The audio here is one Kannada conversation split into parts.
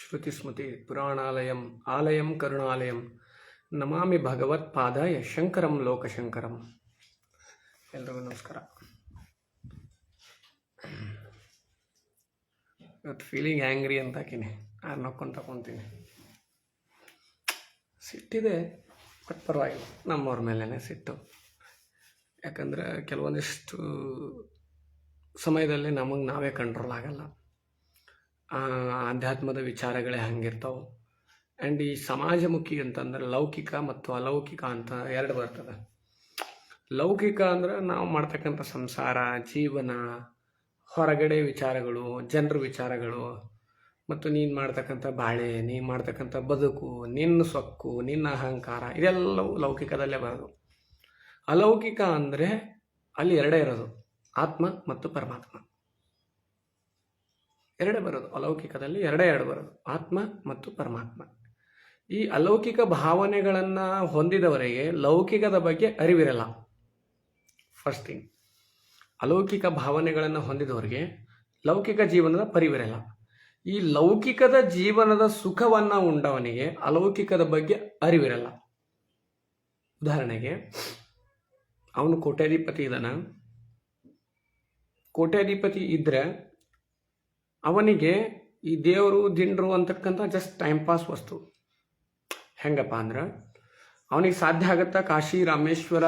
ಶ್ರುತಿಸ್ಮೃತಿ ಪುರಾಣಾಲಯಂ ಆಲಯಂ ಕರುಣಾಲಯಂ ನಮಾಮಿ ಭಗವತ್ಪಾದಾಯ ಶಂಕರಂ ಲೋಕಶಂಕರಂ. ಎಲ್ರಿಗೂ ನಮಸ್ಕಾರ. ಇವತ್ತು ಫೀಲಿಂಗ್ ಆ್ಯಂಗ್ರಿ ಅಂತ ಹಾಕಿನಿ, ಯಾರು ನಕ್ಕೊಂಡು ತಗೊತೀನಿ. ಸಿಟ್ಟಿದೆ, ಬಟ್ ಪರವಾಗಿಲ್ಲ, ನಮ್ಮವ್ರ ಮೇಲೇ ಸಿಟ್ಟು. ಯಾಕಂದರೆ ಕೆಲವೊಂದಿಷ್ಟು ಸಮಯದಲ್ಲಿ ನಮಗೆ ನಾವೇ ಕಂಟ್ರೋಲ್ ಆಗಲ್ಲ. ಆಧ್ಯಾತ್ಮದ ವಿಚಾರಗಳೇ ಹಂಗಿರ್ತಾವೆ. ಆ್ಯಂಡ್ ಈ ಸಮಾಜಮುಖಿ ಅಂತಂದ್ರೆ ಲೌಕಿಕ ಮತ್ತು ಅಲೌಕಿಕ ಅಂತ ಎರಡು ಬರ್ತದೆ. ಲೌಕಿಕ ಅಂದ್ರೆ ನಾವು ಮಾಡ್ತಕ್ಕಂಥ ಸಂಸಾರ, ಜೀವನ, ಹೊರಗಡೆ ವಿಚಾರಗಳು, ಜನರ ವಿಚಾರಗಳು, ಮತ್ತು ನೀನು ಮಾಡ್ತಕ್ಕಂಥ ಬಾಳೆ, ನೀನು ಮಾಡ್ತಕ್ಕಂಥ ಬದುಕು, ನಿನ್ನ ಸೊಕ್ಕು, ನಿನ್ನ ಅಹಂಕಾರ, ಇದೆಲ್ಲವೂ ಲೌಕಿಕದಲ್ಲೇ ಬರೋದು. ಅಲೌಕಿಕ ಅಂದರೆ ಅಲ್ಲಿ ಎರಡೇ ಇರೋದು, ಆತ್ಮ ಮತ್ತು ಪರಮಾತ್ಮ ಎರಡೇ ಬರೋದು. ಅಲೌಕಿಕದಲ್ಲಿ ಎರಡೇ ಬರೋದು, ಆತ್ಮ ಮತ್ತು ಪರಮಾತ್ಮ. ಈ ಅಲೌಕಿಕ ಭಾವನೆಗಳನ್ನು ಹೊಂದಿದವರಿಗೆ ಲೌಕಿಕದ ಬಗ್ಗೆ ಅರಿವಿರಲ್ಲ. ಫಸ್ಟ್ ಥಿಂಗ್, ಅಲೌಕಿಕ ಭಾವನೆಗಳನ್ನು ಹೊಂದಿದವರಿಗೆ ಲೌಕಿಕ ಜೀವನದ ಪರಿವಿರಲ್ಲ. ಈ ಲೌಕಿಕದ ಜೀವನದ ಸುಖವನ್ನು ಉಂಡವನಿಗೆ ಅಲೌಕಿಕದ ಬಗ್ಗೆ ಅರಿವಿರಲ್ಲ. ಉದಾಹರಣೆಗೆ, ಅವನು ಕೋಟ್ಯಾಧಿಪತಿ ಇದ್ದಾನ. ಕೋಟ್ಯಾಧಿಪತಿ ಇದ್ದರೆ ಅವನಿಗೆ ಈ ದೇವರು ದಿಂಡ್ರು ಅಂತಕ್ಕಂಥ ಜಸ್ಟ್ ಟೈಮ್ ಪಾಸ್ ವಸ್ತು. ಹೆಂಗಪ್ಪ ಅಂದ್ರೆ ಅವನಿಗೆ ಸಾಧ್ಯ ಆಗುತ್ತಾ ಕಾಶಿ ರಾಮೇಶ್ವರ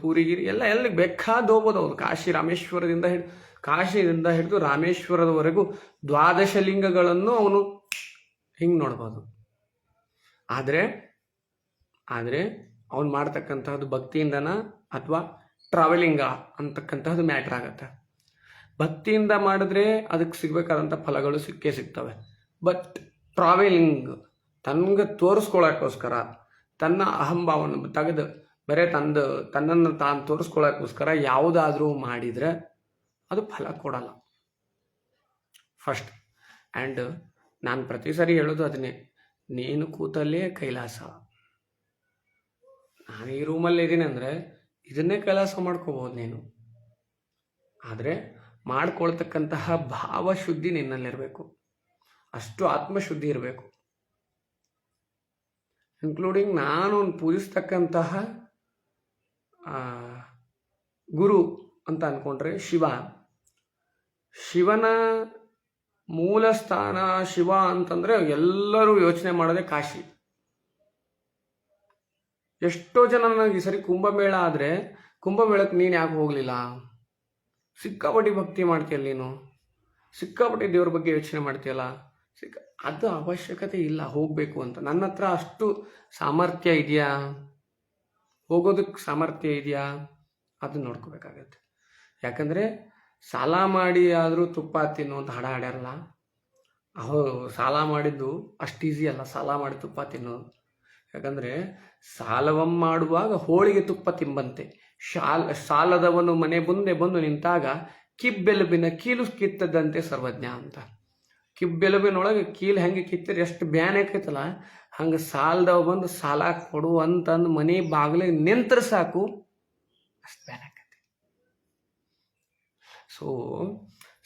ಪೂರಿಗಿರಿ ಎಲ್ಲ ಎಲ್ಲಿಗೆ ಬೇಕಾದ ಹೋಗ್ಬೋದು. ಅವ್ರು ಕಾಶಿಯಿಂದ ಹಿಡಿದು ರಾಮೇಶ್ವರದವರೆಗೂ 12 ಲಿಂಗಗಳನ್ನು ಅವನು ಹಿಂಗೆ ನೋಡ್ಬೋದು. ಆದರೆ ಅವನು ಮಾಡ್ತಕ್ಕಂಥದ್ದು ಭಕ್ತಿಯಿಂದನ ಅಥವಾ ಟ್ರಾವೆಲಿಂಗ ಅಂತಕ್ಕಂಥದ್ದು ಮ್ಯಾಟ್ರ್ ಆಗತ್ತೆ. ಭಕ್ತಿಯಿಂದ ಮಾಡಿದ್ರೆ ಅದಕ್ಕೆ ಸಿಗಬೇಕಾದಂಥ ಫಲಗಳು ಸಿಗ್ತವೆ. ಬಟ್ ಟ್ರಾವೆಲಿಂಗ್ ತನಗೆ ತೋರಿಸ್ಕೊಳ್ಳೋಕ್ಕೋಸ್ಕರ, ತನ್ನ ಅಹಂಭಾವವನ್ನು ತೆಗೆದು ಬರೀ ತನ್ನನ್ನು ತಾನು ತೋರಿಸ್ಕೊಳ್ಳೋಕ್ಕೋಸ್ಕರ ಯಾವುದಾದ್ರೂ ಮಾಡಿದರೆ ಅದು ಫಲ ಕೊಡಲ್ಲ. ಫಸ್ಟ್. ಆ್ಯಂಡ್ ನಾನು ಪ್ರತಿ ಸಾರಿ ಹೇಳೋದು ಅದನ್ನೇ, ನೀನು ಕೂತಲ್ಲೇ ಕೈಲಾಸ. ನಾನು ಈ ರೂಮಲ್ಲಿ ಇದ್ದೀನಿ ಅಂದರೆ ಇದನ್ನೇ ಕೈಲಾಸ ಮಾಡ್ಕೋಬೋದು ನೀನು. ಆದರೆ ಮಾಡ್ಕೊಳ್ತಕ್ಕಂತಹ ಭಾವಶುದ್ಧಿ ನಿನ್ನಲ್ಲಿರಬೇಕು, ಅಷ್ಟು ಆತ್ಮಶುದ್ಧಿ ಇರಬೇಕು. ಇನ್ಕ್ಲೂಡಿಂಗ್ ನಾನು ಪೂಜಿಸ್ತಕ್ಕಂತಹ ಗುರು ಅಂತ ಅಂದ್ಕೊಂಡ್ರೆ ಶಿವನ ಮೂಲ ಸ್ಥಾನ ಶಿವ ಅಂತಂದರೆ ಎಲ್ಲರೂ ಯೋಚನೆ ಮಾಡೋದೇ ಕಾಶಿ. ಎಷ್ಟೋ ಜನ ನನಗೆ ಈ ಸರಿ ಕುಂಭಮೇಳ ಆದರೆ ಕುಂಭಮೇಳಕ್ಕೆ ನೀನು ಯಾಕೆ ಹೋಗಲಿಲ್ಲ? ಸಿಕ್ಕಾಪಟ್ಟಿ ಭಕ್ತಿ ಮಾಡ್ತೀಯಲ್ಲ ನೀನು, ಸಿಕ್ಕಾಪಟ್ಟಿ ದೇವ್ರ ಬಗ್ಗೆ ಯೋಚನೆ ಮಾಡ್ತೀಯಲ್ಲ, ಅದು ಅವಶ್ಯಕತೆ ಇಲ್ಲ ಹೋಗಬೇಕು ಅಂತ. ನನ್ನ ಹತ್ರ ಅಷ್ಟು ಸಾಮರ್ಥ್ಯ ಇದೆಯಾ, ಹೋಗೋದಕ್ಕೆ ಸಾಮರ್ಥ್ಯ ಇದೆಯಾ, ಅದನ್ನ ನೋಡ್ಕೋಬೇಕಾಗತ್ತೆ. ಯಾಕಂದರೆ ಸಾಲ ಮಾಡಿ ಆದರೂ ತುಪ್ಪ ತಿನ್ನು ಅಂತ ಹಾಡ್ಯಾರಲ್ಲ, ಸಾಲ ಮಾಡಿದ್ದು ಅಷ್ಟು ಈಸಿ ಅಲ್ಲ, ಸಾಲ ಮಾಡಿ ತುಪ್ಪ ತಿನ್ನೋದು. ಯಾಕಂದರೆ ಸಾಲವಂ ಮಾಡುವಾಗ ಹೋಳಿಗೆ ತುಪ್ಪ ತಿಂಬಂತೆ, ಸಾಲದವನು ಮನೆ ಮುಂದೆ ಬಂದು ನಿಂತಾಗ ಕಿಬ್ಬೆಲುಬಿನ ಕೀಲು ಕಿತ್ತದಂತೆ ಸರ್ವಜ್ಞ ಅಂತ. ಕಿಬ್ಬೆಲುಬಿನೊಳಗೆ ಕೀಲು ಹೆಂಗೆ ಕಿತ್ತರೆ ಎಷ್ಟು ಬ್ಯಾನ್ ಆಕೈತಲ್ಲ, ಹಂಗೆ ಸಾಲದವ ಬಂದು ಸಾಲ ಕೊಡು ಅಂತಂದು ಮನೆ ಬಾಗಿಲಿಗೆ ನಿಂತ್ರೆ ಸಾಕು, ಅಷ್ಟು ಬ್ಯಾನ್ ಆಕೈತಿ. ಸೊ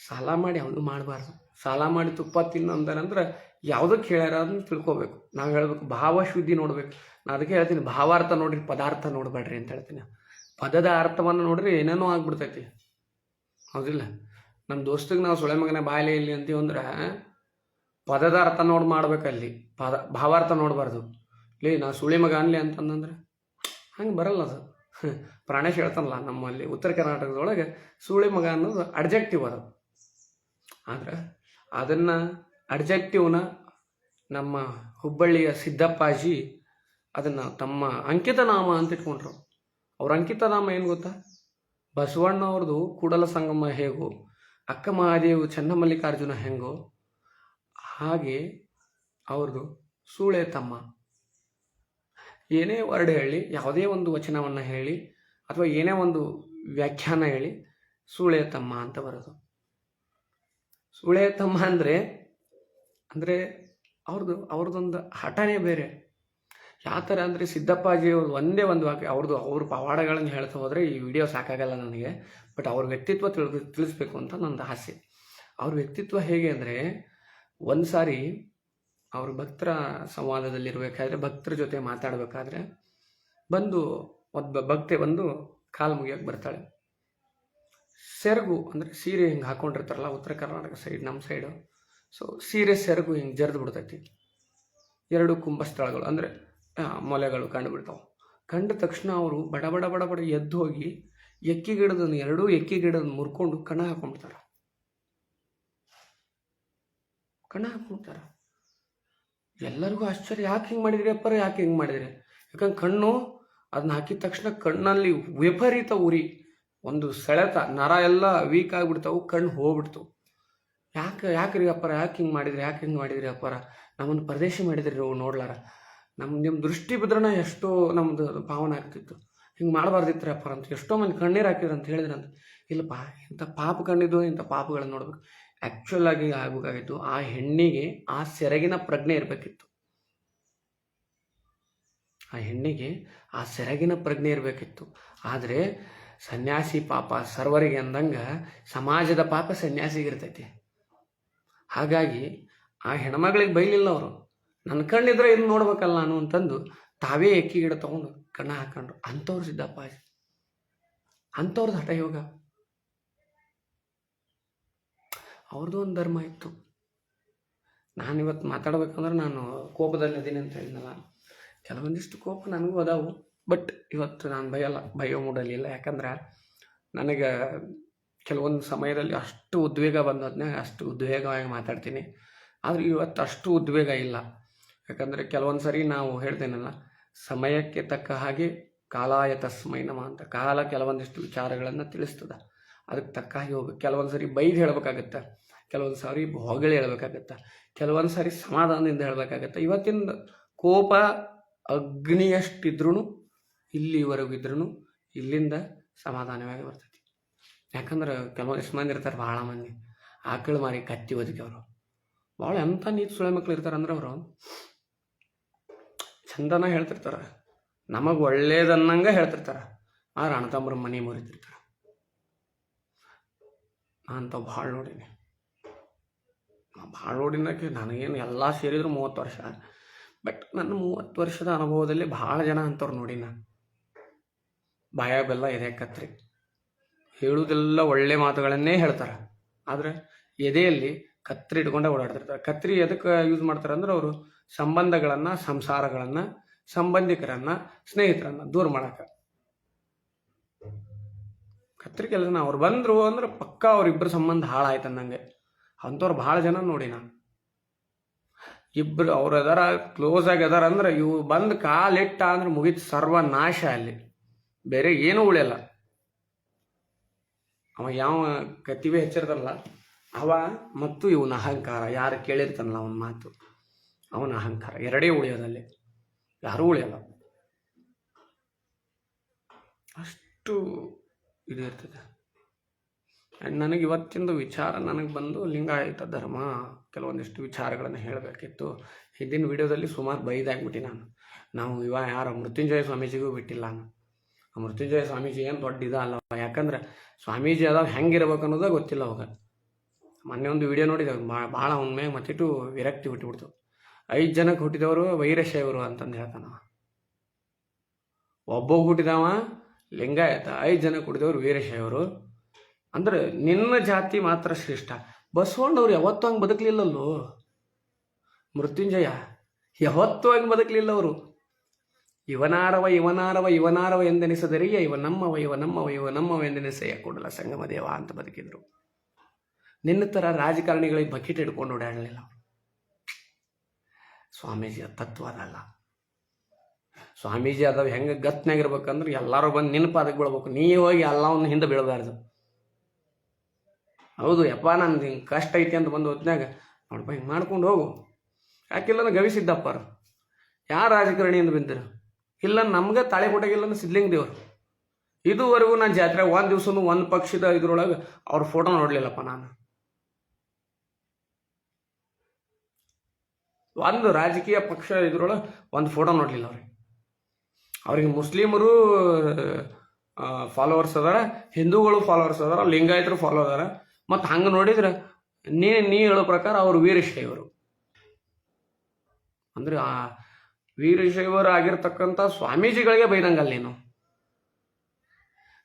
ಸಾಲ ಮಾಡಿ ಯಾವುದು ಮಾಡಬಾರ್ದು. ಸಾಲ ಮಾಡಿ ತುಪ್ಪ ತಿನ್ನು ಅಂತಾರಂದ್ರೆ ಯಾವುದಕ್ಕೆ ಹೇಳ್ಯಾರ ಅದನ್ನು ತಿಳ್ಕೊಬೇಕು. ನಾವು ಹೇಳ್ಬೇಕು, ಭಾವಶುದ್ಧಿ ನೋಡ್ಬೇಕು. ನಾನು ಅದಕ್ಕೆ ಹೇಳ್ತೀನಿ, ಭಾವಾರ್ಥ ನೋಡ್ರಿ, ಪದಾರ್ಥ ನೋಡಬೇಡ್ರಿ ಅಂತ ಹೇಳ್ತೀನಿ. ಪದದ ಅರ್ಥವನ್ನು ನೋಡ್ರಿ ಏನೇನೋ ಆಗ್ಬಿಡ್ತೈತಿ, ಹೌದಿಲ್ಲ? ನಮ್ಮ ದೋಸ್ತಿಗೆ ನಾವು ಸುಳೆ ಮಗನ ಬಾಯಿಲೆ ಇಲ್ಲಿ ಅಂತೀವಿ ಅಂದ್ರೆ ಪದದ ಅರ್ಥ ನೋಡಿ ಮಾಡ್ಬೇಕಲ್ಲಿ, ಭಾವಾರ್ಥ ನೋಡಬಾರ್ದು. ನಾ ಸುಳಿ ಮಗ ಅನ್ಲಿ ಅಂತಂದ್ರೆ ಹಂಗೆ ಬರಲ್ಲ ಅದು. ಪ್ರಾಣೇಶ್ ಹೇಳ್ತಾನಲ್ಲ, ನಮ್ಮಲ್ಲಿ ಉತ್ತರ ಕರ್ನಾಟಕದೊಳಗೆ ಸುಳಿ ಮಗ ಅನ್ನೋದು ಅಡ್ಜೆಕ್ಟಿವ್ ಅದು. ಆದ್ರೆ ಅದನ್ನು ಅಡ್ಜೆಕ್ಟಿವ್ನ ನಮ್ಮ ಹುಬ್ಬಳ್ಳಿಯ ಸಿದ್ದಪ್ಪಾಜಿ ಅದನ್ನು ತಮ್ಮ ಅಂಕಿತ ನಾಮ ಅಂತ ಇಟ್ಕೊಂಡ್ರು. ಅವ್ರ ಅಂಕಿತ ನಾಮ ಏನು ಗೊತ್ತಾ? ಬಸವಣ್ಣ ಅವ್ರದ್ದು ಕೂಡಲ ಸಂಗಮ ಹೇಗೋ, ಅಕ್ಕ ಮಹಾದೇವು ಚನ್ನಮಲ್ಲಿಕಾರ್ಜುನ ಹೆಂಗೋ ಹಾಗೆ ಅವ್ರದ್ದು ಸೂಳೆ ತಮ್ಮ. ಏನೇ ವರ್ಡ್ ಹೇಳಿ, ಯಾವುದೇ ಒಂದು ವಚನವನ್ನು ಹೇಳಿ ಅಥವಾ ಏನೇ ಒಂದು ವ್ಯಾಖ್ಯಾನ ಹೇಳಿ, ಸೂಳೆ ತಮ್ಮ ಅಂತ ಬರೋದು. ಸೂಳೆ ತಮ್ಮ ಅಂದರೆ ಅವ್ರದ್ದೊಂದು ಹಠನೇ ಬೇರೆ. ಯಾವ ಥರ ಅಂದರೆ ಸಿದ್ದಪ್ಪಾಜಿ ಅವ್ರದ್ದು ಒಂದೇ ಒಂದು ವಾಕ್ಯ, ಅವ್ರ ಪವಾಡಗಳನ್ನು ಹೇಳ್ತಾ ಹೋದರೆ ಈ ವಿಡಿಯೋ ಸಾಕಾಗಲ್ಲ ನನಗೆ. ಬಟ್ ಅವ್ರ ವ್ಯಕ್ತಿತ್ವ ತಿಳಿಸ್ಬೇಕು ಅಂತ ನಂದು ಆಸೆ. ಅವ್ರ ವ್ಯಕ್ತಿತ್ವ ಹೇಗೆ ಅಂದರೆ, ಒಂದು ಸಾರಿ ಅವರು ಭಕ್ತರ ಸಂವಾದದಲ್ಲಿರಬೇಕಾದ್ರೆ ಭಕ್ತರ ಜೊತೆ ಮಾತಾಡಬೇಕಾದ್ರೆ ಬಂದು ಒಬ್ಬ ಭಕ್ತೆ ಬಂದು ಕಾಲು ಮುಗಿಯೋಕೆ ಬರ್ತಾಳೆ. ಸೆರಗು ಅಂದರೆ ಸೀರೆ ಹಿಂಗೆ ಹಾಕೊಂಡಿರ್ತಾರಲ್ಲ ಉತ್ತರ ಕರ್ನಾಟಕ ಸೈಡ್, ನಮ್ಮ ಸೈಡು. ಸೊ ಸೀರೆ ಸೆರಗು ಹಿಂಗೆ ಜರಿದು ಬಿಡ್ತೈತಿ. 2 ಕುಂಭಸ್ಥಳಗಳು ಅಂದರೆ ಮೊಲೆಗಳು ಕಂಡು ಬಿಡ್ತಾವೆ. ಕಂಡ ತಕ್ಷಣ ಅವರು ಬಡ ಬಡ ಬಡ ಬಡ ಎದ್ದು ಹೋಗಿ ಎಕ್ಕಿಗಿಡದನ್ನು 2 ಎಕ್ಕಿಗಿಡದನ್ನು ಮುರ್ಕೊಂಡು ಕಣ ಹಾಕೊಂಡ್ಬಿಡ್ತಾರೆ. ಎಲ್ಲರಿಗೂ ಆಶ್ಚರ್ಯ, ಯಾಕೆ ಹಿಂಗೆ ಮಾಡಿದ್ರಿ ಅಪ್ಪರ, ಯಾಕೆ ಹಿಂಗೆ ಮಾಡಿದ್ರಿ? ಯಾಕಂದ್ರೆ ಕಣ್ಣು ಅದನ್ನ ಹಾಕಿದ ತಕ್ಷಣ ಕಣ್ಣಲ್ಲಿ ವಿಪರೀತ ಉರಿ, ಒಂದು ಸೆಳೆತ, ನರ ಎಲ್ಲ ವೀಕ್ ಆಗಿಬಿಡ್ತಾವು, ಕಣ್ಣು ಹೋಗ್ಬಿಡ್ತಾವು. ಯಾಕ್ರಿ ಅಪ್ಪರ, ಯಾಕೆ ಹಿಂಗೆ ಮಾಡಿದ್ರಿ ಅಪ್ಪರ, ನಮ್ಮನ್ನು ಪರದೇಶ ಮಾಡಿದ್ರಿ ನೀವು ನೋಡ್ಲಾರ, ನಿಮ್ಮ ದೃಷ್ಟಿ ಬಿದ್ರನ ಎಷ್ಟೋ ನಮ್ಮದು ಪಾವನ ಆಗ್ತಿತ್ತು, ಹಿಂಗೆ ಮಾಡಬಾರ್ದಿತ್ತು ಅಪ್ಪರ ಅಂತ ಎಷ್ಟೋ ಮಂದಿ ಕಣ್ಣೀರು ಹಾಕಿದ್ರು ಅಂತ ಹೇಳಿದ್ರಂತ. ಇಲ್ಲಪ್ಪ, ಇಂಥ ಪಾಪ ಕಣ್ಣಿದ್ದು ಇಂಥ ಪಾಪಗಳನ್ನು ನೋಡ್ಬೇಕು. ಆ್ಯಕ್ಚುಲ್ ಆಗಿ ಆಗಬೇಕಾಗಿತ್ತು ಆ ಹೆಣ್ಣಿಗೆ ಆ ಸೆರಗಿನ ಪ್ರಜ್ಞೆ ಇರಬೇಕಿತ್ತು. ಆದರೆ ಸನ್ಯಾಸಿ ಪಾಪ ಸರ್ವರಿಗೆ ಅಂದಂಗೆ ಸಮಾಜದ ಪಾಪ ಸನ್ಯಾಸಿಗಿರ್ತೈತಿ. ಹಾಗಾಗಿ ಆ ಹೆಣ್ಮಗಳಿಗೆ ಬೈಲಿಲ್ಲ ಅವರು. ನನ್ನ ಕಣ್ಣಿದ್ರೆ ಇದನ್ನು ನೋಡ್ಬೇಕಲ್ಲ ನಾನು ಅಂತಂದು ತಾವೇ ಎಕ್ಕಿ ಗಿಡ ತೊಗೊಂಡು ಕಣ್ಣ ಹಾಕೊಂಡ್ರು. ಅಂಥವ್ರು ಸಿದ್ದಪ್ಪ, ಅಂಥವ್ರದ್ದು ಹಠಯೋಗ, ಅವ್ರದ್ದು ಒಂದು ಧರ್ಮ ಇತ್ತು. ನಾನಿವತ್ತು ಮಾತಾಡ್ಬೇಕಂದ್ರೆ ನಾನು ಕೋಪದಲ್ಲಿ ಅದೀನಿ ಅಂತ ಹೇಳಿದ್ನಲ್ಲ, ಕೆಲವೊಂದಿಷ್ಟು ಕೋಪ ನನಗೂ ಅದಾವು. ಬಟ್ ಇವತ್ತು ನಾನು ಬಯೋ ಮೂಡಲಿಲ್ಲ. ಯಾಕಂದ್ರೆ ನನಗೆ ಕೆಲವೊಂದು ಸಮಯದಲ್ಲಿ ಅಷ್ಟು ಉದ್ವೇಗ ಬಂದದ್ನೇ ಅಷ್ಟು ಉದ್ವೇಗವಾಗಿ ಮಾತಾಡ್ತೀನಿ. ಆದರೆ ಇವತ್ತು ಅಷ್ಟು ಉದ್ವೇಗ ಇಲ್ಲ. ಯಾಕಂದರೆ ಕೆಲವೊಂದು ಸರಿ ನಾವು ಹೇಳ್ತೇನಲ್ಲ, ಸಮಯಕ್ಕೆ ತಕ್ಕ ಹಾಗೆ ಕಾಲಾಯ ತಸ್ಮೈ ನಮಃ ಅಂತ. ಕಾಲ ಕೆಲವೊಂದಿಷ್ಟು ವಿಚಾರಗಳನ್ನು ತಿಳಿಸ್ತದೆ, ಅದಕ್ಕೆ ತಕ್ಕ ಹಾಗೆ ಹೋಗ್ಬೇಕು. ಕೆಲವೊಂದು ಸರಿ ಬೈದು ಹೇಳಬೇಕಾಗತ್ತೆ, ಕೆಲವೊಂದು ಸಾರಿ ಹೊಗಳಿ ಹೇಳ್ಬೇಕಾಗತ್ತೆ, ಕೆಲವೊಂದು ಸಾರಿ ಸಮಾಧಾನದಿಂದ ಹೇಳಬೇಕಾಗತ್ತೆ. ಇವತ್ತಿನ ಕೋಪ ಅಗ್ನಿಯಷ್ಟಿದ್ರೂ ಇಲ್ಲಿವರೆಗೂ ಇದ್ರೂ ಇಲ್ಲಿಂದ ಸಮಾಧಾನವಾಗಿ ಬರ್ತೈತಿ. ಯಾಕಂದ್ರೆ ಕೆಲವೊಂದಿಷ್ಟು ಮಂದಿ ಇರ್ತಾರೆ, ಭಾಳ ಮಂದಿ ಆಕಳು ಮಾರಿ ಕತ್ತಿ ಒದಗಿ ಅವರು ಭಾಳ ಎಂಥ ನೀತಿ ಸುಳೆ ಮಕ್ಳು ಇರ್ತಾರೆ ಅಂದ್ರೆ ಅವರು ಚಂದನ ಹೇಳ್ತಿರ್ತಾರೆ, ನಮಗೆ ಒಳ್ಳೇದನ್ನಂಗೆ ಹೇಳ್ತಿರ್ತಾರೆ, ಆದ್ರೆ ಅಣ್ಣ ತಮ್ಮರ ಮನೆ ಮುರಿತಿರ್ತಾರೆ. ನಾನು ಭಾಳ ನೋಡಿನಕ್ಕೆ ನನಗೇನು ಎಲ್ಲ ಸೇರಿದ್ರು 30 ವರ್ಷ. ಬಟ್ ನನ್ನ 30 ವರ್ಷದ ಅನುಭವದಲ್ಲಿ ಭಾಳ ಜನ ಅಂಥವ್ರು ನೋಡಿ. ನಾನು ಬಾಯ ಬೆಲ್ಲ ಎದೆ ಕತ್ರಿ ಹೇಳುವುದೆಲ್ಲ ಒಳ್ಳೆ ಮಾತುಗಳನ್ನೇ ಹೇಳ್ತಾರೆ, ಆದರೆ ಎದೆಯಲ್ಲಿ ಕತ್ರಿ ಇಟ್ಕೊಂಡೆ ಓಡಾಡ್ತಿರ್ತಾರೆ. ಕತ್ರಿ ಎದಕ್ಕೆ ಯೂಸ್ ಮಾಡ್ತಾರೆ ಅಂದ್ರೆ ಅವರು ಸಂಬಂಧಗಳನ್ನು, ಸಂಸಾರಗಳನ್ನು, ಸಂಬಂಧಿಕರನ್ನು, ಸ್ನೇಹಿತರನ್ನು ದೂರ ಮಾಡಕ್ಕೆ ಕತ್ರಿ ಕೆಲಸ. ಅವ್ರು ಬಂದರು ಅಂದ್ರೆ ಪಕ್ಕ ಅವ್ರಿಬ್ಬರು ಸಂಬಂಧ ಹಾಳಾಯ್ತು ಅನ್ನಂಗೆ. ಅಂಥವ್ರು ಭಾಳ ಜನ ನೋಡಿ ನಾನು. ಇಬ್ಬರು ಅವ್ರು ಅದಾರ, ಕ್ಲೋಸ್ ಆಗಿ ಅದಾರ ಅಂದ್ರೆ ಇವು ಬಂದು ಕಾಲಿಟ್ಟ ಅಂದ್ರೆ ಮುಗಿತು, ಸರ್ವನಾಶ. ಅಲ್ಲಿ ಬೇರೆ ಏನೂ ಉಳಿಯಲ್ಲ. ಅವ ಯಾವ ಕತಿವೆ ಹೆಚ್ಚಿರ್ತಾರಲ್ಲ ಅವ ಮತ್ತು ಇವನ ಅಹಂಕಾರ, ಯಾರು ಕೇಳಿರ್ತಾನಲ್ಲ ಅವನ ಮಾತು, ಅವನ ಅಹಂಕಾರ ಎರಡೇ ಉಳಿಯೋದಲ್ಲಿ, ಯಾರೂ ಉಳಿಯಲ್ಲ. ಅಷ್ಟು ಇದು ಇರ್ತದೆ. ಆ್ಯಂಡ್ ನನಗೆ ಇವತ್ತಿಂದು ವಿಚಾರ ನನಗೆ ಬಂದು ಲಿಂಗಾಯತ ಧರ್ಮ ಕೆಲವೊಂದಿಷ್ಟು ವಿಚಾರಗಳನ್ನು ಹೇಳಬೇಕಿತ್ತು. ಹಿಂದಿನ ವಿಡಿಯೋದಲ್ಲಿ ಸುಮಾರು ಬೈದಾಗ್ಬಿಟ್ಟು ನಾವು ಯಾರು ಮೃತ್ಯುಂಜಯ ಸ್ವಾಮೀಜಿಗೂ ಬಿಟ್ಟಿಲ್ಲ. ನಾನು ಆ ಮೃತ್ಯುಂಜಯ ಸ್ವಾಮೀಜಿ ಏನು ದೊಡ್ಡ ಅಲ್ಲ. ಯಾಕಂದ್ರೆ ಸ್ವಾಮೀಜಿ ಅದಾವ ಹೆಂಗಿರ್ಬೇಕು ಅನ್ನೋದೇ ಗೊತ್ತಿಲ್ಲ ಅವಾಗ. ಮೊನ್ನೆ ಒಂದು ವಿಡಿಯೋ ನೋಡಿದಾಗ ಭಾಳ ಅವನ ಮ್ಯಾಗ ಮತ್ತಿಟ್ಟು ವಿರಕ್ತಿ ಹುಟ್ಟಿಬಿಡ್ತು. 5 ಜನಕ್ಕೆ ಹುಟ್ಟಿದವರು ವೈರಶೈವರು ಅಂತಂದು ಹೇಳ್ತಾನ. ಒಬ್ಬ ಹುಟ್ಟಿದವ ಲಿಂಗಾಯತ, 5 ಜನಕ್ಕೆ ಹುಟ್ಟಿದವರು ವೀರಶೈವರು. ಅಂದ್ರೆ ನಿನ್ನ ಜಾತಿ ಮಾತ್ರ ಶ್ರೇಷ್ಠ. ಬಸವಣ್ಣವ್ರು ಯಾವತ್ತೂ ಹಂಗೆ ಬದುಕಲಿಲ್ಲಲ್ಲೋ. ಮೃತ್ಯುಂಜಯ ಯಾವತ್ತೂ ಹಂಗೆ ಬದುಕಲಿಲ್ಲ ಅವರು. ಇವನಾರವ ಎಂದೆನಿಸದರಿಯ ಇವ ನಮ್ಮವ ಎಂದೆನಿಸೆಯ ಕೂಡಲ ಸಂಗಮ ದೇವ ಅಂತ ಬದುಕಿದ್ರು. ನಿನ್ನ ಥರ ರಾಜಕಾರಣಿಗಳಿಗೆ ಬಕೆಟ್ ಹಿಡ್ಕೊಂಡು ಓಡಾಡಲಿಲ್ಲ. ಸ್ವಾಮೀಜಿಯ ತತ್ವ ಅದಲ್ಲ. ಸ್ವಾಮೀಜಿ ಅದಾವ ಹೆಂಗೆ ಗತ್ನಾಗಿರ್ಬೇಕಂದ್ರೆ ಎಲ್ಲರೂ ಬಂದು ನಿನ್ನ ಪಾದಕ್ಕೆ ಬೀಳ್ಬೇಕು, ನೀ ಹೋಗಿ ಎಲ್ಲವನ್ನು ಹಿಂದೆ ಬೀಳಬಾರ್ದು. ಹೌದು ಯಪ್ಪ, ನಂದು ಹಿಂಗೆ ಕಷ್ಟ ಐತಿ ಅಂತ ಬಂದು ಹೊತ್ನಾಗ ನೋಡಪ್ಪ ಹಿಂಗೆ ಮಾಡ್ಕೊಂಡು ಹೋಗು. ಯಾಕಿಲ್ಲ ಗವಿಸಿದ್ದಪ್ಪ ಯಾರು ರಾಜಕಾರಣಿಯಿಂದ ಬಿದ್ದರು ಇಲ್ಲ, ನಮ್ಗೆ ತಾಳೆ ಕೊಟ್ಟಾಗಿಲ್ಲ ಸಿದ್ಲಿಂಗ ದೇವರು. ಇದುವರೆಗೂ ನಾನು ಜಾತ್ರೆ ಒಂದು ದಿವ್ಸನೂ ಒಂದು ಪಕ್ಷದ ಇದ್ರೊಳಗೆ ಅವ್ರ ಫೋಟೋ ನೋಡಲಿಲ್ಲಪ್ಪ. ನಾನು ಒಂದು ರಾಜಕೀಯ ಪಕ್ಷ ಇದ್ರೊಳಗೆ ಒಂದು ಫೋಟೋ ನೋಡಲಿಲ್ಲ ಅವ್ರಿಗೆ ಮುಸ್ಲಿಮರು ಫಾಲೋವರ್ಸ್ ಅದಾರ, ಹಿಂದೂಗಳು ಫಾಲೋವರ್ಸ್ ಅದಾರ, ಲಿಂಗಾಯತರು ಫಾಲೋ ಅದಾರ. ಮತ್ತು ಹಂಗೆ ನೋಡಿದ್ರೆ ನೀ ಹೇಳೋ ಪ್ರಕಾರ ಅವರು ವೀರಶೈವರು. ಅಂದರೆ ಆ ವೀರಶೈವರಾಗಿರ್ತಕ್ಕಂಥ ಸ್ವಾಮೀಜಿಗಳಿಗೆ ಬೈದಂಗಲ್ಲ ನೀನು.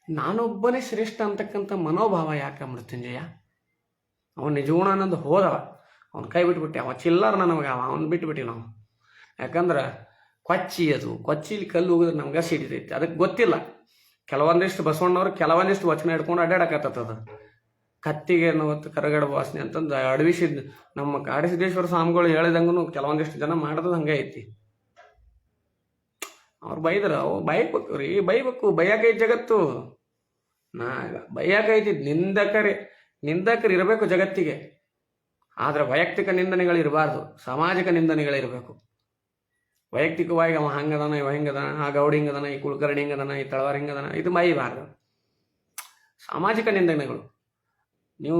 ನಾನೊಬ್ಬನೇ ಶ್ರೇಷ್ಠ ಅಂತಕ್ಕಂಥ ಮನೋಭಾವ ಯಾಕೆ ಮೃತ್ಯುಂಜಯ? ಅವನು ನಿಜಗುಣಾನಂದ ಹೋದವ, ಅವನ ಕೈ ಬಿಟ್ಬಿಟ್ಟೆ, ಅವ ಚಿಲ್ಲರ್ ನಮಗೆ, ಅವನು ಬಿಟ್ಬಿಟ್ಟಿವಿ ನಾವು. ಯಾಕಂದ್ರೆ ಕೊಚ್ಚಿ, ಅದು ಕೊಚ್ಚಿಲಿ ಕಲ್ಲು ಹೋಗಿದ್ರೆ ನಮ್ಗೆ ಸಿಡಿತೈತಿ, ಅದಕ್ಕೆ ಗೊತ್ತಿಲ್ಲ. ಕೆಲವೊಂದಿಷ್ಟು ಬಸವಣ್ಣವ್ರು ಕೆಲವೊಂದಿಷ್ಟು ವಚನ ಹಿಡ್ಕೊಂಡು ಅಡ್ಡಾಡಕತ್ತದ. ಕತ್ತಿಗೆ ಹೊತ್ತು ಕರಗಡ ವಾಸನೆ ಅಂತಂದು ಅಡವಿಸಿದ್ ನಮ್ಮ ಕಾಡಸಿದ್ದೇಶ್ವರ ಸ್ವಾಮಿಗಳು ಹೇಳಿದಂಗೂ ಕೆಲವೊಂದಿಷ್ಟು ಜನ ಮಾಡೋದು ಹಂಗೆ ಐತಿ. ಅವ್ರು ಬೈದ್ರ ಅವು ಬೈಬೇಕು ರೀ, ಬೈಯಾಕೈತಿ ಜಗತ್ತು. ಬೈಯಾಕೈತಿ, ನಿಂದಕರು ಇರಬೇಕು ಜಗತ್ತಿಗೆ. ಆದ್ರೆ ವೈಯಕ್ತಿಕ ನಿಂದನೆಗಳು ಇರಬಾರ್ದು, ಸಾಮಾಜಿಕ ನಿಂದನೆಗಳಿರಬೇಕು. ವೈಯಕ್ತಿಕವಾಗಿ ಅವ ಹಂಗದನ, ಇವ ಹಿಂಗದನ, ಆ ಗೌಡಿ ಹಿಂಗದನ, ಈ ಕುಲಕರ್ಣಿ ಹಿಂಗದನ, ಈ ತಳವಾರ ಹಿಂಗದನ, ಇದು ಬೈಬಾರ್ದು. ಸಾಮಾಜಿಕ ನಿಂದನೆಗಳು ನೀವು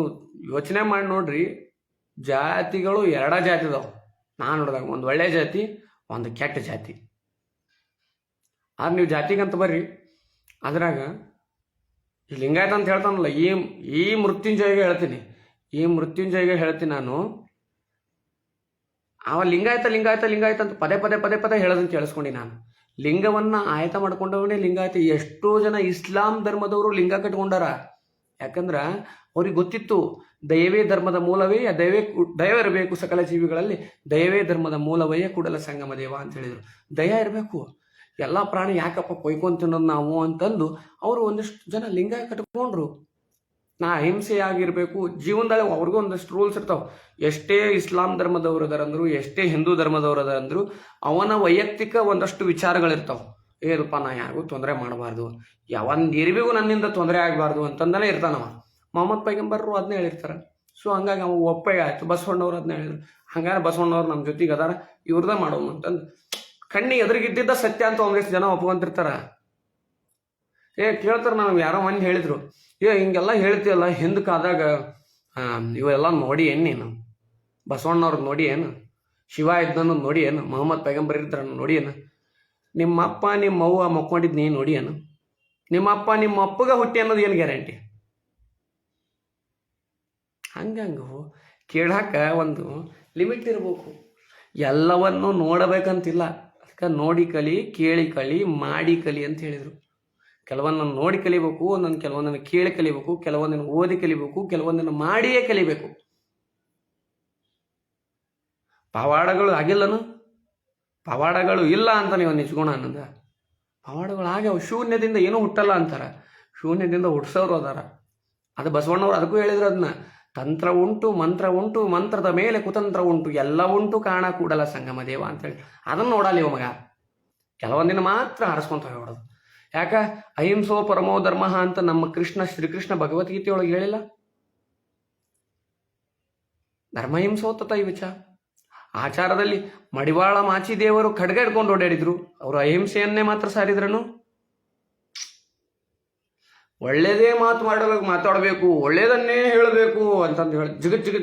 ಯೋಚನೆ ಮಾಡಿ ನೋಡ್ರಿ. ಜಾತಿಗಳು ಎರಡ ಜಾತಿ ಇದಾವೆ ನಾನು ನೋಡಿದಾಗ, ಒಂದು ಒಳ್ಳೆ ಜಾತಿ, ಒಂದು ಕೆಟ್ಟ ಜಾತಿ. ಆದ್ರೆ ನೀವು ಜಾತಿಗಂತ ಬರ್ರಿ, ಅದ್ರಾಗ ಈ ಲಿಂಗಾಯತ ಅಂತ ಹೇಳ್ತಾನಲ್ಲ, ಈ ಮೃತ್ಯುಂಜಯಗೆ ಹೇಳ್ತೀನಿ ನಾನು. ಅವ ಲಿಂಗಾಯತ ಅಂತ ಪದೇ ಹೇಳೋದನ್ನು ಕೇಳಿಸ್ಕೊಂಡು ನಾನು. ಲಿಂಗವನ್ನ ಆಯತ ಮಾಡ್ಕೊಂಡವನೇ ಲಿಂಗಾಯತ. ಎಷ್ಟೋ ಜನ ಇಸ್ಲಾಂ ಧರ್ಮದವರು ಲಿಂಗ ಕಟ್ಕೊಂಡಾರ. ಯಾಕಂದ್ರ ಅವ್ರಿಗೆ ಗೊತ್ತಿತ್ತು ದಯವೇ ಧರ್ಮದ ಮೂಲವೇ ದಯ ಇರಬೇಕು ಸಕಲ ಜೀವಿಗಳಲ್ಲಿ, ದಯವೇ ಧರ್ಮದ ಮೂಲವೇ ಕೂಡಲ ಸಂಗಮ ದೇವ ಅಂತ ಹೇಳಿದ್ರು. ದಯ ಇರಬೇಕು. ಎಲ್ಲ ಪ್ರಾಣಿ ಯಾಕಪ್ಪ ಕೊಯ್ಕೊಂತ ತಿನ್ನೋದು ನಾವು ಅಂತಂದು ಅವರು ಒಂದಿಷ್ಟು ಜನ ಲಿಂಗ ಕಟ್ಕೊಂಡ್ರು. ನಾ ಅಹಿಂಸೆಯಾಗಿರ್ಬೇಕು ಜೀವನದಲ್ಲಿ. ಅವ್ರಿಗೂ ಒಂದಷ್ಟು ರೂಲ್ಸ್ ಇರ್ತಾವ. ಎಷ್ಟೇ ಇಸ್ಲಾಂ ಧರ್ಮದವ್ರು ಅದಾರಂದ್ರು, ಎಷ್ಟೇ ಹಿಂದೂ ಧರ್ಮದವ್ರು ಅದಾರಂದ್ರು, ಅವನ ವೈಯಕ್ತಿಕ ಒಂದಷ್ಟು ವಿಚಾರಗಳಿರ್ತಾವ. ಏನಪ್ಪ, ನಾ ಯಾರಿಗೂ ತೊಂದರೆ ಮಾಡಬಾರ್ದು, ಯಾವೊಂದು ಇರ್ಬಿಗೂ ನನ್ನಿಂದ ತೊಂದರೆ ಆಗಬಾರ್ದು ಅಂತಂದಲೇ ಇರ್ತಾನವ. ಮೊಹಮ್ಮದ್ ಪೈಗಂಬರ್ರು ಅದನ್ನೇ ಹೇಳಿರ್ತಾರೆ. ಸೊ ಹಂಗಾಗಿ ಅವ ಒಪ್ಪಿಗೆ ಆಯ್ತು. ಬಸವಣ್ಣವ್ರು ಅದನ್ನ ಹೇಳಿದ್ರು. ಹಂಗಾರೆ ಬಸವಣ್ಣವ್ರು ನಮ್ಮ ಜೊತೆಗೆ ಅದಾರ, ಇವ್ರದ ಮಾಡೋಣ ಅಂತಂದು ಕಣ್ಣಿಗೆ ಎದುರಿಗಿದ್ದಿದ್ದ ಸತ್ಯ ಅಂತ ಒಂದಿಷ್ಟು ಜನ ಒಪ್ಕೊಂತಿರ್ತಾರ. ಕೇಳ್ತಾರ, ನಾವು ಯಾರೋ ಮಂದಿ ಹೇಳಿದ್ರು, ಹಿಂಗೆಲ್ಲ ಹೇಳ್ತೀವಲ್ಲ, ಹಿಂದಕ್ಕಾದಾಗ ಇವೆಲ್ಲ ನೋಡಿ ಏನು ನೀನು? ಬಸವಣ್ಣವ್ರದ್ದು ನೋಡಿ ಏನು? ಶಿವ ಇದ್ದನ್ನು ನೋಡಿ ಏನು? ಮೊಹಮ್ಮದ್ ಪೈಗಂಬರ್ ಇದ್ರ ನೋಡಿ ಏನು? ನಿಮ್ಮಪ್ಪ ನಿಮ್ಮವ್ವ ಮಕ್ಕೊಂಡಿದ್ ನೀ ನೋಡಿ ಏನು? ನಿಮ್ಮಪ್ಪ ನಿಮ್ಮ ಅಪ್ಪಗ ಹುಟ್ಟಿ ಅನ್ನೋದು ಏನು ಗ್ಯಾರಂಟಿ? ಹಂಗಂಗು ಕೇಳಾಕ ಒಂದು ಲಿಮಿಟ್ ಇರ್ಬೇಕು. ಎಲ್ಲವನ್ನು ನೋಡಬೇಕಂತಿಲ್ಲ. ಅದಕ್ಕೆ ನೋಡಿ ಕಲಿ, ಕೇಳಿ ಕಲಿ, ಮಾಡಿ ಕಲಿ ಅಂತ ಹೇಳಿದರು. ಕೆಲವೊಂದನ್ನು ನೋಡಿ ಕಲಿಬೇಕು, ಕೆಲವೊಂದನ್ನು ಕೇಳಿ ಕಲಿಬೇಕು, ಕೆಲವೊಂದನ್ನು ಓದಿ ಕಲಿಬೇಕು, ಕೆಲವೊಂದನ್ನು ಮಾಡಿಯೇ ಕಲಿಬೇಕು. ಪವಾಡಗಳು ಆಗಿಲ್ಲನು? ಪವಾಡಗಳು ಇಲ್ಲ ಅಂತ ನೀವು ನಿಜಗುಣ ಅನ್ನೋದ. ಪವಾಡಗಳು ಆಗ್ಯಾವ. ಶೂನ್ಯದಿಂದ ಏನೂ ಹುಟ್ಟಲ್ಲ ಅಂತಾರ, ಶೂನ್ಯದಿಂದ ಹುಟ್ಟಿಸೋರು ಅದಾರ. ಅದು ಬಸವಣ್ಣವ್ರು ಅದಕ್ಕೂ ಹೇಳಿದ್ರು. ಅದನ್ನ ತಂತ್ರ ಉಂಟು, ಮಂತ್ರ ಉಂಟು, ಮಂತ್ರದ ಮೇಲೆ ಕುತಂತ್ರ ಉಂಟು, ಎಲ್ಲ ಉಂಟು ಕಾಣ ಕೂಡಲ ಸಂಗಮ ದೇವ ಅಂತೇಳಿ ಅದನ್ನು ನೋಡಲ್ಲ ಇವ ಮಗ. ಕೆಲವೊಂದಿನ ಮಾತ್ರ ಹರಿಸ್ಕೊಂತ ಹೋಗೋದು. ಯಾಕ? ಅಹಿಂಸೋ ಪರಮೋ ಧರ್ಮ ಅಂತ ನಮ್ಮ ಶ್ರೀಕೃಷ್ಣ ಭಗವದ್ಗೀತೆಯೊಳಗೆ ಹೇಳಿಲ್ಲ? ಧರ್ಮಹಿಂಸೋತತ ವಿಚ. ಆಚಾರದಲ್ಲಿ ಮಡಿವಾಳ ಮಾಚಿದೇವರು ಖಡ್ಗ ಹಿಡ್ಕೊಂಡು ಓಡಾಡಿದ್ರು. ಅವರು ಅಹಿಂಸೆಯನ್ನೇ ಮಾತ್ರ ಸಾರಿದ್ರನು. ಒಳ್ಳೇದೇ ಮಾತಾಡಬೇಕು, ಒಳ್ಳೇದನ್ನೇ ಹೇಳಬೇಕು ಅಂತಂದು ಹೇಳಿ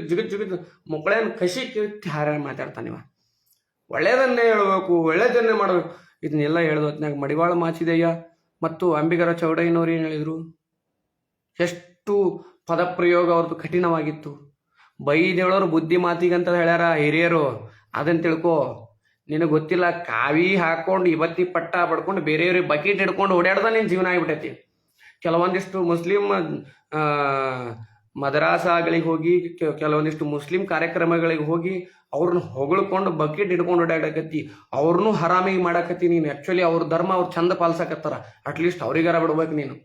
ಜಿಗತ್ ಮಕ್ಕಳೇನು ಕಸಿ ಕಿತ್ತಿ ಹಾರ ಮಾತಾಡ್ತಾನಿವ. ಒಳ್ಳೇದನ್ನೇ ಹೇಳಬೇಕು, ಒಳ್ಳೇದನ್ನೇ ಮಾಡಬೇಕು. ಇದನ್ನೆಲ್ಲ ಹೇಳಿದ ಹೊತ್ನಾಗ ಮಡಿವಾಳ ಮಾಚಿದೇಯ ಮತ್ತು ಅಂಬಿಗರ ಚೌಡಯ್ಯನವ್ರು ಏನು ಹೇಳಿದ್ರು? ಎಷ್ಟು ಪದಪ್ರಯೋಗ ಅವ್ರದ್ದು ಕಠಿಣವಾಗಿತ್ತು. ಬೈದೇಳೋರು ಬುದ್ಧಿ ಮಾತಿಗಂತ ಹೇಳ್ಯಾರ ಹಿರಿಯರು. ಅದನ್ನು ತಿಳ್ಕೊ. ನಿನಗೆ ಗೊತ್ತಿಲ್ಲ, ಕಾವಿ ಹಾಕೊಂಡು ಇವತ್ತಿ ಪಟ್ಟ ಪಡ್ಕೊಂಡು ಬೇರೆಯವ್ರಿಗೆ ಬಕೆಟ್ ಹಿಡ್ಕೊಂಡು ಓಡಾಡ್ದ ನಿನ್ನ ಜೀವನ ಆಗಿಬಿಟ್ಟೈತಿ. ಕೆಲವೊಂದಿಷ್ಟು ಮುಸ್ಲಿಂ ಮದರಾಸಗಳಿಗೆ ಹೋಗಿ, ಕೆಲವೊಂದಿಷ್ಟು ಮುಸ್ಲಿಂ ಕಾರ್ಯಕ್ರಮಗಳಿಗೆ ಹೋಗಿ ಅವ್ರನ್ನ ಹೊಗಳ್ಕೊಂಡು ಬಕೆಟ್ ಹಿಡ್ಕೊಂಡು ಓಡಾಡಕತ್ತಿ, ಅವ್ರನ್ನೂ ಹರಾಮಿಗೆ ಮಾಡಾಕತ್ತಿ ನೀನು. ಆ್ಯಕ್ಚುಲಿ ಅವ್ರ ಧರ್ಮ ಅವ್ರು ಚಂದ ಪಾಲಿಸಕತ್ತಾರ, ಅಟ್ಲೀಸ್ಟ್ ಅವ್ರಿಗಾರ ಬಿಡ್ಬೇಕು ನೀನು.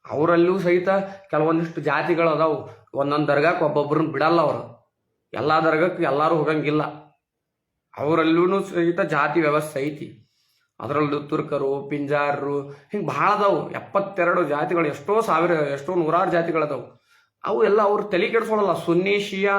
ಅವರಲ್ಲೂ ಸಹಿತ ಕೆಲವೊಂದಿಷ್ಟು ಜಾತಿಗಳು ಅದಾವು. ಒಂದೊಂದು ದರ್ಗಾಕ್ಕೆ ಒಬ್ಬೊಬ್ಬರನ್ನ ಬಿಡಲ್ಲ ಅವರು. ಎಲ್ಲ ದರ್ಗಕ್ಕೆ ಎಲ್ಲರೂ ಹೋಗಂಗಿಲ್ಲ. ಅವರಲ್ಲೂ ಸಹಿತ ಜಾತಿ ವ್ಯವಸ್ಥೆ ಐತಿ. ಅದರಲ್ಲೂ ತುರ್ಕರು, ಪಿಂಜಾರರು, ಹಿಂಗೆ ಭಾಳ ಅದಾವು. 72 ಜಾತಿಗಳು, ಎಷ್ಟೋ ನೂರಾರು ಜಾತಿಗಳದಾವು. ಅವು ಎಲ್ಲ ಅವ್ರು ತಲೆ ಕೆಡ್ಸೋಳಲ್ಲ. ಸುನ್ನಿ ಶಿಯಾ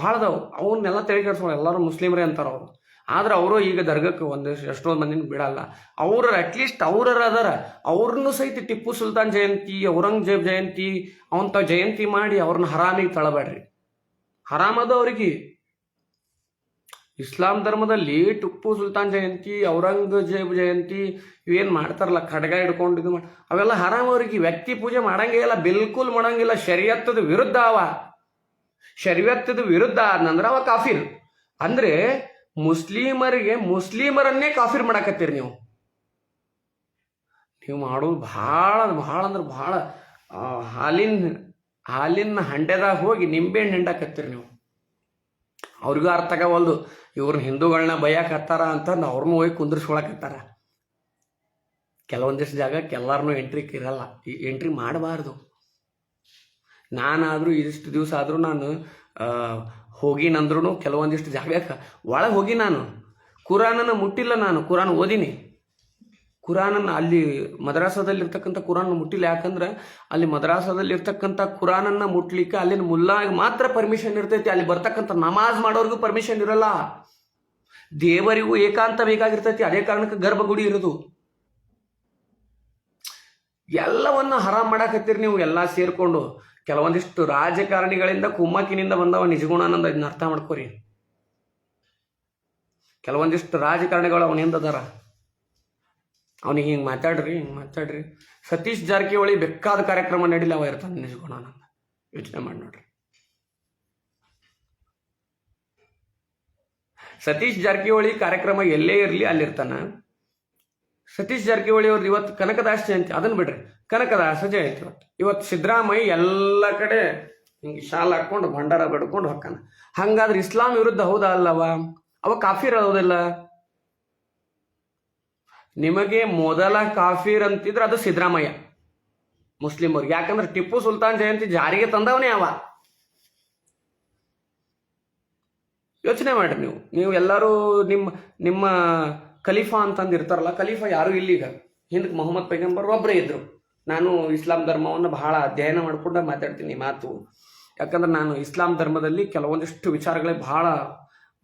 ಭಾಳ ಅದಾವು. ಅವನ್ನೆಲ್ಲ ತಲೆ ಕೆಡ್ಸೋಳ. ಎಲ್ಲರೂ ಮುಸ್ಲಿಮ್ರೇ ಅಂತಾರೆ ಅವರು. ಆದ್ರೆ ಅವರು ಈಗ ದರ್ಗಕ್ಕೆ ಎಷ್ಟೋ ಮಂದಿನ ಬಿಡಲ್ಲ. ಅವ್ರ ಅಟ್ಲೀಸ್ಟ್ ಅವ್ರ ಅದಾರ. ಅವ್ರನ್ನೂ ಸಹಿತ ಟಿಪ್ಪು ಸುಲ್ತಾನ್ ಜಯಂತಿ, ಔರಂಗಜೇಬ್ ಜಯಂತಿ ಅವಂತ ಜಯಂತಿ ಮಾಡಿ ಅವ್ರನ್ನ ಹರಾಮಿಗೆ ತಳಬೇಡ್ರಿ. ಹರಾಮದ ಅವ್ರಿಗೆ. ಇಸ್ಲಾಂ ಧರ್ಮದಲ್ಲಿ ಟಿಪ್ಪು ಸುಲ್ತಾನ್ ಜಯಂತಿ, ಔರಂಗಜೇಬ್ ಜಯಂತಿ ಇವೇನು ಮಾಡ್ತಾರಲ್ಲ, ಖಡ್ಗ ಹಿಡ್ಕೊಂಡು ಇದು ಮಾಡಿ, ಅವೆಲ್ಲ ಹರಾಮ್ ಅವ್ರಿಗೆ. ವ್ಯಕ್ತಿ ಪೂಜೆ ಮಾಡಂಗೇ ಇಲ್ಲ, ಬಿಲ್ಕುಲ್ ಮಾಡಂಗಿಲ್ಲ. ಶರೀಯತ್ತದ ವಿರುದ್ಧ ವಿರುದ್ಧ ಆದ್ನಂದ್ರೆ ಅವ ಕಾಫಿರ್. ಅಂದ್ರೆ ಮುಸ್ಲಿಮರನ್ನೇ ಕಾಫಿರ್ ಮಾಡಾಕತ್ತೀರಿ ನೀವು. ನೀವು ಮಾಡೋದು ಭಾಳ ಭಾಳ ಅಂದ್ರೆ ಭಾಳ ಹಾಲಿನ ಹಂಡೆದಾಗ ಹೋಗಿ ನಿಂಬೆಹಣ್ಣು ಹಿಂಡಾಕತ್ತೀರಿ ನೀವು. ಅವ್ರಿಗೂ ಅರ್ಥ ಆಗವಲ್ದು, ಇವ್ರನ್ನ ಹಿಂದೂಗಳನ್ನ ಬೈಯಾಕತ್ತಾರ ಅಂತಂದು ಅವ್ರನ್ನೂ ಹೋಗಿ ಕುಂದ್ರಿಸ್ಕೊಳಕತ್ತಾರ. ಕೆಲವೊಂದಿಷ್ಟು ಜಾಗಕ್ಕೆ ಎಲ್ಲರನ್ನೂ ಎಂಟ್ರಿ ಇರಲ್ಲ, ಎಂಟ್ರಿ ಮಾಡಬಾರ್ದು. ನಾನಾದರೂ ಇದಿಷ್ಟು ದಿವಸ ಆದರೂ ನಾನು ಹೋಗಿನಂದ್ರೂ ಕೆಲವೊಂದಿಷ್ಟು ಜಾಗಕ್ಕೆ ಒಳಗೆ ಹೋಗಿ ನಾನು ಕುರಾನನ್ನು ಮುಟ್ಟಿಲ್ಲ. ನಾನು ಕುರಾನ್ ಓದಿನಿ, ಕುರಾನನ್ನು ಅಲ್ಲಿ ಮದ್ರಾಸದಲ್ಲಿರ್ತಕ್ಕಂಥ ಕುರಾನ್ ಮುಟ್ಟಿಲ್ಲ. ಯಾಕಂದ್ರೆ ಅಲ್ಲಿ ಮದ್ರಾಸದಲ್ಲಿರ್ತಕ್ಕಂಥ ಕುರಾನನ್ನು ಮುಟ್ಲಿಕ್ಕೆ ಅಲ್ಲಿನ ಮುಲ್ಲಾಗಿ ಮಾತ್ರ ಪರ್ಮಿಷನ್ ಇರ್ತೈತಿ. ಅಲ್ಲಿ ಬರ್ತಕ್ಕಂಥ ನಮಾಜ್ ಮಾಡೋರಿಗೂ ಪರ್ಮಿಷನ್ ಇರಲ್ಲ. ದೇವರಿಗೂ ಏಕಾಂತ ಬೇಕಾಗಿರ್ತೈತಿ. ಅದೇ ಕಾರಣಕ್ಕೆ ಗರ್ಭಗುಡಿ ಇರೋದು. ಎಲ್ಲವನ್ನ ಹರಾಮ್ ಮಾಡಾಕತ್ತೀರಿ ನೀವು ಎಲ್ಲ ಸೇರ್ಕೊಂಡು. ಕೆಲವೊಂದಿಷ್ಟು ರಾಜಕಾರಣಿಗಳಿಂದ ಕುಮ್ಮಕ್ಕಿನಿಂದ ಬಂದವ ನಿಜಗುಣಾನಂದ. ಇದನ್ನ ಅರ್ಥ ಮಾಡ್ಕೋರಿ. ಕೆಲವೊಂದಿಷ್ಟು ರಾಜಕಾರಣಿಗಳು ಅವನ ಹಿಂದದಾರ. ಅವನಿಗೆ ಹಿಂಗೆ ಮಾತಾಡ್ರಿ. ಸತೀಶ್ ಜಾರಕಿಹೊಳಿ ಬೇಕಾದ ಕಾರ್ಯಕ್ರಮ ನಡೀಲಿ, ಅವ ಇರ್ತಾನೆ ನಿಜಗುಣಾನಂದ. ಯೋಚನೆ ಮಾಡಿ ನೋಡ್ರಿ. ಸತೀಶ್ ಜಾರಕಿಹೊಳಿ ಕಾರ್ಯಕ್ರಮ ಎಲ್ಲೇ ಇರಲಿ ಅಲ್ಲಿರ್ತಾನ. ಸತೀಶ್ ಜಾರಕಿಹೊಳಿ ಅವ್ರದ್ದು ಇವತ್ತು ಕನಕದಾಸ ಜಯಂತಿ, ಅದನ್ನ ಬಿಡ್ರಿ, ಕನಕದಾಸ ಜಯಂತಿ ಇವತ್ತು ಸಿದ್ದರಾಮಯ್ಯ ಎಲ್ಲ ಕಡೆ ಹಿಂಗೆ ಶಾಲ್ ಹಾಕೊಂಡು ಭಂಡಾರ ಬಡ್ಕೊಂಡು ಹೊಕ್ಕಾನ. ಹಂಗಾದ್ರೆ ಇಸ್ಲಾಂ ವಿರುದ್ಧ ಹೌದಾ ಅಲ್ಲವ? ಅವ ಕಾಫಿರ್ ಹೌದಿಲ್ಲ? ನಿಮಗೆ ಮೊದಲ ಕಾಫಿರ್ ಅಂತಿದ್ರೆ ಅದು ಸಿದ್ದರಾಮಯ್ಯ ಮುಸ್ಲಿಮವ್ರಿಗೆ. ಯಾಕಂದ್ರೆ ಟಿಪ್ಪು ಸುಲ್ತಾನ್ ಜಯಂತಿ ಜಾರಿಗೆ ತಂದವನೇ ಅವ. ಯೋಚನೆ ಮಾಡ್ರಿ ನೀವು ಎಲ್ಲರೂ ನಿಮ್ಮ ಖಲೀಫಾ ಅಂತಂದು ಇರ್ತಾರಲ್ಲ. ಖಲೀಫಾ ಯಾರು ಇಲ್ಲೀಗ. ಹಿಂದಕ್ಕೆ ಮೊಹಮ್ಮದ್ ಪೈಗಂಬರ್ ಒಬ್ಬರೇ ಇದ್ರು. ನಾನು ಇಸ್ಲಾಂ ಧರ್ಮವನ್ನು ಬಹಳ ಅಧ್ಯಯನ ಮಾಡ್ಕೊಂಡು ಮಾತಾಡ್ತೀನಿ ಮಾತು. ಯಾಕಂದ್ರೆ ನಾನು ಇಸ್ಲಾಂ ಧರ್ಮದಲ್ಲಿ ಕೆಲವೊಂದಿಷ್ಟು ವಿಚಾರಗಳೇ ಬಹಳ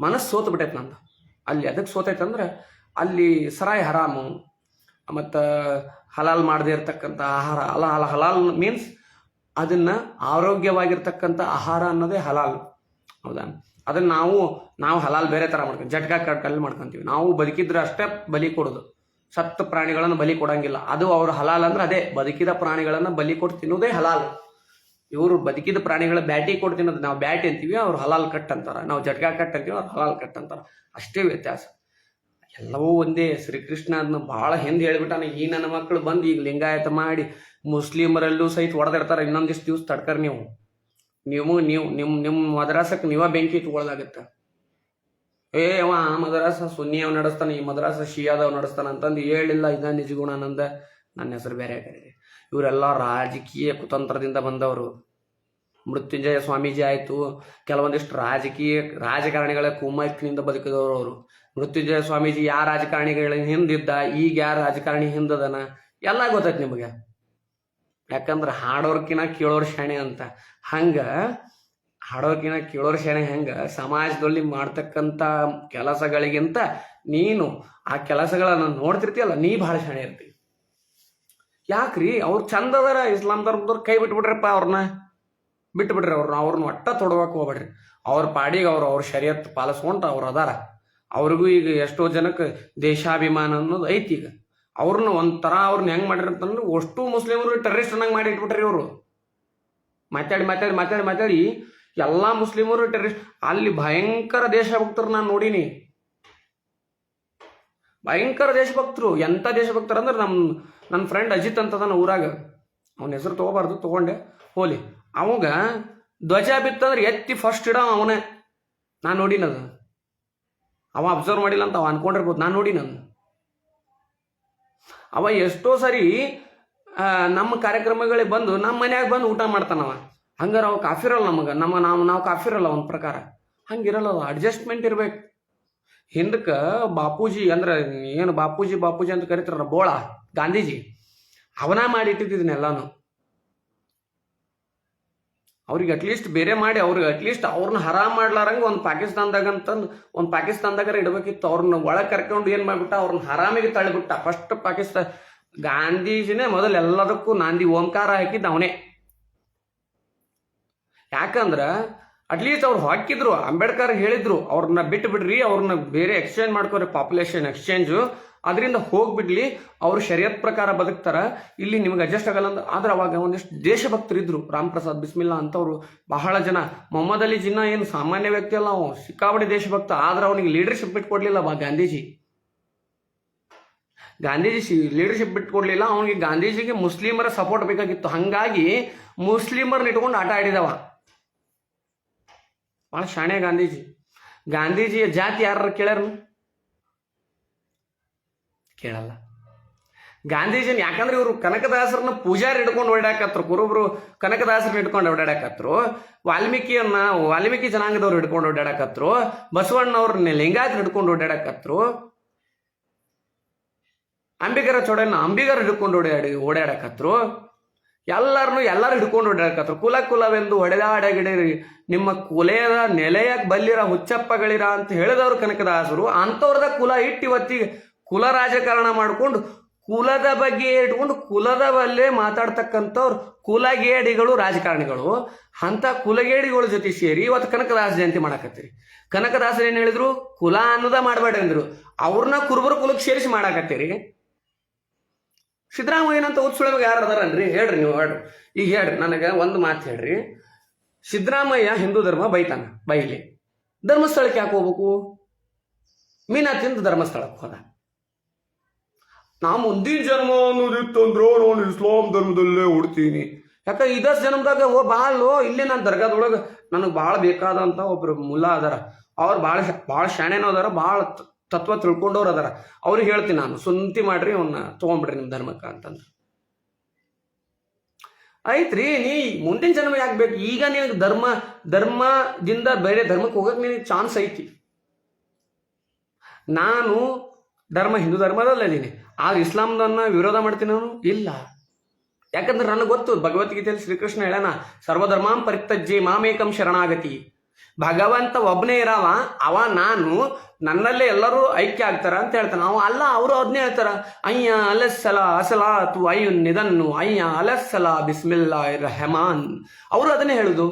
ಮನಸ್ಸು ಸೋತು ಬಿಟ್ಟೈತೆ ನಂದು. ಅಲ್ಲಿ ಅದಕ್ಕೆ ಸೋತೈತೆ ಅಂದ್ರೆ ಅಲ್ಲಿ ಸರಾಯಿ ಹರಾಮು, ಮತ್ತು ಹಲಾಲ್ ಮಾಡದೇ ಇರತಕ್ಕಂಥ ಆಹಾರ. ಹಲಾಲ್ ಮೀನ್ಸ್ ಅದನ್ನ ಆರೋಗ್ಯವಾಗಿರ್ತಕ್ಕಂಥ ಆಹಾರ ಅನ್ನೋದೇ ಹಲಾಲ್. ಹೌದಾ? ಅದನ್ನ ನಾವು ಹಲಾಲ್ ಬೇರೆ ಥರ ಮಾಡ್ತೀವಿ, ಜಟ್ಕಾ ಕಟ್ಟಲ್ಲಿ ಮಾಡ್ಕೊಂತೀವಿ. ನಾವು ಬದುಕಿದ್ರೆ ಅಷ್ಟೇ ಬಲಿ ಕೊಡೋದು, ಸತ್ತ ಪ್ರಾಣಿಗಳನ್ನು ಬಲಿ ಕೊಡಂಗಿಲ್ಲ. ಅದು ಅವ್ರ ಹಲಾಲ್ ಅಂದ್ರೆ ಅದೇ ಬದುಕಿದ ಪ್ರಾಣಿಗಳನ್ನು ಬಲಿ ಕೊಟ್ಟು ತಿನ್ನೋದೇ ಹಲಾಲ್. ಇವರು ಬದುಕಿದ ಪ್ರಾಣಿಗಳ ಬ್ಯಾಟಿ ಕೊಟ್ಟು ತಿನ್ನೋದು ನಾವು ಬ್ಯಾಟಿ ಅಂತೀವಿ, ಅವ್ರು ಹಲಾಲ್ ಕಟ್ ಅಂತಾರ. ನಾವು ಜಟ್ಕಾ ಕಟ್ ಅಂತೀವಿ, ಅವ್ರು ಹಲಾಲ್ ಕಟ್ ಅಂತಾರ. ಅಷ್ಟೇ ವ್ಯತ್ಯಾಸ. ಎಲ್ಲವೂ ಒಂದೇ. ಶ್ರೀಕೃಷ್ಣ ಅದನ್ನ ಭಾಳ ಹಿಂದೆ ಹೇಳ್ಬಿಟ್ಟಾನ. ಈ ನನ್ನ ಮಕ್ಕಳು ಬಂದು ಈಗ ಲಿಂಗಾಯತ ಮಾಡಿ ಮುಸ್ಲಿಮರಲ್ಲೂ ಸಹಿತ ಹೊಡೆದಿರ್ತಾರೆ. ಇನ್ನೊಂದಿಷ್ಟು ದಿವ್ಸ ತಡ್ಕರ್ ನೀವು ನಿಮ್ಮ ಮದ್ರಾಸಕ್ಕೆ ನೀವ ಬೆಂಕಿ ಇಟ್ಕೊಳ್ಳೋದಾಗತ್ತ. ಅವ ಆ ಮದ್ರಾಸ ಸುನ್ನಿ ಅವ್ ನಡೆಸ್ತಾನೆ, ಈ ಮದ್ರಾಸ ಶಿಯಾದವ್ ನಡೆಸ್ತಾನ ಅಂತಂದು ಹೇಳಿಲ್ಲ. ಇದ ನಿಜಗುಣಾನಂದ. ನನ್ನ ಹೆಸರು ಬೇರೆ ಕರೀರಿ. ಇವರೆಲ್ಲ ರಾಜಕೀಯ ಕುತಂತ್ರದಿಂದ ಬಂದವರು. ಮೃತ್ಯುಂಜಯ ಸ್ವಾಮೀಜಿ ಆಯಿತು, ಕೆಲವೊಂದಿಷ್ಟು ರಾಜಕಾರಣಿಗಳ ಕುಮ್ಮಕ್ಕಿನಿಂದ ಬದುಕಿದವರು ಅವರು. ಮೃತ್ಯುಂಜಯ ಸ್ವಾಮೀಜಿ ಯಾವ ರಾಜಕಾರಣಿಗಳ ಹಿಂದಿದ್ದ, ಈಗ ಯಾರ ರಾಜಕಾರಣಿ ಹಿಂದದನ ಎಲ್ಲ ಗೊತ್ತೈತಿ ನಿಮಗೆ. ಯಾಕಂದ್ರೆ ಹಾಡೋರ್ಕಿನ ಕೇಳೋರ್ ಶಾಣೆ ಅಂತ. ಹಂಗ ಹಾಡೋರ್ಕಿನ ಕೇಳೋರ್ ಶಾಣೆ ಹೆಂಗ ಸಮಾಜದಲ್ಲಿ ಮಾಡ್ತಕ್ಕಂಥ ಕೆಲಸಗಳಿಗಿಂತ ನೀನು ಆ ಕೆಲಸಗಳನ್ನ ನೋಡ್ತಿರ್ತೀಯಲ್ಲ, ನೀ ಭಾಳ ಶಾಣೆ ಇರ್ತೀವಿ. ಯಾಕ್ರಿ? ಅವ್ರು ಚಂದದಾರ. ಇಸ್ಲಾಂ ಧರ್ಮದವ್ರು ಕೈ ಬಿಟ್ಬಿಡ್ರಪ್ಪ, ಅವ್ರನ್ನ ಬಿಟ್ಬಿಡ್ರಿ. ಅವ್ರನ್ನ ಒಟ್ಟ ತೊಡಬೇಕು ಹೋಗ್ಬೇಡ್ರಿ. ಅವ್ರ ಪಾಡಿಗೆ ಅವ್ರ ಶರೀಯತ್ ಪಾಲಿಸ್ಕೊಂತ ಅವ್ರು ಅದಾರ. ಅವ್ರಿಗೂ ಈಗ ಎಷ್ಟೋ ಜನಕ್ಕೆ ದೇಶಾಭಿಮಾನ ಅನ್ನೋದು ಐತಿ. ಈಗ ಅವ್ರನ್ನ ಒಂಥರ ಅವ್ರನ್ನ ಹೆಂಗ್ ಮಾಡ್ರಿ ಅಂತಂದ್ರೆ ಅಷ್ಟು ಮುಸ್ಲಿಮರು ಟೆರರಿಸ್ಟ್ ಅನ್ನಂಗೆ ಮಾಡಿ ಇಟ್ಬಿಟ್ರಿ. ಅವರು ಮಾತಾಡಿ ಎಲ್ಲಾ ಮುಸ್ಲಿಮರು ಟೆರರಿಸ್ಟ್. ಅಲ್ಲಿ ಭಯಂಕರ ದೇಶಭಕ್ತರು ನಾನು ನೋಡೀನಿ. ಭಯಂಕರ ದೇಶಭಕ್ತರು. ಎಂತ ದೇಶಭಕ್ತರು ಅಂದ್ರೆ ನನ್ನ ಫ್ರೆಂಡ್ ಅಜಿತ್ ಅಂತದ ಊರಾಗ. ಅವನ ಹೆಸರು ತಗೋಬಾರ್ದು, ತಗೊಂಡೆ ಹೋಲಿ. ಅವಾಗ ಧ್ವಜ ಬಿತ್ತಂದ್ರೆ ಎತ್ತಿ ಫಸ್ಟ್ ಇಡ ಅವನೇ. ನಾನು ನೋಡಿನದು. ಅವ ಅಬ್ಸರ್ವ್ ಮಾಡಿಲ್ಲ ಅಂತ ಅವ ಅನ್ಕೊಂಡಿರ್ಬೋದು, ನಾನು ನೋಡಿ. ಅವ ಎಷ್ಟೋ ಸರಿ ನಮ್ಮ ಕಾರ್ಯಕ್ರಮಗಳಿಗೆ ಬಂದು ನಮ್ಮ ಮನ್ಯಾಗ ಬಂದು ಊಟ ಮಾಡ್ತಾನವ. ಹಂಗಾರ ಅವ ಕಾಫಿರಲ್ಲ ನಮಗೆ. ನಾವು ಕಾಫಿರಲ್ಲ ಒಂದು ಪ್ರಕಾರ. ಹಂಗಿರಲ್ಲ. ಅಡ್ಜಸ್ಟ್ಮೆಂಟ್ ಇರ್ಬೇಕು. ಹಿಂದಕ್ಕೆ ಬಾಪೂಜಿ ಅಂದ್ರೆ ಏನು ಬಾಪೂಜಿ ಅಂತ ಕರಿತಾರ, ಬೋಳ ಗಾಂಧೀಜಿ ಅವನ ಮಾಡಿ ಇಟ್ಟಿದ್ದನ್ನೆಲ್ಲಾನು. ಅವ್ರಿಗೆ ಅಟ್ಲೀಸ್ಟ್ ಬೇರೆ ಮಾಡಿ ಅವ್ರಿಗೆ ಅಟ್ಲೀಸ್ಟ್ ಅವ್ರನ್ನ ಹರಾಮ್ ಮಾಡ್ಲಾರಂಗ ಒಂದು ಪಾಕಿಸ್ತಾನದಾಗ ಇಡಬೇಕಿತ್ತು. ಅವ್ರನ್ನ ಒಳಗೆ ಕರ್ಕೊಂಡು ಏನ್ ಮಾಡ್ಬಿಟ್ಟ, ಅವ್ರನ್ನ ಹರಾಮಿಗೆ ತಳ್ಳಿಬಿಟ್ಟ. ಫಸ್ಟ್ ಗಾಂಧೀಜಿನೇ ಮೊದಲು ಎಲ್ಲದಕ್ಕೂ ನಾಂದಿ ಓಂಕಾರ ಹಾಕಿದ್ದು ಅವನೇ. ಯಾಕಂದ್ರ ಅಟ್ಲೀಸ್ಟ್ ಅವ್ರು ಹಾಕಿದ್ರು, ಅಂಬೇಡ್ಕರ್ ಹೇಳಿದ್ರು ಅವ್ರನ್ನ ಬಿಟ್ಟು ಬಿಡ್ರಿ, ಅವ್ರನ್ನ ಬೇರೆ ಎಕ್ಸ್ಚೇಂಜ್ ಮಾಡ್ಕೋರಿ, ಪಾಪ್ಯುಲೇಷನ್ ಎಕ್ಸ್ಚೇಂಜು. ಅದರಿಂದ ಹೋಗ್ಬಿಡ್ಲಿ, ಅವ್ರು ಶರೀಯತ್ ಪ್ರಕಾರ ಬದುಕ್ತಾರ, ಇಲ್ಲಿ ನಿಮ್ಗೆ ಅಡ್ಜಸ್ಟ್ ಆಗಲ್ಲ ಅಂತ. ಆದ್ರೆ ಅವಾಗ ಒಂದಿಷ್ಟು ದೇಶಭಕ್ತರು ಇದ್ರು, ರಾಮ್ ಪ್ರಸಾದ್ ಬಿಸ್ಮಿಲ್ಲಾ ಅಂತವ್ರು, ಬಹಳ ಜನ. ಮೊಹಮ್ಮದ್ ಅಲಿ ಜಿನ್ನಾ ಏನು ಸಾಮಾನ್ಯ ವ್ಯಕ್ತಿ ಅಲ್ಲ, ಅವ ಸಿಕ್ಕಾಪಟ್ಟೆ ದೇಶಭಕ್ತ. ಆದ್ರೆ ಅವನಿಗೆ ಲೀಡರ್ಶಿಪ್ ಬಿಟ್ಕೊಡ್ಲಿಲ್ಲ ಗಾಂಧೀಜಿ ಲೀಡರ್ಶಿಪ್ ಬಿಟ್ಕೊಡ್ಲಿಲ್ಲ. ಅವನಿಗೆ ಗಾಂಧೀಜಿಗೆ ಮುಸ್ಲಿಮರ ಸಪೋರ್ಟ್ ಬೇಕಾಗಿತ್ತು. ಹಂಗಾಗಿ ಮುಸ್ಲಿಮರ್ನ ಇಟ್ಕೊಂಡು ಆಟ ಆಡಿದವ. ಭಾಳ ಶಾಣೆ ಗಾಂಧೀಜಿಯ ಜಾತಿ ಯಾರು ಕೇಳ್ಯಾರ? ಕೇಳಲ್ಲ. ಗಾಂಧೀಜಿನ ಯಾಕಂದ್ರೆ ಇವರು ಕನಕದಾಸರನ್ನ ಪೂಜಾರಿ ಹಿಡ್ಕೊಂಡು ಓಡಾಕತ್ರು, ಕುರುಬರು ಕನಕದಾಸರನ್ನ ಹಿಡ್ಕೊಂಡು ಓಡಾಡಕತ್ರು, ವಾಲ್ಮೀಕಿ ಜನಾಂಗದವ್ರು ಹಿಡ್ಕೊಂಡು ಓಡಾಡಕತ್ರು, ಬಸವಣ್ಣವ್ರನ್ನ ಲಿಂಗಾಯತ್ ಹಿಡ್ಕೊಂಡು ಓಡಾಡಕತ್ರು, ಅಂಬಿಗರ ಹಿಡ್ಕೊಂಡು ಓಡಾಡಕತ್ರು, ಎಲ್ಲರೂ ಹಿಡ್ಕೊಂಡು ಓಡಾಡಕತ್ರು. ಕುಲವೆಂದು ಹೊಡೆದಾಡಗಿಡಿರಿ ನಿಮ್ಮ ಕುಲೆಯ ನೆಲೆಯ ಬಲ್ಲಿರ ಹುಚ್ಚಪ್ಪಗಳಿರ ಅಂತ ಹೇಳಿದವರು ಕನಕದಾಸರು. ಅಂಥವ್ರದ ಕುಲ ಇವತ್ತಿಗೆ ಕುಲ ರಾಜಕಾರಣ ಮಾಡ್ಕೊಂಡು ಕುಲದ ಬಗ್ಗೆ ಇಟ್ಕೊಂಡು ಕುಲದ ಬಲ್ಲೇ ಮಾತಾಡ್ತಕ್ಕಂಥವ್ರು ಕುಲಗೇಡಿಗಳು ರಾಜಕಾರಣಿಗಳು. ಅಂತ ಕುಲಗೇಡಿಗಳ ಜೊತೆ ಸೇರಿ ಇವತ್ತು ಕನಕದಾಸ ಜಯಂತಿ ಮಾಡಾಕತ್ತೀರಿ. ಕನಕದಾಸರು ಏನ್ ಹೇಳಿದ್ರು? ಕುಲ ಅನ್ನೋದ ಮಾಡಬೇಡ್ರಿ ಅಂದ್ರು. ಅವ್ರನ್ನ ಕುರುಬರು ಕುಲಕ್ಕೆ ಸೇರಿಸಿ ಮಾಡಾಕತ್ತೀರಿ. ಸಿದ್ದರಾಮಯ್ಯನಂತ ಉತ್ಸುಳವಾಗ ಯಾರು ಅದಾರನ್ರಿ? ಹೇಳ್ರಿ ನೀವು, ಈಗ ಹೇಳ್ರಿ, ನನಗೆ ಒಂದು ಮಾತು ಹೇಳ್ರಿ. ಸಿದ್ದರಾಮಯ್ಯ ಹಿಂದೂ ಧರ್ಮ ಬೈಲಿ, ಧರ್ಮಸ್ಥಳಕ್ಕೆ ಯಾಕೆ ಹೋಗ್ಬೇಕು? ಮೀನಾ ತಿಂದು ಧರ್ಮಸ್ಥಳಕ್ಕೆ ಹೋದ. ನಾ ಮುಂದಿನ ಜನ್ಮ ಅನ್ನೋದಿತ್ತು ಅಂದ್ರೆ ನಾನು ಇಸ್ಲಾಂ ಧರ್ಮದಲ್ಲೇ ಹುಡ್ತೀನಿ. ಯಾಕೆ ಇದಷ್ಟು ಜನ್ಮದಾಗ ಇಲ್ಲೇ ನಾನು ದರ್ಗಾದೊಳಗೆ ನನಗೆ ಭಾಳ ಬೇಕಾದಂತ ಒಬ್ರು ಮುಲ್ಲಾ ಅದಾರ, ಅವ್ರು ಭಾಳ ಶಾಣೆನೋ ಅದಾರ, ಭಾಳ ತತ್ವ ತಿಳ್ಕೊಂಡವ್ರು ಅದಾರ. ಅವ್ರಿಗೆ ಹೇಳ್ತೀನಿ ನಾನು, ಸುಂತಿ ಮಾಡ್ರಿ ಅವನ್ನ ತಗೊಂಡ್ಬಿಡ್ರಿ ನಿಮ್ಮ ಧರ್ಮಕ್ಕೆ ಅಂತಂದ್ರೆ ಆಯ್ತ್ರಿ. ನೀ ಮುಂದಿನ ಜನ್ಮ ಯಾಕೆ ಬೇಕು? ಈಗ ನಿನಗೆ ಧರ್ಮದಿಂದ ಬೇರೆ ಧರ್ಮಕ್ಕೆ ಹೋಗಕ್ಕೆ ನಿನಗೆ ಚಾನ್ಸ್ ಐತಿ. ನಾನು ಹಿಂದೂ ಧರ್ಮದಲ್ಲಿದ್ದೀನಿ, ಆಗ ಇಸ್ಲಾಂದನ್ನ ವಿರೋಧ ಮಾಡ್ತೀನಿ ನಾನು ಇಲ್ಲ. ಯಾಕಂದ್ರೆ ನನಗೆ ಗೊತ್ತು, ಭಗವದ್ಗೀತೆಯಲ್ಲಿ ಶ್ರೀಕೃಷ್ಣ ಹೇಳೋಣ, ಸರ್ವಧರ್ಮಾಂ ಪರಿತ್ಯಜ್ಯ ಮಾಮೇಕಂ ಶರಣಾಗತಿ. ಭಗವಂತ ಒಬ್ಬನೇ ಇರವ, ನಾನು ನನ್ನಲ್ಲೇ ಎಲ್ಲರೂ ಐಕ್ಯ ಆಗ್ತಾರ ಅಂತ ಹೇಳ್ತಾನೆ. ಅಲ್ಲ, ಅವರು ಅದನ್ನೇ ಹೇಳ್ತಾರ, ಅಯ್ಯ ಅಲಸ್ಸಲ ಅಸಲಾತು ಅಯ್ಯು ನಿದನ್ನು ಅಯ್ಯ ಅಲಸ್ಸಲ ಬಿಸ್ಮಿಲ್ಲಾ ರೆಹಮಾನ್. ಅವರು ಅದನ್ನೇ ಹೇಳುದು.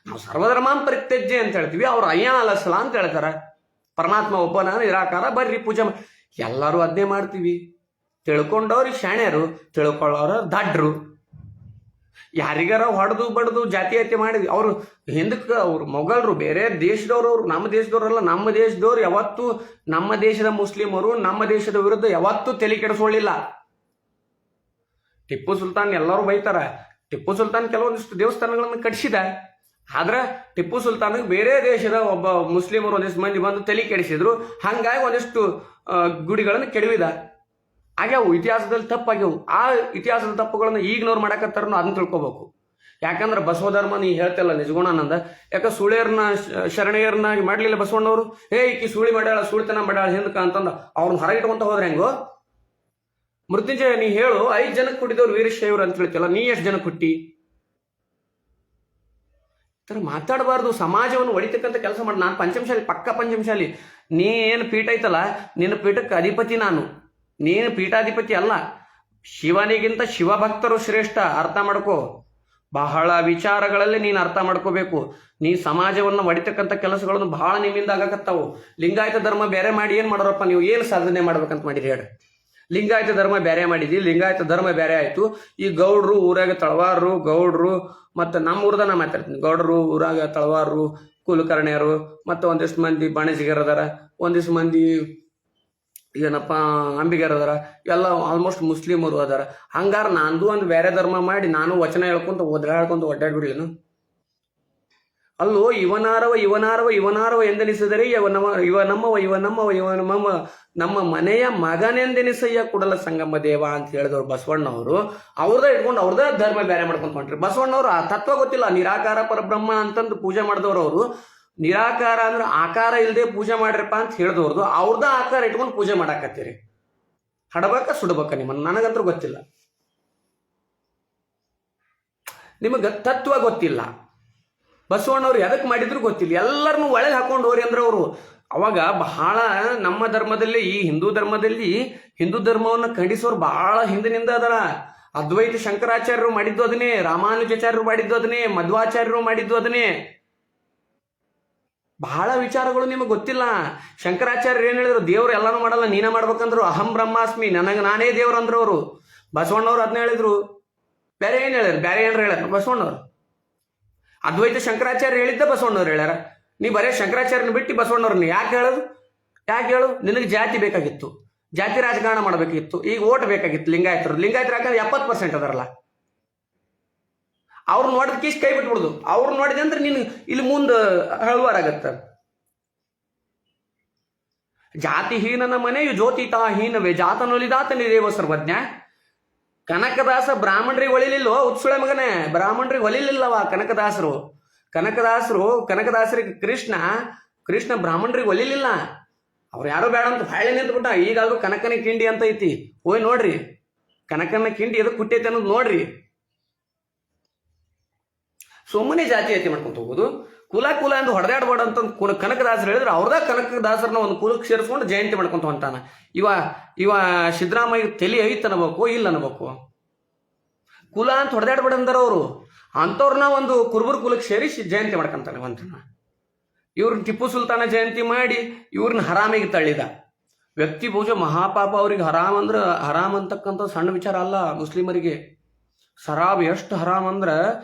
ನಾವು ಸರ್ವಧರ್ಮಾಂ ಪರಿತ್ಯಜ್ಯ ಅಂತ ಹೇಳ್ತೀವಿ, ಅವ್ರು ಅಯ್ಯ ಅಲಸ್ಸಲ ಅಂತ ಹೇಳ್ತಾರ. ಪರಮಾತ್ಮ ಒಬ್ಬನ ನಿರಾಕಾರ, ಬರ್ರಿ ಪೂಜೆ ಎಲ್ಲರೂ ಅದನ್ನೇ ಮಾಡ್ತೀವಿ. ತಿಳ್ಕೊಂಡವ್ರಿಗೆ ಶಾಣ್ಯರು, ತಿಳ್ಕೊಳ್ಳೋರು ದಡ್ರು. ಯಾರಿಗಾರ ಹೊಡೆದು ಬಡ್ದು ಜಾತೀಯತೆ ಮಾಡಿದ್ವಿ. ಅವರು ಹಿಂದಕ್ಕೆ ಅವ್ರು ಮೊಘಲರು ಬೇರೆ ದೇಶದವ್ರು, ಅವ್ರು ನಮ್ಮ ದೇಶದವ್ರಲ್ಲ. ನಮ್ಮ ದೇಶದವ್ರು ಯಾವತ್ತೂ ನಮ್ಮ ದೇಶದ ಮುಸ್ಲಿಮರು ನಮ್ಮ ದೇಶದ ವಿರುದ್ಧ ಯಾವತ್ತೂ ತಲೆ ಕೆಡಿಸ್ಕೊಳ್ಳಿಲ್ಲ. ಟಿಪ್ಪು ಸುಲ್ತಾನ್ ಎಲ್ಲರೂ ಬೈತಾರ. ಟಿಪ್ಪು ಸುಲ್ತಾನ್ ಕೆಲವೊಂದಿಷ್ಟು ದೇವಸ್ಥಾನಗಳನ್ನು ಕಟ್ಟಿಸಿದ. ಆದ್ರೆ ಟಿಪ್ಪು ಸುಲ್ತಾನ್ಗೆ ಬೇರೆ ದೇಶದ ಒಬ್ಬ ಮುಸ್ಲಿಮರು ಒಂದಿಷ್ಟು ಮಂದಿ ಬಂದು ತಲೆ ಕೆಡಿಸಿದ್ರು. ಹಂಗಾಗಿ ಒಂದಿಷ್ಟು ಗುಡಿಗಳನ್ನು ಕೆಡವಿದ. ಆಗ್ಯಾವು, ಇತಿಹಾಸದಲ್ಲಿ ತಪ್ಪಾಗ್ಯಾವು. ಆ ಇತಿಹಾಸದ ತಪ್ಪುಗಳನ್ನು ಈಗಿನವ್ರು ಮಾಡಕತ್ತಾರನು ಅದನ್ನ ತಿಳ್ಕೊಬೇಕು. ಯಾಕಂದ್ರೆ ಬಸವ ಧರ್ಮ ನೀ ಹೇಳ್ತಿಲ್ಲ ನಿಜಗುಣಾನಂದ, ಯಾಕೆ ಸುಳಿಯರ್ನ ಶರಣೆಯರ್ನಾಗಿ ಮಾಡ್ಲಿಲ್ಲ ಬಸವಣ್ಣವರು? ಈಕಿ ಸುಳಿ ಮಾಡ್ಯಾಳ, ಸುಳಿತನ ಮಾಡ್ಯಾಳ ಹಿಂದಕ ಅಂತಂದ ಅವ್ರನ್ನ ಹೊರಗಿಟ್ಕೊಂತ ಹೋದ್ರೆ ಹೆಂಗೋ? ಮೃತ್ಯುಂಜಯ ನೀ ಹೇಳು, 5 ಜನಕ್ಕೆ ಹುಟ್ಟಿದವ್ರು ವೀರಶೈವರು ಅಂತ ಹೇಳ್ತಿಲ್ಲ, ನೀ ಎಷ್ಟು ಜನಕ್ಕೆ ಹುಟ್ಟಿ? ಮಾತಾಡಬಾರ್ದು. ಸಮಾಜವನ್ನು ಒಡಿತಕ್ಕಂಥ ಕೆಲಸ ಮಾಡಿ. ನಾನು ಪಂಚಮಶಾಲಿ, ಪಕ್ಕ ಪಂಚಮಶಾಲಿ. ನೀ ಏನು ಪೀಠ ಐತಲ್ಲ, ನಿನ್ನ ಪೀಠಕ್ಕೆ ಅಧಿಪತಿ ನಾನು, ನೀನು ಪೀಠಾಧಿಪತಿ ಅಲ್ಲ. ಶಿವನಿಗಿಂತ ಶಿವಭಕ್ತರು ಶ್ರೇಷ್ಠ, ಅರ್ಥ ಮಾಡ್ಕೋ. ಬಹಳ ವಿಚಾರಗಳಲ್ಲಿ ನೀನು ಅರ್ಥ ಮಾಡ್ಕೋಬೇಕು. ನೀ ಸಮಾಜವನ್ನು ಒಡಿತಕ್ಕಂಥ ಕೆಲಸಗಳನ್ನು ಬಹಳ ನಿಮ್ಮಿಂದ ಆಗಕತ್ತಾವು. ಲಿಂಗಾಯತ ಧರ್ಮ ಬೇರೆ ಮಾಡಿ ಏನು ಮಾಡೋರಪ್ಪ ನೀವು? ಏನು ಸಾಧನೆ ಮಾಡ್ಬೇಕಂತ ಮಾಡಿರಿ ಹೇಳಿ? ಲಿಂಗಾಯತ ಧರ್ಮ ಬೇರೆ ಮಾಡಿದಿ, ಲಿಂಗಾಯತ ಧರ್ಮ ಬೇರೆ ಆಯ್ತು. ಈ ಗೌಡ್ರು ಊರಾಗ ತಳವಾರರು, ಗೌಡ್ರು ಮತ್ತು ನಮ್ಮ ಊರ್ದ ನಾ ಮಾತಾಡ್ತೀನಿ, ಗೌಡ್ರು ಊರಾಗ ತಳವಾರರು, ಕುಲಕರ್ಣಿಯರು, ಮತ್ತು ಒಂದಿಷ್ಟು ಮಂದಿ ಬಾಣಜಿಗರ್ ಅದಾರ, ಒಂದಿಷ್ಟು ಮಂದಿ ಏನಪ್ಪ ಅಂಬಿಗರ್ ಅದಾರ, ಎಲ್ಲ ಆಲ್ಮೋಸ್ಟ್ ಮುಸ್ಲಿಮರು ಅದಾರ. ಹಂಗಾರ ನಂದು ಒಂದು ಬೇರೆ ಧರ್ಮ ಮಾಡಿ ನಾನು ವಚನ ಹೇಳ್ಕೊಂತ ಒಡ್ಡಾಡ್ಬಿಡ್ಲೇನು? ಅಲ್ಲೋ ಇವನಾರವ ಎಂದೆನಿಸಿದರೆ ನಮ್ಮ ಮನೆಯ ಮಗನೆಂದೆನಿಸಯ್ಯ ಕುಡಲ ಸಂಗಮ ದೇವ ಅಂತ ಹೇಳಿದವ್ರು ಬಸವಣ್ಣವರು. ಅವ್ರದ್ದ ಇಟ್ಕೊಂಡು ಅವ್ರದ್ದ ಧರ್ಮ ಬೇರೆ ಮಾಡ್ಕೊಂತ ಹೊಂಟ್ರಿ. ಬಸವಣ್ಣವ್ರು ಆ ತತ್ವ ಗೊತ್ತಿಲ್ಲ. ನಿರಾಕಾರ ಪರಬ್ರಹ್ಮ ಅಂತಂದು ಪೂಜೆ ಮಾಡಿದವ್ರು ಅವರು. ನಿರಾಕಾರ ಅಂದ್ರೆ ಆಕಾರ ಇಲ್ಲದೆ ಪೂಜೆ ಮಾಡ್ರಪ್ಪ ಅಂತ ಹೇಳಿದವ್ರದು. ಅವ್ರದ ಆಕಾರ ಇಟ್ಕೊಂಡು ಪೂಜೆ ಮಾಡಾಕತ್ತೀರಿ. ಹಡಬೇಕ ಸುಡಬೇಕ ನಿಮ್ಮನ್ನು? ನನಗಂತೂ ಗೊತ್ತಿಲ್ಲ. ನಿಮಗೆ ತತ್ವ ಗೊತ್ತಿಲ್ಲ. ಬಸವಣ್ಣವ್ರು ಎದಕ್ಕೆ ಮಾಡಿದ್ರು ಗೊತ್ತಿಲ್ಲ. ಎಲ್ಲರನ್ನೂ ಒಳಗೆ ಹಾಕೊಂಡು ಹೋರಿ ಅಂದ್ರೆ ಅವರು ಅವಾಗ ಬಹಳ ನಮ್ಮ ಧರ್ಮದಲ್ಲಿ, ಈ ಹಿಂದೂ ಧರ್ಮವನ್ನು ಖಂಡಿಸೋರು ಬಹಳ ಹಿಂದಿನಿಂದ ಅದರ. ಅದ್ವೈತ ಶಂಕರಾಚಾರ್ಯರು ಮಾಡಿದ್ದು ಅದನ್ನೇ, ರಾಮಾನುಜಾಚಾರ್ಯರು ಮಾಡಿದ್ದು ಅದನ್ನೇ, ಮಧ್ವಾಚಾರ್ಯರು ಮಾಡಿದ್ದು ಅದನ್ನೇ. ಬಹಳ ವಿಚಾರಗಳು ನಿಮಗೆ ಗೊತ್ತಿಲ್ಲ. ಶಂಕರಾಚಾರ್ಯರು ಏನು ಹೇಳಿದ್ರು? ದೇವ್ರು ಎಲ್ಲಾನು ಮಾಡಲ್ಲ, ನೀನೇ ಮಾಡ್ಬೇಕಂದ್ರು. ಅಹಂ ಬ್ರಹ್ಮಾಸ್ಮಿ, ನನಗೆ ನಾನೇ ದೇವ್ರು ಅಂದ್ರು ಅವರು. ಬಸವಣ್ಣವ್ರು ಅದನ್ನ ಹೇಳಿದ್ರು. ಬೇರೆ ಏನು ಹೇಳ್ಯಾರ? ಬೇರೆ ಏನಾರು ಹೇಳ್ಯಾರ ಬಸವಣ್ಣವ್ರು? ಅದ್ವೈತ ಶಂಕರಾಚಾರ್ಯ ಹೇಳಿದ್ದ ಬಸವಣ್ಣವ್ರು ಹೇಳ್ಯಾರ. ನೀ ಬರೇ ಶಂಕರಾಚಾರ್ಯನ ಬಿಟ್ಟು ಬಸವಣ್ಣವ್ರನ್ನ ಯಾಕೆ ಹೇಳೋದು? ಯಾಕೆ ಹೇಳು? ನಿನಗೆ ಜಾತಿ ಬೇಕಾಗಿತ್ತು, ಜಾತಿ ರಾಜಕಾರಣ ಮಾಡಬೇಕಿತ್ತು, ಈಗ ಓಟ್ ಬೇಕಾಗಿತ್ತು ಲಿಂಗಾಯತರು. ಯಾಕಂದ್ರೆ 70% ಅದರಲ್ಲ. ಅವ್ರು ನೋಡಿದ ಕೀಸ್ ಕೈ ಬಿಟ್ಬಿಡುದು. ಅವ್ರು ನೋಡಿದೆ ಅಂದ್ರೆ ನೀನು ಇಲ್ಲಿ ಮುಂದೆ ಹಳವಾರಾಗತ್ತ. ಜಾತಿಹೀನನ ಮನೆಯು ಜ್ಯೋತಿತಾಹೀನವೇ, ಜಾತನೊಲಿದಾತನಿ ದೇವ ಸರ್ವಜ್ಞ. ಕನಕದಾಸ ಬ್ರಾಹ್ಮಣರಿಗೆ ಹೊಳಿಲಿಲ್ವೋ? ಉತ್ಸುಳೆ ಮಗನೇ, ಬ್ರಾಹ್ಮಣರಿಗೆ ಹೊಲಿಲಿಲ್ಲವ ಕನಕದಾಸರು. ಕನಕದಾಸರಿಗೆ ಕೃಷ್ಣ ಬ್ರಾಹ್ಮಣರಿಗೆ ಹೊಲಿಲಿಲ್ಲ. ಅವ್ರು ಯಾರು ಬೇಡ ಅಂತ ಬಾಳೆ ನಿಂತ್ಬಿಟ್ಟ. ಈಗಾದ್ರೂ ಕನಕನ ಕಿಂಡಿ ಅಂತ ಐತಿ, ಹೋಯ್ ನೋಡ್ರಿ. ಕನಕನ ಕಿಂಡಿ ಎದಕ್ಕೆ ಹುಟ್ಟೈತಿ ಅನ್ನೋದು ನೋಡ್ರಿ. ಸುಮ್ಮನೆ ಜಾತಿ ಐತಿ ಮಾಡ್ಕೊಂತ ಹೋಗೋದು. ಕುಲ ಎಂದು ಹೊಡೆದಾಡ್ಬೇಡ ಅಂತ ಕನಕದಾಸರು ಹೇಳಿದ್ರೆ, ಅವ್ರದ ಕನಕದಾಸರನ್ನ ಒಂದು ಕುಲಕ್ಕೆ ಸೇರಿಸ್ಕೊಂಡು ಜಯಂತಿ ಮಾಡ್ಕೊಂತ ಹೊಂಟಾನ. ಇವ ಸಿದ್ದರಾಮಯ್ಯ ತಲೆ ಐತ್ ಅನ್ಬೇಕು, ಇಲ್ಲ ಅನ್ಬೇಕು. ಕುಲ ಅಂತ ಹೊಡೆದಾಡ್ಬೇಡ ಅಂದಾರ ಅವರು. ಅಂಥವ್ರನ್ನ ಒಂದು ಕುರುಬರ ಕುಲಕ್ಕೆ ಸೇರಿಸಿ ಜಯಂತಿ ಮಾಡ್ಕೊಂತಾನೆ ಹೊಂಟಾನ. ಇವ್ರನ್ನ ಟಿಪ್ಪು ಸುಲ್ತಾನ ಜಯಂತಿ ಮಾಡಿ ಇವ್ರನ್ನ ಹರಾಮಿಗೆ ತಳ್ಳಿದ. ವ್ಯಕ್ತಿ ಪೂಜೆ ಮಹಾಪಾಪ. ಅವ್ರಿಗೆ ಹರಾಮ್ ಅಂತಕ್ಕಂಥ ಸಣ್ಣ ವಿಚಾರ ಅಲ್ಲ. ಮುಸ್ಲಿಮರಿಗೆ ಶರಾಬ್ ಎಷ್ಟು ಹರಾಮ್ ಅಂದ್ರೆ,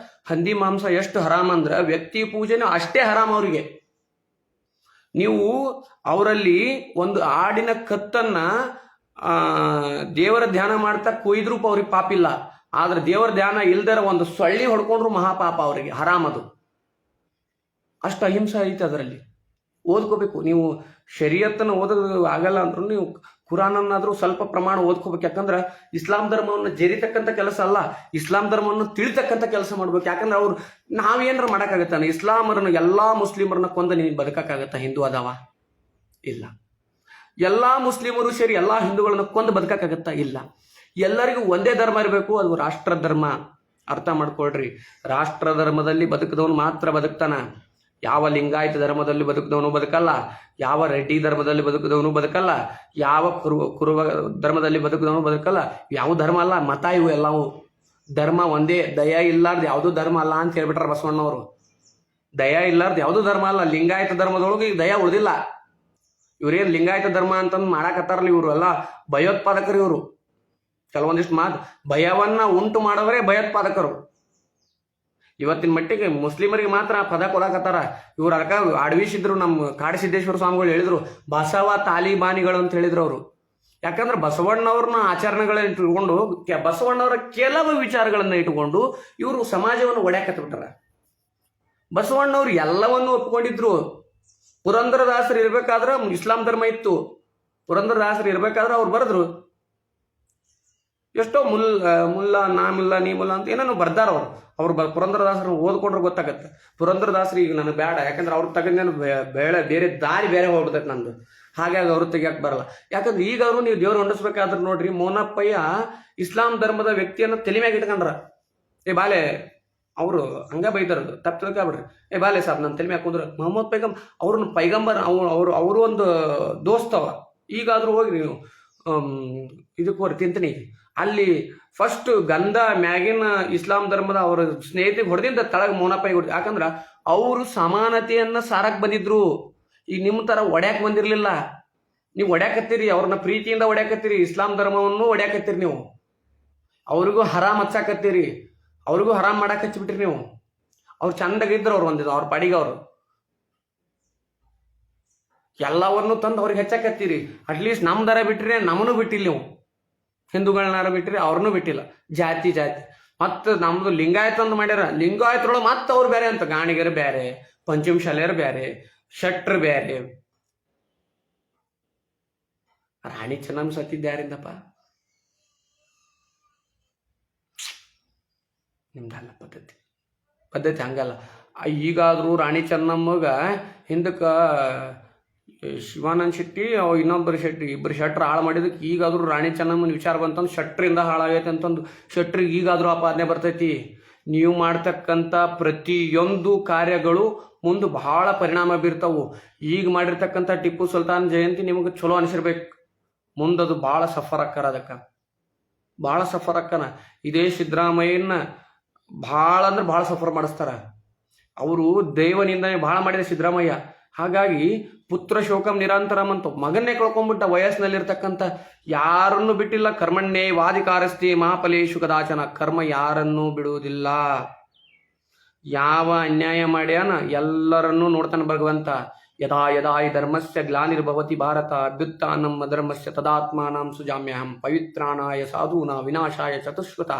ಹಂದಿ ಮಾಂಸ ಎಷ್ಟು ಹರಾಮ್ ಅಂದ್ರೆ, ವ್ಯಕ್ತಿ ಪೂಜೆನೂ ಅಷ್ಟೇ ಹರಾಮ್ ಅವರಿಗೆ. ನೀವು ಅವರಲ್ಲಿ ಒಂದು ಆಡಿನ ಕತ್ತನ್ನ ದೇವರ ಧ್ಯಾನ ಮಾಡ್ತಾ ಕೊಯ್ದ್ರೂ ಅವ್ರಿಗೆ ಪಾಪಿಲ್ಲ. ಆದ್ರೆ ದೇವರ ಧ್ಯಾನ ಇಲ್ದರ ಒಂದು ಸೊಳ್ಳಿ ಹೊಡ್ಕೊಂಡ್ರು ಮಹಾಪಾಪ ಅವರಿಗೆ, ಹರಾಮ್ ಅದು. ಅಷ್ಟು ಅಹಿಂಸೆ ಐತೆ ಅದರಲ್ಲಿ. ಓದ್ಕೋಬೇಕು ನೀವು. ಶರೀಯತ್ತನ್ನು ಓದೋದು ಆಗಲ್ಲ ಅಂದ್ರೂ ನೀವು ಕುರಾನನ್ನಾದ್ರೂ ಸ್ವಲ್ಪ ಪ್ರಮಾಣ ಓದ್ಕೋಬೇಕು. ಯಾಕಂದ್ರೆ ಇಸ್ಲಾಂ ಧರ್ಮವನ್ನು ಜರಿತಕ್ಕಂಥ ಕೆಲಸ ಅಲ್ಲ, ಇಸ್ಲಾಂ ಧರ್ಮವನ್ನು ತಿಳಿತಕ್ಕಂಥ ಕೆಲಸ ಮಾಡ್ಬೇಕು. ಯಾಕಂದ್ರೆ ಅವ್ರು ನಾವೇನಾರ ಮಾಡೋಕ್ಕಾಗತ್ತಾನೆ? ಇಸ್ಲಾಮರನ್ನು ಎಲ್ಲಾ ಮುಸ್ಲಿಮರನ್ನ ಕೊಂದ ನೀನು ಬದುಕಕ್ಕಾಗತ್ತ? ಹಿಂದೂ ಅದಾವ? ಇಲ್ಲ. ಎಲ್ಲಾ ಮುಸ್ಲಿಮರು ಸೇರಿ ಎಲ್ಲಾ ಹಿಂದೂಗಳನ್ನ ಕೊಂದು ಬದುಕಕ್ಕಾಗತ್ತಾ? ಇಲ್ಲ. ಎಲ್ಲರಿಗೂ ಒಂದೇ ಧರ್ಮ ಇರಬೇಕು, ಅದು ರಾಷ್ಟ್ರ ಧರ್ಮ. ಅರ್ಥ ಮಾಡ್ಕೊಳ್ರಿ. ರಾಷ್ಟ್ರ ಧರ್ಮದಲ್ಲಿ ಬದುಕಿದವನು ಮಾತ್ರ ಬದುಕ್ತಾನ. ಯಾವ ಲಿಂಗಾಯತ ಧರ್ಮದಲ್ಲಿ ಬದುಕಿದವನು ಬದುಕಲ್ಲ, ಯಾವ ರೆಡ್ಡಿ ಧರ್ಮದಲ್ಲಿ ಬದುಕಿದವನು ಬದುಕಲ್ಲ, ಯಾವ ಕುರುಬ ಧರ್ಮದಲ್ಲಿ ಬದುಕಿದವನು ಬದುಕಲ್ಲ. ಯಾವ ಧರ್ಮ ಅಲ್ಲ, ಮತ ಇವು ಎಲ್ಲವೂ. ಧರ್ಮ ಒಂದೇ, ದಯ ಇಲ್ಲಾರ್ದು ಯಾವುದೂ ಧರ್ಮ ಅಲ್ಲ ಅಂತ ಹೇಳ್ಬಿಟ್ರ ಬಸವಣ್ಣವರು. ದಯ ಇಲ್ಲಾರ್ದು ಯಾವುದೂ ಧರ್ಮ ಅಲ್ಲ. ಲಿಂಗಾಯತ ಧರ್ಮದೊಳಗೆ ಈಗ ದಯ ಉಳಿದಿಲ್ಲ. ಇವ್ರೇನು ಲಿಂಗಾಯತ ಧರ್ಮ ಅಂತಂದು ಮಾಡಾಕತ್ತಾರಲ್ಲ, ಇವರು ಎಲ್ಲ ಭಯೋತ್ಪಾದಕರು. ಇವರು ಕೆಲವೊಂದಿಷ್ಟು ಮಾತು ಭಯವನ್ನ ಉಂಟು ಮಾಡೋವರೇ ಭಯೋತ್ಪಾದಕರು. ಇವತ್ತಿನ ಮಟ್ಟಿಗೆ ಮುಸ್ಲಿಮರಿಗೆ ಮಾತ್ರ ಪದ ಕೊಡಾಕತ್ತಾರ. ಇವ್ರು ಅದಕ್ಕ ಆಡವಿಸಿದ್ರು. ನಮ್ಮ ಕಾಡಸಿದ್ದೇಶ್ವರ ಸ್ವಾಮಿಗಳು ಹೇಳಿದ್ರು, ಬಸವ ತಾಲಿಬಾನಿಗಳು ಅಂತ ಹೇಳಿದ್ರು ಅವರು. ಯಾಕಂದ್ರೆ ಬಸವಣ್ಣವ್ರನ್ನ ಆಚರಣೆಗಳನ್ನ ಇಟ್ಕೊಂಡು, ಬಸವಣ್ಣವರ ಕೆಲವು ವಿಚಾರಗಳನ್ನ ಇಟ್ಕೊಂಡು ಇವರು ಸಮಾಜವನ್ನು ಒಡ್ಯಾಕತ್ತ ಬಿಟ್ಟಾರ. ಬಸವಣ್ಣವ್ರು ಎಲ್ಲವನ್ನೂ ಒಪ್ಕೊಂಡಿದ್ರು. ಪುರಂದರದಾಸರು ಇರ್ಬೇಕಾದ್ರೆ ಇಸ್ಲಾಂ ಧರ್ಮ ಇತ್ತು. ಪುರಂದರದಾಸರು ಇರ್ಬೇಕಾದ್ರೆ ಅವ್ರು ಬರೆದ್ರು ಎಷ್ಟೋ ಮುಲ್ಲಾ ನಾ ಮುಲ್ಲಾ ನೀ ಮುಲ್ಲಾ ಅಂತ ಏನೇನೋ ಬರ್ದಾರ ಅವ್ರು ಪುರಂದರದಾಸರು ಓದ್ಕೊಂಡ್ರೆ ಗೊತ್ತಾಗತ್ತೆ. ಪುರಂದರದಾಸರು ಈಗ ನನಗೆ ಬೇಡ, ಯಾಕಂದ್ರೆ ಅವ್ರು ತೆಗೆದೇನು ಬೇರೆ ದಾರಿ ಬೇರೆ ಹೋಗ್ಬಿಡ್ತೈತೆ ನಂದು. ಹಾಗಾಗಿ ಅವ್ರು ತೆಗಿಯಕ್ಕೆ ಬರಲ್ಲ. ಯಾಕಂದ್ರೆ ಈಗಾದ್ರು ನೀವು ದೇವ್ರು ಹೊಂದಿಸ್ಬೇಕಾದ್ರೆ ನೋಡ್ರಿ, ಮೋನಪ್ಪಯ್ಯ ಇಸ್ಲಾಂ ಧರ್ಮದ ವ್ಯಕ್ತಿಯನ್ನು ತಲೆ ಮ್ಯಾಗ ಇಟ್ಕೊಂಡ್ರ. ಬಾಲೆ ಅವರು ಹಂಗ ಬೈತಾರದು, ತಪ್ಪು ತಿಳ್ಕೊಬಿಡ್ರಿ. ಬಾಲೆ ಸಾಬ್ ನನ್ನ ತಲೆ ಮ್ಯಾಗ ಕುಂದ್ರ. ಮೊಹಮ್ಮದ್ ಅವ್ರನ್ನ ಪೈಗಂಬರ್ ಅವರು ಒಂದು ದೋಸ್ತವ. ಈಗಾದ್ರೂ ಹೋಗಿ ನೀವು ಇದಕ್ಕೆ ಹೋರಿ ತಿಂತನಿ, ಅಲ್ಲಿ ಫಸ್ಟ್ ಗಂಧ ಮ್ಯಾಗಿನ ಇಸ್ಲಾಂ ಧರ್ಮದ ಅವ್ರ ಸ್ನೇಹಿತಿಗೆ ಹೊಡೆದಿಂದ ತಳಗ ಮೌನಪ್ಪ ಹೊಡೆದ. ಯಾಕಂದ್ರ ಅವರು ಸಮಾನತೆಯನ್ನ ಸಾರಕ್ ಬಂದಿದ್ರು. ಈಗ ನಿಮ್ಮ ತರ ಒಡ್ಯಾಕ್ ಬಂದಿರ್ಲಿಲ್ಲ. ನೀವು ಒಡ್ಯಾಕತ್ತೀರಿ, ಅವ್ರನ್ನ ಪ್ರೀತಿಯಿಂದ ಒಡ್ಯಾಕತ್ತೀರಿ, ಇಸ್ಲಾಂ ಧರ್ಮವನ್ನು ಒಡ್ಯಾಕತ್ತೀರಿ. ನೀವು ಅವ್ರಿಗೂ ಹರಾಮ್ ಹಚ್ಚಾಕತ್ತೀರಿ, ಅವ್ರಿಗೂ ಹರಾಮ್ ಮಾಡಾಕ್ ಹಚ್ಚಿಬಿಟ್ರಿ ನೀವು. ಅವ್ರು ಚಂದಾಗಿದ್ರು, ಅವ್ರು ಒಂದಿದ್ರು ಅವ್ರ ಪಾಡಿಗೆ. ಅವರು ಎಲ್ಲವನ್ನು ತಂದು ಅವ್ರಿಗೆ ಹೆಚ್ಚಾಕತ್ತೀರಿ. ಅಟ್ಲೀಸ್ಟ್ ನಮ್ಮ ದರ ಬಿಟ್ರಿ, ನಮ್ಮನ್ನು ಬಿಟ್ಟಿಲ್ಲ ನೀವು. ಹಿಂದೂಗಳನ್ನಾರ ಬಿಟ್ಟಿರಿ, ಅವ್ರನ್ನೂ ಬಿಟ್ಟಿಲ್ಲ. ಜಾತಿ ಮತ್ತು ನಮ್ದು ಲಿಂಗಾಯತ ಅಂತ ಮಾಡ್ಯಾರ. ಲಿಂಗಾಯತರೊಳಗೆ ಮತ್ತೆ ಅವ್ರು ಬೇರೆ ಅಂತ, ಗಾಣಿಗರು ಬೇರೆ, ಪಂಚಮಶಾಲೆಯರು ಬೇರೆ, ಶಟ್ರು ಬೇರೆ. ರಾಣಿ ಚೆನ್ನಮ್ಮ ಸತ್ತಿದ್ದ ಯಾರಿಂದಪ್ಪ? ನಿಮ್ದಲ್ಲ ಪದ್ಧತಿ ಹಂಗಲ್ಲ. ಈಗಾದ್ರೂ ರಾಣಿ ಚೆನ್ನಮ್ಮಗ ಹಿಂದಕ್ಕ ಶಿವಾನಂದ ಶೆಟ್ಟಿ ಇನ್ನೊಬ್ಬರು ಶೆಟ್ಟಿ ಇಬ್ಬರು ಶೆಟ್ರು ಹಾಳು ಮಾಡಿದಕ್ಕೆ ಈಗಾದ್ರೂ ರಾಣಿ ಚೆನ್ನಮ್ಮನ ವಿಚಾರ ಬಂತಂದು ಶೆಟ್ರಿಂದ ಹಾಳಾಗೈತೆ ಅಂತಂದು ಶೆಟ್ರಿಗೆ ಈಗಾದ್ರೂ ಆಪಾದನೆ ಬರ್ತೈತಿ. ನೀವು ಮಾಡ್ತಕ್ಕಂಥ ಪ್ರತಿಯೊಂದು ಕಾರ್ಯಗಳು ಮುಂದೆ ಬಹಳ ಪರಿಣಾಮ ಬೀರ್ತಾವು. ಈಗ ಮಾಡಿರ್ತಕ್ಕಂಥ ಟಿಪ್ಪು ಸುಲ್ತಾನ್ ಜಯಂತಿ ನಿಮಗೆ ಚಲೋ ಅನಿಸಿರ್ಬೇಕು, ಮುಂದದು ಭಾಳ ಸಫರ್ ಅಕ್ಕಾರ. ಅದಕ್ಕೆ ಭಾಳ ಸಫರ್ ಅಕ್ಕನ. ಇದೇ ಸಿದ್ದರಾಮಯ್ಯನ ಭಾಳ ಅಂದ್ರೆ ಭಾಳ ಸಫರ್ ಮಾಡಿಸ್ತಾರ. ಅವರು ದೈವನಿಂದನೇ ಭಾಳ ಮಾಡಿದ ಸಿದ್ದರಾಮಯ್ಯ. ಹಾಗಾಗಿ ಪುತ್ರ ಶೋಕಂ ನಿರಂತರಂ ಅಂತ ಮಗನ್ನೇ ಕಳ್ಕೊಂಡ್ಬಿಟ್ಟ ವಯಸ್ಸಿನಲ್ಲಿರ್ತಕ್ಕಂಥ ಯಾರನ್ನು ಬಿಟ್ಟಿಲ್ಲ. ಕರ್ಮಣ್ಣೇ ವಾದಿಕಾರಸ್ತಿ ಮಹಾಫಲೇಶು ಕದಾಚನ. ಕರ್ಮ ಯಾರನ್ನೂ ಬಿಡುವುದಿಲ್ಲ. ಯಾವ ಅನ್ಯಾಯ ಮಾಡ್ಯಾನ ಎಲ್ಲರನ್ನೂ ನೋಡ್ತಾನೆ ಭಗವಂತ. ಯದಾ ಯದಾ ಹಿ ಧರ್ಮಸ್ಯ ಗ್ಲಾನಿರ್ಭವತಿ ಭಾರತ ಅಭ್ಯುತ್ಥಾನಂ ಅಧರ್ಮಸ್ಯ ತದಾತ್ಮಾನಂ ಸುಜಾಮ್ಯಹಂ ಪವಿತ್ರಾಣಾಯ ಸಾಧೂನಾ ವಿನಾಶಾಯ ಚತುಷ್ಕೃತ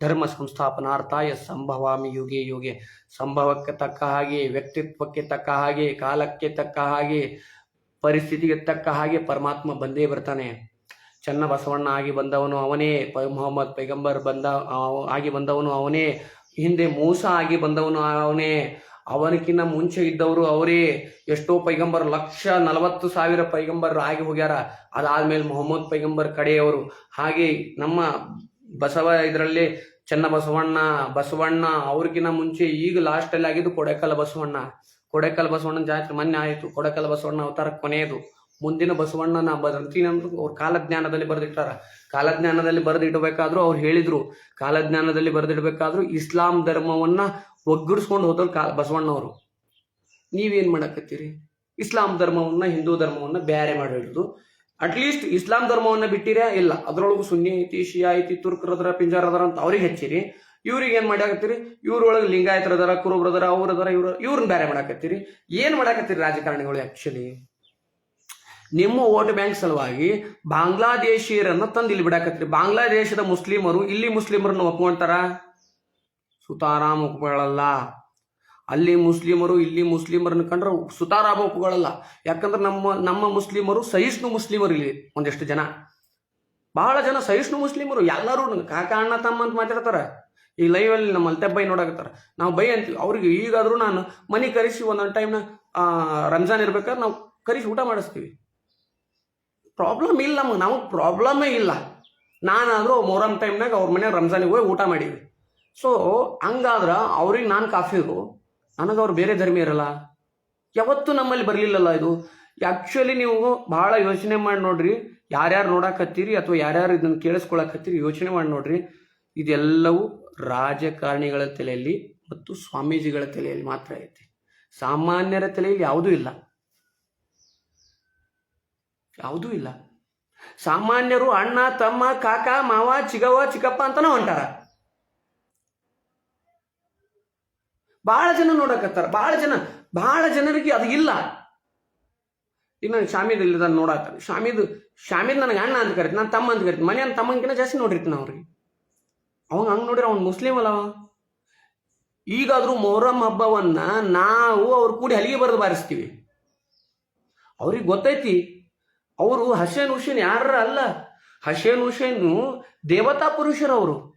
ಧರ್ಮ ಸಂಸ್ಥಾಪನಾರ್ಥಾಯ ಸಂಭವಾಮಿ ಯುಗೆ ಯುಗೆ. ಸಂಭವಕ್ಕೆ ತಕ್ಕ ಹಾಗೆ, ವ್ಯಕ್ತಿತ್ವಕ್ಕೆ ತಕ್ಕ ಹಾಗೆ, ಕಾಲಕ್ಕೆ ತಕ್ಕ ಹಾಗೆ, ಪರಿಸ್ಥಿತಿಗೆ ತಕ್ಕ ಹಾಗೆ ಪರಮಾತ್ಮ ಬಂದೇ ಬರ್ತಾನೆ. ಚನ್ನ ಬಸವಣ್ಣ ಆಗಿ ಬಂದವನು ಅವನೇ, ಮೊಹಮ್ಮದ್ ಪೈಗಂಬರ್ ಆಗಿ ಬಂದವನು ಅವನೇ, ಹಿಂದೆ ಮೂಸ ಆಗಿ ಬಂದವನು ಅವನೇ, ಅವನಕ್ಕಿಂತ ಮುಂಚೆ ಇದ್ದವರು ಅವರೇ. ಎಷ್ಟೋ ಪೈಗಂಬರ್ 1,40,000 ಪೈಗಂಬರ್ ಆಗಿ ಹೋಗ್ಯಾರ. ಅದಾದ್ಮೇಲೆ ಮೊಹಮ್ಮದ್ ಪೈಗಂಬರ್ ಕಡೆಯವರು. ಹಾಗೆ ನಮ್ಮ ಬಸವ ಇದರಲ್ಲಿ ಚನ್ನ ಬಸವಣ್ಣ ಅವ್ರಿಗಿನ್ನ ಮುಂಚೆ ಈಗ ಲಾಸ್ಟಲ್ಲಿ ಆಗಿದ್ದು ಕೊಡೆಕಲ್ ಬಸವಣ್ಣನ ಜಾತ್ರೆ ಮೊನ್ನೆ ಆಯಿತು. ಕೊಡೆಕಲ್ ಬಸವಣ್ಣ ಅವತಾರ ಕೊನೆಯದು. ಮುಂದಿನ ಬಸವಣ್ಣನ ಬರ್ತೀನಿ ಅಂದ್ರು ಅವ್ರು ಕಾಲಜ್ಞಾನದಲ್ಲಿ ಬರೆದಿಟ್ಟಾರ. ಕಾಲಜ್ಞಾನದಲ್ಲಿ ಬರೆದಿಡಬೇಕಾದ್ರೂ ಅವ್ರು ಹೇಳಿದ್ರು, ಕಾಲಜ್ಞಾನದಲ್ಲಿ ಬರೆದಿಡಬೇಕಾದ್ರೂ ಇಸ್ಲಾಂ ಧರ್ಮವನ್ನ ಒಗ್ಗೂಡಿಸ್ಕೊಂಡು ಹೋದ್ರು ಬಸವಣ್ಣವರು. ನೀವೇನ್ ಮಾಡಕತ್ತೀರಿ? ಇಸ್ಲಾಂ ಧರ್ಮವನ್ನ ಹಿಂದೂ ಧರ್ಮವನ್ನ ಬೇರೆ ಮಾಡಿ ಹಿಡಿದು ಅಟ್ಲೀಸ್ಟ್ ಇಸ್ಲಾಂ ಧರ್ಮವನ್ನ ಬಿಟ್ಟಿರೇ ಇಲ್ಲ. ಅದ್ರೊಳಗೂ ಸುನ್ನಿ ಐತಿ, ಶಿಯಾ ಐತಿ, ತುರ್ಕರದರ, ಪಿಂಜಾರದರ ಅಂತ ಅವ್ರಿಗೆ ಹಚ್ಚಿರಿ. ಇವ್ರಿಗೆ ಏನ್ ಮಾಡಾಕತ್ತೀರಿ? ಇವ್ರೊಳಗೆ ಲಿಂಗಾಯತರದರ, ಕುರುಬ್ರದರ, ಅವ್ರದರ, ಇವ್ರನ್ನ ಬೇರೆ ಮಾಡಾಕತ್ತೀರಿ. ಏನ್ ಮಾಡಾಕತ್ತೀರಿ ರಾಜಕಾರಣಿಗಳು? ಆಕ್ಚುಲಿ ನಿಮ್ಮ ವೋಟ್ ಬ್ಯಾಂಕ್ ಸಲುವಾಗಿ ಬಾಂಗ್ಲಾದೇಶಿಯರನ್ನ ತಂದು ಇಲ್ಲಿ ಬಿಡಾಕತ್ತೀರಿ. ಬಾಂಗ್ಲಾದೇಶದ ಮುಸ್ಲಿಮರು ಇಲ್ಲಿ ಮುಸ್ಲಿಮರನ್ನ ಒಪ್ಕೊಂತಾರ? ಸುತಾರಾಮ್ ಒಪ್ಕೊಳ್ಳಲ್ಲ. ಅಲ್ಲಿ ಮುಸ್ಲಿಮರು ಇಲ್ಲಿ ಮುಸ್ಲಿಮರನ್ನ ಕಂಡ್ರೆ ಸುತಾರಾಮ ಒಪ್ಕೊಳ್ಳಲ್ಲ. ಯಾಕಂದ್ರೆ ನಮ್ಮ ಮುಸ್ಲಿಮರು ಸಹಿಷ್ಣು ಮುಸ್ಲಿಮರು. ಇಲ್ಲಿ ಒಂದಿಷ್ಟು ಜನ, ಬಹಳ ಜನ ಸಹಿಷ್ಣು ಮುಸ್ಲಿಮರು. ಎಲ್ಲರೂ ಕಾಕ ಅಣ್ಣ ತಮ್ಮ ಅಂತ ಮಾತಾಡ್ತಾರ. ಈ ಲೈವಲ್ಲಿ ನಮ್ಮ ಅಲ್ತೆಬ್ಬೈ ನೋಡಾಕತ್ತಾರ. ನಾವು ಬೈ ಅಂತೀವಿ ಅವ್ರಿಗೆ. ಈಗಾದ್ರೂ ನಾನು ಮನೆ ಕರೆಸಿ ಒಂದೊಂದು ಟೈಮ್ನ ರಂಜಾನ್ ಇರ್ಬೇಕಾದ್ರೆ ನಾವು ಕರೆಸಿ ಊಟ ಮಾಡಿಸ್ತೀವಿ. ಪ್ರಾಬ್ಲಮ್ ಇಲ್ಲ ನಮಗೆ ಪ್ರಾಬ್ಲಮೇ ಇಲ್ಲ. ನಾನಾದರೂ ಮೊಹರಂ ಟೈಮ್ನಾಗ ಅವ್ರ ಮನೆ ರಂಜಾನಿಗೆ ಹೋಗಿ ಊಟ ಮಾಡೀವಿ. ಸೊ ಹಂಗಾದ್ರೆ ಅವ್ರಿಗೆ ನಾನು ಕಾಫಿರು, ನನಗೆ ಅವ್ರು ಬೇರೆ ಧರ್ಮ ಇರಲ್ಲ. ಯಾವತ್ತೂ ನಮ್ಮಲ್ಲಿ ಬರಲಿಲ್ಲಲ್ಲ ಇದು. ಆ್ಯಕ್ಚುಲಿ ನೀವು ಭಾಳ ಯೋಚನೆ ಮಾಡಿ ನೋಡ್ರಿ. ಯಾರ್ಯಾರು ನೋಡಾಕತ್ತೀರಿ ಅಥವಾ ಯಾರ್ಯಾರು ಇದನ್ನು ಕೇಳಿಸ್ಕೊಳಕತ್ತೀರಿ ಯೋಚನೆ ಮಾಡಿ ನೋಡ್ರಿ. ಇದೆಲ್ಲವೂ ರಾಜಕಾರಣಿಗಳ ತಲೆಯಲ್ಲಿ ಮತ್ತು ಸ್ವಾಮೀಜಿಗಳ ತಲೆಯಲ್ಲಿ ಮಾತ್ರ ಐತಿ. ಸಾಮಾನ್ಯರ ತಲೆಯಲ್ಲಿ ಯಾವುದೂ ಇಲ್ಲ. ಸಾಮಾನ್ಯರು ಅಣ್ಣ ತಮ್ಮ ಕಾಕ ಮಾವ ಚಿಗವ ಚಿಕ್ಕಪ್ಪ ಅಂತಾನೆ ಹೊಂಟಾರ. ಬಹಳ ಜನ ನೋಡಕತ್ತಾರ. ಬಹಳ ಜನರಿಗೆ ಅದು ಇಲ್ಲ. ಇನ್ನು ಶಾಮೀದ್ ಇಲ್ಲ ನೋಡಾಕ. ಶಾಮೀದ್ ನನಗೆ ಅಣ್ಣ ಅಂತ ಕರಿತೀನಿ, ನಾನು ತಮ್ಮ ಅಂತ ಕರಿತೀನಿ. ಮನೆ ತಮ್ಮಂಗಿನ ಜಾಸ್ತಿ ನೋಡಿರ್ತೀನಿ ಅವ್ರಿಗೆ. ಅವಾಗ ಹಂಗೆ ನೋಡಿರ ಅವ್ನು ಮುಸ್ಲಿಂ ಅಲ್ಲವ. ಈಗಾದ್ರೂ ಮೊಹರಂ ಹಬ್ಬವನ್ನ ನಾವು ಅವ್ರು ಕೂಡಿ ಹಲಿಗೆ ಬರೆದು ಬಾರಿಸ್ತೀವಿ. ಅವ್ರಿಗೆ ಗೊತ್ತೈತಿ ಅವರು ಹಸೇನ್ ಯಾರ ಅಲ್ಲ. ಹಸೇನು ದೇವತಾ ಪುರುಷರವರು.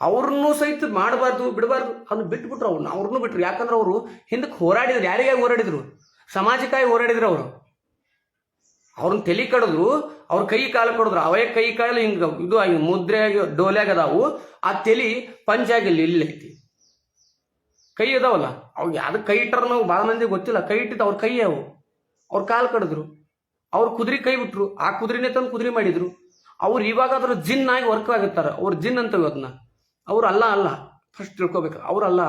ಅವ್ರನ್ನೂ ಸಹಿತ ಮಾಡಬಾರ್ದು, ಬಿಡಬಾರ್ದು. ಅದನ್ನ ಬಿಟ್ಬಿಟ್ರು. ಅವ್ರನ್ನೂ ಬಿಟ್ರು. ಯಾಕಂದ್ರೆ ಅವರು ಹಿಂದಕ್ಕೆ ಹೋರಾಡಿದ್ರು. ಯಾರಿಗಾಗಿ ಹೋರಾಡಿದ್ರು? ಸಮಾಜಕ್ಕಾಗಿ ಹೋರಾಡಿದ್ರು. ಅವ್ರನ್ನ ತಲೆ ಕಡಿದ್ರು, ಅವ್ರ ಕೈ ಕಾಲು ಕಡಿದ್ರು. ಅವೇ ಕೈ ಕಾಲು ಹಿಂಗೆ ಇದು ಆಗಿ ಮುದ್ರೆ ಆಗಿ ಡೋಲ್ಯಾಗದಾವು. ಆ ತಲೆ ಪಂಚಾಗಿಲ್ಲ, ಇಲ್ಲೈತಿ. ಕೈ ಅದಾವಲ್ಲ ಅವ್ ಯಾವ್ದು ಕೈ ಇಟ್ಟಾರ ನಾವು ಭಾಳ ಮಂದಿ ಗೊತ್ತಿಲ್ಲ. ಕೈ ಇಟ್ಟಿದ್ದು ಅವ್ರ ಕೈ ಅವು. ಅವ್ರ ಕಾಲು ಕಡಿದ್ರು. ಅವ್ರ ಕುದುರೆ ಕೈ ಬಿಟ್ರು. ಆ ಕುದುರೆನೇ ತಂದು ಕುದುರೆ ಮಾಡಿದ್ರು. ಅವ್ರು ಇವಾಗ ಅದ್ರ ಜಿನ್ ಆಗಿ ವರ್ಕ್ ಆಗುತ್ತಾರ. ಅವ್ರ ಜಿನ್ ಅಂತ ಅದನ್ನ. ಅವ್ರು ಅಲ್ಲ ಫಸ್ಟ್ ತಿಳ್ಕೊಬೇಕು. ಅವ್ರು ಅಲ್ಲ.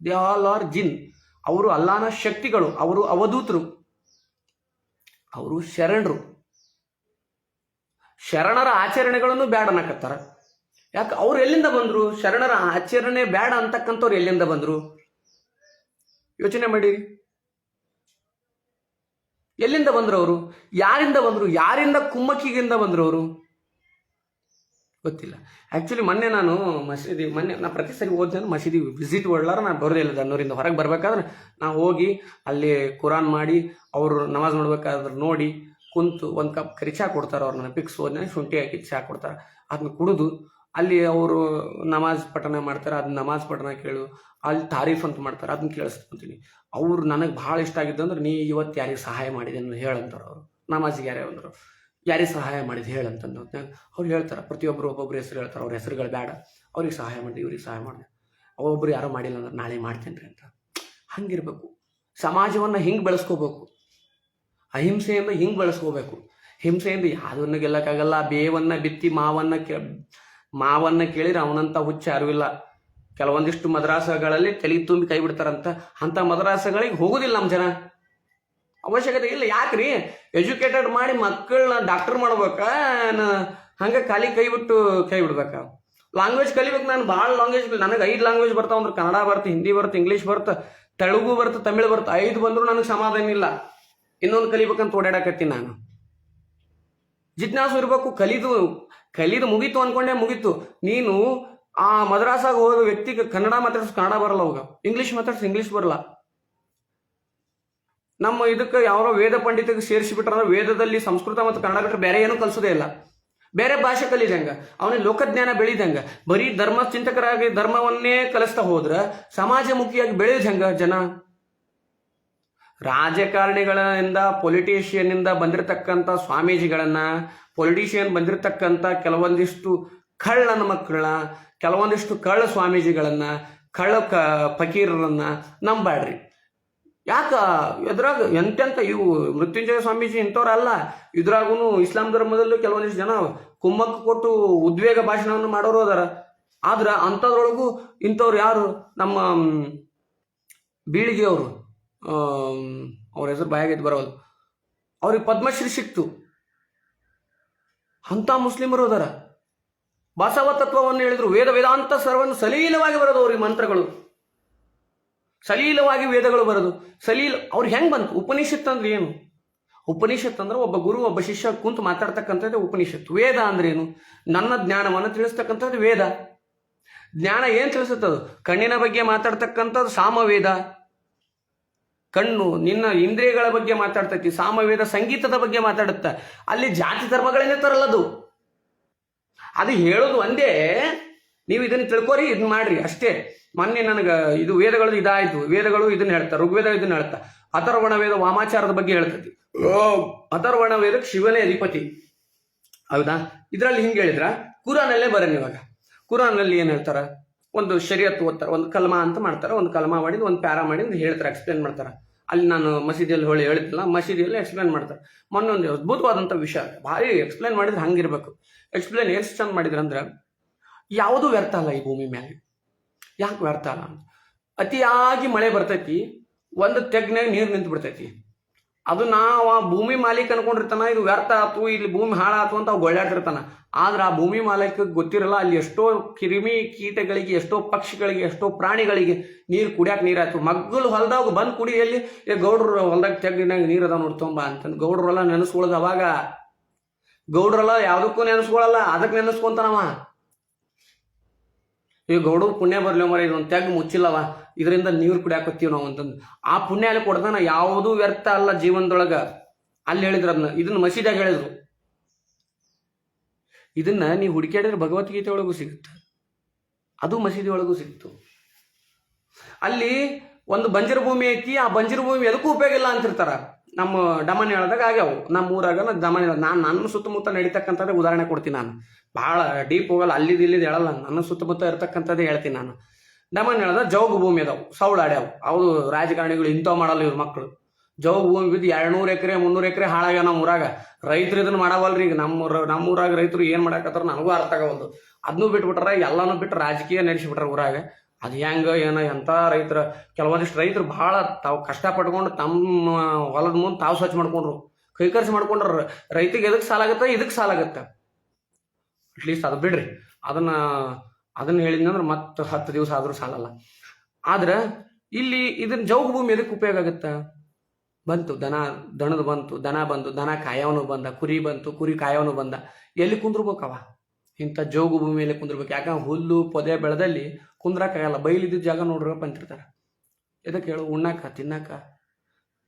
ದೇ ಆಲ್ ಆರ್ ಜಿನ್. ಅವರು ಅಲ್ಲಾನ ಶಕ್ತಿಗಳು. ಅವರು ಅವಧೂತರು. ಅವರು ಶರಣರ ಆಚರಣೆಗಳನ್ನು ಬ್ಯಾಡ ಅನ್ನಕತ್ತಾರ. ಯಾಕೆ? ಅವ್ರು ಎಲ್ಲಿಂದ ಬಂದ್ರು? ಶರಣರ ಆಚರಣೆ ಬ್ಯಾಡ ಅಂತಕ್ಕಂಥವ್ರು ಎಲ್ಲಿಂದ ಬಂದ್ರು? ಯೋಚನೆ ಮಾಡಿರಿ. ಎಲ್ಲಿಂದ ಬಂದ್ರು ಅವರು? ಯಾರಿಂದ ಬಂದ್ರು? ಯಾರಿಂದ ಕುಮ್ಮಕ್ಕಿಗಿಂದ ಬಂದ್ರು ಅವರು? ಗೊತ್ತಿಲ್ಲ. ಆ್ಯಕ್ಚುಲಿ ಮೊನ್ನೆ ನಾನು ಪ್ರತಿ ಸರಿ ಓದ್ತೀನಿ ಮಸೀದಿ ವಿಸಿಟ್ ಒಳ್ಳಾರ ನಾನು ಬರೋದಿಲ್ಲ. ದನ್ನೂರಿಂದ ಹೊರಗೆ ಬರ್ಬೇಕಾದ್ರೆ ನಾವು ಹೋಗಿ ಅಲ್ಲಿ ಕುರಾನ್ ಮಾಡಿ ಅವರು ನಮಾಜ್ ಮಾಡ್ಬೇಕಾದ್ರೆ ನೋಡಿ ಕುಂತು ಒಂದು ಕಪ್ ಕರಿ ಚಹಾ ಕೊಡ್ತಾರೆ. ಅವ್ರು ನನಗೆ ಪಿಕ್ಸ್ ಹೋದ್ನ ಶುಂಠಿ ಹಾಕಿ ಚಹಾ ಕೊಡ್ತಾರೆ. ಅದನ್ನ ಕುಡಿದು ಅಲ್ಲಿ ಅವರು ನಮಾಜ್ ಪಠಣ ಮಾಡ್ತಾರೆ. ಅದನ್ನ ನಮಾಜ್ ಪಠಣ ಕೇಳು. ಅಲ್ಲಿ ತಾರೀಫ್ ಅಂತ ಮಾಡ್ತಾರೆ. ಅದನ್ನ ಕೇಳಿಸ್ಕೊಂತೀನಿ. ಅವ್ರು ನನಗೆ ಭಾಳ ಇಷ್ಟ ಆಗಿದ್ದು ಅಂದ್ರೆ, ನೀ ಇವತ್ತು ಯಾರಿಗೆ ಸಹಾಯ ಮಾಡಿದೆ ಅನ್ನೋ ಹೇಳಂತಾರೆ. ಅವರು ನಮಾಜಿಗೆ ಯಾರಿಗೆ ಸಹಾಯ ಮಾಡಿದ್ದು ಹೇಳಂತಂದು ಅವ್ರು ಹೇಳ್ತಾರೆ. ಪ್ರತಿಯೊಬ್ಬರು ಒಬ್ಬೊಬ್ರು ಹೆಸರು ಹೇಳ್ತಾರೆ. ಅವ್ರ ಹೆಸರುಗಳು ಬೇಡ. ಅವ್ರಿಗೆ ಸಹಾಯ ಮಾಡಿದೆ, ಇವ್ರಿಗೆ ಸಹಾಯ ಮಾಡಿದೆ. ಒಬ್ಬೊಬ್ರು ಯಾರೋ ಮಾಡಿಲ್ಲ ಅಂದ್ರೆ ನಾಳೆ ಮಾಡ್ತೇನೆ ರೀ ಅಂತ. ಹಂಗಿರ್ಬೇಕು. ಸಮಾಜವನ್ನು ಹಿಂಗೆ ಬೆಳೆಸ್ಕೋಬೇಕು. ಅಹಿಂಸೆಯಿಂದ ಹಿಂಗೆ ಬೆಳೆಸ್ಕೋಬೇಕು. ಹಿಂಸೆಯಿಂದ ಯಾವುದನ್ನು ಗೆಲ್ಲಕ್ಕಾಗಲ್ಲ. ಬೇವನ್ನು ಬಿತ್ತಿ ಮಾವನ್ನ ಕೇಳಿದ್ರೆ ಅವನಂತ ಹುಚ್ಚ ಯಾರೂ ಇಲ್ಲ. ಕೆಲವೊಂದಿಷ್ಟು ಮದ್ರಾಸಗಳಲ್ಲಿ ತಲೆ ತುಂಬಿ ಕೈ ಬಿಡ್ತಾರಂತ. ಅಂಥ ಮದ್ರಾಸಗಳಿಗೆ ಹೋಗೋದಿಲ್ಲ ನಮ್ಮ ಜನ. ಅವಶ್ಯಕತೆ ಇಲ್ಲ. ಯಾಕ್ರಿ? ಎಜುಕೇಟೆಡ್ ಮಾಡಿ ಮಕ್ಕಳನ್ನ ಡಾಕ್ಟರ್ ಮಾಡ್ಬೇಕಾ, ಹಂಗೆ ಖಾಲಿ ಕೈ ಬಿಡ್ಬೇಕಾ? ಲ್ಯಾಂಗ್ವೇಜ್ ಕಲಿಬೇಕು. ನಾನು ಭಾಳ ಲ್ಯಾಂಗ್ವೇಜ್, ನನಗೆ 5 ಲ್ಯಾಂಗ್ವೇಜ್ ಬರ್ತಾವ ಅಂದ್ರೆ ಕನ್ನಡ ಬರ್ತ, ಹಿಂದಿ ಬರ್ತ, ಇಂಗ್ಲೀಷ್ ಬರ್ತ, ತೆಲುಗು ಬರ್ತ, ತಮಿಳು ಬರ್ತ. 5 ಬಂದರೂ ನನಗೆ ಸಮಾಧಾನ ಇಲ್ಲ. ಇನ್ನೊಂದು ಕಲಿಬೇಕಂತ ಓಡಾಡಕತ್ತೀನಿ ನಾನು. ಜಿಜ್ಞಾಸು ಇರಬೇಕು. ಕಲಿದು ಮುಗೀತು ಅನ್ಕೊಂಡೆ ಮುಗೀತು. ನೀನು ಆ ಮದ್ರಾಸಾಗ ಹೋದ ವ್ಯಕ್ತಿಗೆ ಕನ್ನಡ ಮಾತಾಡ್ಸ್ ಕನ್ನಡ ಬರಲ್ಲ, ಅವಾಗ ಇಂಗ್ಲೀಷ್ ಮಾತಾಡ್ಸ್ ಇಂಗ್ಲೀಷ್ ಬರಲ್ಲ. ನಮ್ಮ ಇದಕ್ಕೆ ಯಾರೋ ವೇದ ಪಂಡಿತಿಗೆ ಸೇರಿಸಿಬಿಟ್ರೆ ವೇದದಲ್ಲಿ ಸಂಸ್ಕೃತ ಮತ್ತು ಕನ್ನಡ ಬಿಟ್ಟರೆ ಬೇರೆ ಏನೂ ಕಲಿಸೋದೇ ಇಲ್ಲ. ಬೇರೆ ಭಾಷೆ ಕಲಿದಂಗ ಅವನಿಗೆ ಲೋಕಜ್ಞಾನ ಬೆಳೆದಂಗ, ಬರೀ ಧರ್ಮ ಚಿಂತಕರಾಗಿ ಧರ್ಮವನ್ನೇ ಕಲಿಸ್ತಾ ಹೋದ್ರ ಸಮಾಜಮುಖಿಯಾಗಿ ಬೆಳೆಯೋದು ಹೆಂಗ ಜನ? ರಾಜಕಾರಣಿಗಳಿಂದ, ಪೊಲಿಟಿಷಿಯನ್ನಿಂದ ಬಂದಿರತಕ್ಕಂಥ ಸ್ವಾಮೀಜಿಗಳನ್ನ, ಪೊಲಿಟಿಷಿಯನ್ ಬಂದಿರತಕ್ಕಂಥ ಕೆಲವೊಂದಿಷ್ಟು ಕಳ್ಳನ ಮಕ್ಕಳನ್ನ, ಕೆಲವೊಂದಿಷ್ಟು ಕಳ್ಳ ಸ್ವಾಮೀಜಿಗಳನ್ನ, ಕಳ್ಳ ಫಕೀರರನ್ನ ನಂಬಾಡ್ರಿ. ಯಾಕ? ಇದ್ರಾಗ ಎಂತೆಂತ ಇವು ಮೃತ್ಯುಂಜಯ ಸ್ವಾಮೀಜಿ ಇಂಥವ್ರಲ್ಲ. ಇದ್ರಾಗೂ ಇಸ್ಲಾಂ ಧರ್ಮದಲ್ಲೂ ಕೆಲವೊಂದಿಷ್ಟು ಜನ ಕುಮ್ಮಕ್ಕು ಕೊಟ್ಟು ಉದ್ವೇಗ ಭಾಷಣವನ್ನು ಮಾಡೋರು ಅದಾರ. ಆದ್ರೆ ಅಂಥದ್ರೊಳಗೂ ಇಂಥವ್ರು ಯಾರು? ನಮ್ಮ ಬೀಳಿಗೆಯವರು, ಅವ್ರ ಹೆಸರು ಬಾಯಾಗಿದ್ದು ಬರೋದು, ಅವ್ರಿಗೆ ಪದ್ಮಶ್ರೀ ಸಿಕ್ತು. ಅಂಥ ಮುಸ್ಲಿಮರು ಅದಾರ. ಬಸವ ತತ್ವವನ್ನು ಹೇಳಿದ್ರು. ವೇದಾಂತ ಸರ್ವನ್ನು ಸಲೀಲವಾಗಿ ಬರೋದು ಅವ್ರಿಗೆ ಮಂತ್ರಗಳು, ಸಲೀಲವಾಗಿ ವೇದಗಳು ಬರೋದು. ಅವ್ರಿಗೆ ಹೆಂಗೆ ಬಂತು? ಉಪನಿಷತ್ ಅಂದ್ರೆ ಏನು? ಉಪನಿಷತ್ ಅಂದ್ರೆ ಒಬ್ಬ ಗುರು ಒಬ್ಬ ಶಿಷ್ಯ ಕುಂತು ಮಾತಾಡ್ತಕ್ಕಂಥದ್ದು ಉಪನಿಷತ್. ವೇದ ಅಂದ್ರೆ ಏನು? ನನ್ನ ಜ್ಞಾನವನ್ನು ತಿಳಿಸ್ತಕ್ಕಂಥದ್ದು ವೇದ. ಜ್ಞಾನ ಏನು ತಿಳಿಸುತ್ತದು? ಕಣ್ಣಿನ ಬಗ್ಗೆ ಮಾತಾಡ್ತಕ್ಕಂಥದ್ದು ಸಾಮವೇದ. ಕಣ್ಣು ನಿನ್ನ ಇಂದ್ರಿಯಗಳ ಬಗ್ಗೆ ಮಾತಾಡ್ತೈತಿ. ಸಾಮವೇದ ಸಂಗೀತದ ಬಗ್ಗೆ ಮಾತಾಡುತ್ತ. ಅಲ್ಲಿ ಜಾತಿ ಧರ್ಮಗಳನ್ನೇ ತರಲ್ಲದು. ಅದು ಹೇಳೋದು ಒಂದೇ, ನೀವು ಇದನ್ನ ತಿಳ್ಕೊರಿ, ಇದನ್ನ ಮಾಡ್ರಿ ಅಷ್ಟೇ. ಮೊನ್ನೆ ನನಗೆ ಇದು ವೇದಗಳು ಇದಾಯ್ತು. ವೇದಗಳು ಇದನ್ನ ಹೇಳ್ತಾ, ಋಗ್ವೇದ ಇದನ್ನ ಹೇಳ್ತಾ, ಅಥರ್ವಣ ವೇದ ವಾಮಾಚಾರದ ಬಗ್ಗೆ ಹೇಳ್ತೈತಿ. ಅಥರ್ವಣ ವೇದಕ್ಕೆ ಶಿವನೇ ಅಧಿಪತಿ, ಹೌದಾ? ಇದರಲ್ಲಿ ಹಿಂಗೆ ಹೇಳಿದ್ರ ಕುರಾನಲ್ಲೇ ಬರೋಣ. ಇವಾಗ ಕುರಾನಲ್ಲಿ ಏನು ಹೇಳ್ತಾರ? ಒಂದು ಶರೀಯತ್ ಓದ್ತಾರ, ಒಂದು ಕಲ್ಮಾ ಅಂತ ಮಾಡ್ತಾರೆ, ಒಂದು ಕಲ್ಮಾ ಮಾಡಿದ್ ಒಂದು ಪ್ಯಾರಾ ಮಾಡಿದ್ ಹೇಳ್ತಾರೆ, ಎಕ್ಸ್ಪ್ಲೇನ್ ಮಾಡ್ತಾರೆ. ಅಲ್ಲಿ ನಾನು ಮಸೀದಿಯಲ್ಲಿ ಹೇಳಿದ್ದಿಲ್ಲ, ಮಸೀದಿಯಲ್ಲಿ ಎಕ್ಸ್ಪ್ಲೇನ್ ಮಾಡ್ತಾರೆ. ಮೊನ್ನೆ ಒಂದು ಅದ್ಭುತವಾದಂಥ ವಿಷಯ, ಭಾರಿ ಎಕ್ಸ್ಪ್ಲೇನ್ ಮಾಡಿದ್ರೆ ಹಂಗಿರ್ಬೇಕು. ಎಕ್ಸ್ಪ್ಲೇನ್ ಎಷ್ಟು ಚಂದ ಮಾಡಿದ್ರಂದ್ರೆ, ಯಾವುದೂ ವ್ಯರ್ಥ ಅಲ್ಲ ಈ ಭೂಮಿ ಮೇಲೆ. ಯಾಕೆ ವ್ಯರ್ಥ ಅಲ್ಲ? ಅತಿಯಾಗಿ ಮಳೆ ಬರ್ತೈತಿ, ಒಂದು ತೆಗ್ನಾಗ ನೀರು ನಿಂತು ಬಿಡ್ತೈತಿ. ಅದು ನಾವು ಆ ಭೂಮಿ ಮಾಲೀಕ ಅನ್ಕೊಂಡಿರ್ತಾನ ಇದು ವ್ಯರ್ಥ ಆಯ್ತು, ಇಲ್ಲಿ ಭೂಮಿ ಹಾಳಾತು ಅಂತ ಅವು ಗೊಳ್ಳಾಡ್ತಿರ್ತಾನ. ಆದ್ರೆ ಆ ಭೂಮಿ ಮಾಲೀಕ ಗೊತ್ತಿರಲ್ಲ, ಅಲ್ಲಿ ಎಷ್ಟೋ ಕಿರಿಮಿ ಕೀಟಗಳಿಗೆ, ಎಷ್ಟೋ ಪಕ್ಷಿಗಳಿಗೆ, ಎಷ್ಟೋ ಪ್ರಾಣಿಗಳಿಗೆ ನೀರು ಕುಡಿಯಾಕ ನೀರಾಯ್ತು. ಮಗ್ಗಲು ಹೊಲದಾಗ ಬಂದು ಕುಡಿಯಲ್ಲಿ ಗೌಡ್ರು ಹೊಲದಾಗ ತೆಗ್ಗಿನಾಗ ನೀರು ಅದ ನೋಡ್ತೊಂಬ ಅಂತಂದು ಗೌಡ್ರೆಲ್ಲ ನೆನೆಸ್ಕೊಳ್ಳೋದು. ಅವಾಗ ಗೌಡ್ರೆಲ್ಲ ಯಾವುದಕ್ಕೂ ನೆನೆಸ್ಕೊಳ್ಳಲ್ಲ, ಅದಕ್ಕೆ ನೆನೆಸ್ಕೊಂತಾನವ. ಈ ಗೌಡರು ಪುಣ್ಯ ಬರ್ಲಿ ಮರ, ಇದೊಂದು ತೆಗ್ ಮುಚ್ಚಿಲ್ಲವ, ಇದರಿಂದ ನೀರು ಕುಡಿಯಾಕತ್ತೀವಿ ನಾವು ಅಂತಂದು ಆ ಪುಣ್ಯ ಅಲ್ಲಿ ಕೊಡ್ತಾನ. ಯಾವುದೂ ವ್ಯರ್ಥ ಅಲ್ಲ ಜೀವನದೊಳಗ. ಅಲ್ಲಿ ಹೇಳಿದ್ರು ಅದನ್ನ, ಇದನ್ನ ಮಸೀದಾಗ ಹೇಳಿದ್ರು. ಇದನ್ನ ನೀವು ಹುಡುಕಾಡಿದ್ರೆ ಭಗವದ್ಗೀತೆ ಒಳಗೂ ಸಿಗುತ್ತೆ, ಅದು ಮಸೀದಿ ಒಳಗೂ ಸಿಕ್ತು. ಅಲ್ಲಿ ಒಂದು ಬಂಜರು ಭೂಮಿ ಐತಿ, ಆ ಬಂಜರು ಭೂಮಿ ಎದಕ್ಕೂ ಉಪಯೋಗ ಇಲ್ಲ ಅಂತಿರ್ತಾರ. ನಮ್ಮ ಡಮನ್ ಹೇಳ್ದಾಗ ಆಗ್ಯಾವು. ನಮ್ಮ ಊರಾಗ ದಮನ್ ನಾನು ನನ್ನ ಸುತ್ತಮುತ್ತ ನಡೀತಕ್ಕಂಥದ್ದೇ ಉದಾಹರಣೆ ಕೊಡ್ತೀನಿ. ನಾನು ಭಾಳ ಡೀಪ್ ಹೋಗಲ್ಲ, ಇಲ್ಲಿದ್ದು ಹೇಳಲ್ಲ, ನನ್ನ ಸುತ್ತಮುತ್ತ ಇರ್ತಕ್ಕಂಥದ್ದೇ ಹೇಳ್ತೀನಿ ನಾನು. ಡಮನ್ ಹೇಳ್ದ ಜೌಗು ಭೂಮಿ ಅದಾವು, ಸೌಳಾಡ್ಯಾವು. ಹೌದು, ರಾಜಕಾರಣಿಗಳು ಇಂಥವು ಮಾಡಲ್ಲ ಇವ್ರ ಮಕ್ಕಳು. ಜೌಗು ಭೂಮಿ ಬಿದ್ದು 200 ಎಕರೆ 300 ಎಕರೆ ಹಾಳಾಗ್ಯಾವ ನಮ್ಮ ಊರಾಗ. ರೈತರು ಇದನ್ನ ಮಾಡವಲ್ರಿ. ಈಗ ನಮ್ಮ ಊರಾಗ ರೈತರು ಏನು ಮಾಡಾಕತ್ತಾರ ನನಗೂ ಅರ್ಥ ಆಗವಲ್ದು. ಅದನ್ನೂ ಬಿಟ್ಬಿಟ್ರ, ಎಲ್ಲನೂ ಬಿಟ್ಟು ರಾಜಕೀಯ ನಡೆಸಿಬಿಟ್ರ ಊರಾಗ. ಅದು ಹೆಂಗ ಏನೋ ಎಂಥ ರೈತರ, ಕೆಲವೊಂದಿಷ್ಟು ರೈತರು ಭಾಳ ತಾವು ಕಷ್ಟಪಟ್ಕೊಂಡು ತಮ್ಮ ಹೊಲದ ಮುಂದೆ ತಾವು ಸ್ವಚ್ಛ ಮಾಡ್ಕೊಂಡ್ರು, ಕೈಕರ್ಸಿ ಮಾಡ್ಕೊಂಡ್ರ. ರೈತಿಗೆ ಎದಕ್ಕೆ ಸಾಲ ಆಗತ್ತೆ? ಇದಕ್ಕೆ ಸಾಲ ಆಗತ್ತೆ. ಅಟ್ಲೀಸ್ಟ್ ಅದು ಬಿಡ್ರಿ, ಅದನ್ನ ಹೇಳಿದ್ನಂದ್ರೆ ಮತ್ತೆ 10 ದಿವಸ ಆದರೂ ಸಾಲಲ್ಲ. ಆದ್ರೆ ಇಲ್ಲಿ ಇದನ್ನ ಜೌಗು ಭೂಮಿ ಎದಕ್ಕೆ ಉಪಯೋಗ ಆಗತ್ತೆ? ಬಂತು ದನದ ಬಂತು, ದನ ಬಂತು, ದನ ಕಾಯವನು ಬಂದ, ಕುರಿ ಬಂತು, ಕುರಿ ಕಾಯವನು ಬಂದ. ಎಲ್ಲಿ ಕುಂದ್ರಬೇಕವ? ಇಂಥ ಜೋಗು ಭೂಮಿಯಲ್ಲಿ ಕುಂದ್ರಬೇಕು. ಯಾಕಂದ್ರೆ ಹುಲ್ಲು ಪೊದೆ ಬೆಳೆದಲ್ಲಿ ಕುಂದ್ರಕ್ಕಾಗಲ್ಲ. ಬೈಲಿದ್ದ ಜಾಗ ನೋಡ್ರಪ್ಪ ಅಂತಿರ್ತಾರೆ. ಎದಕ್ಕೆ ಹೇಳು? ಉಣ್ಣಾಕ ತಿನ್ನಾಕ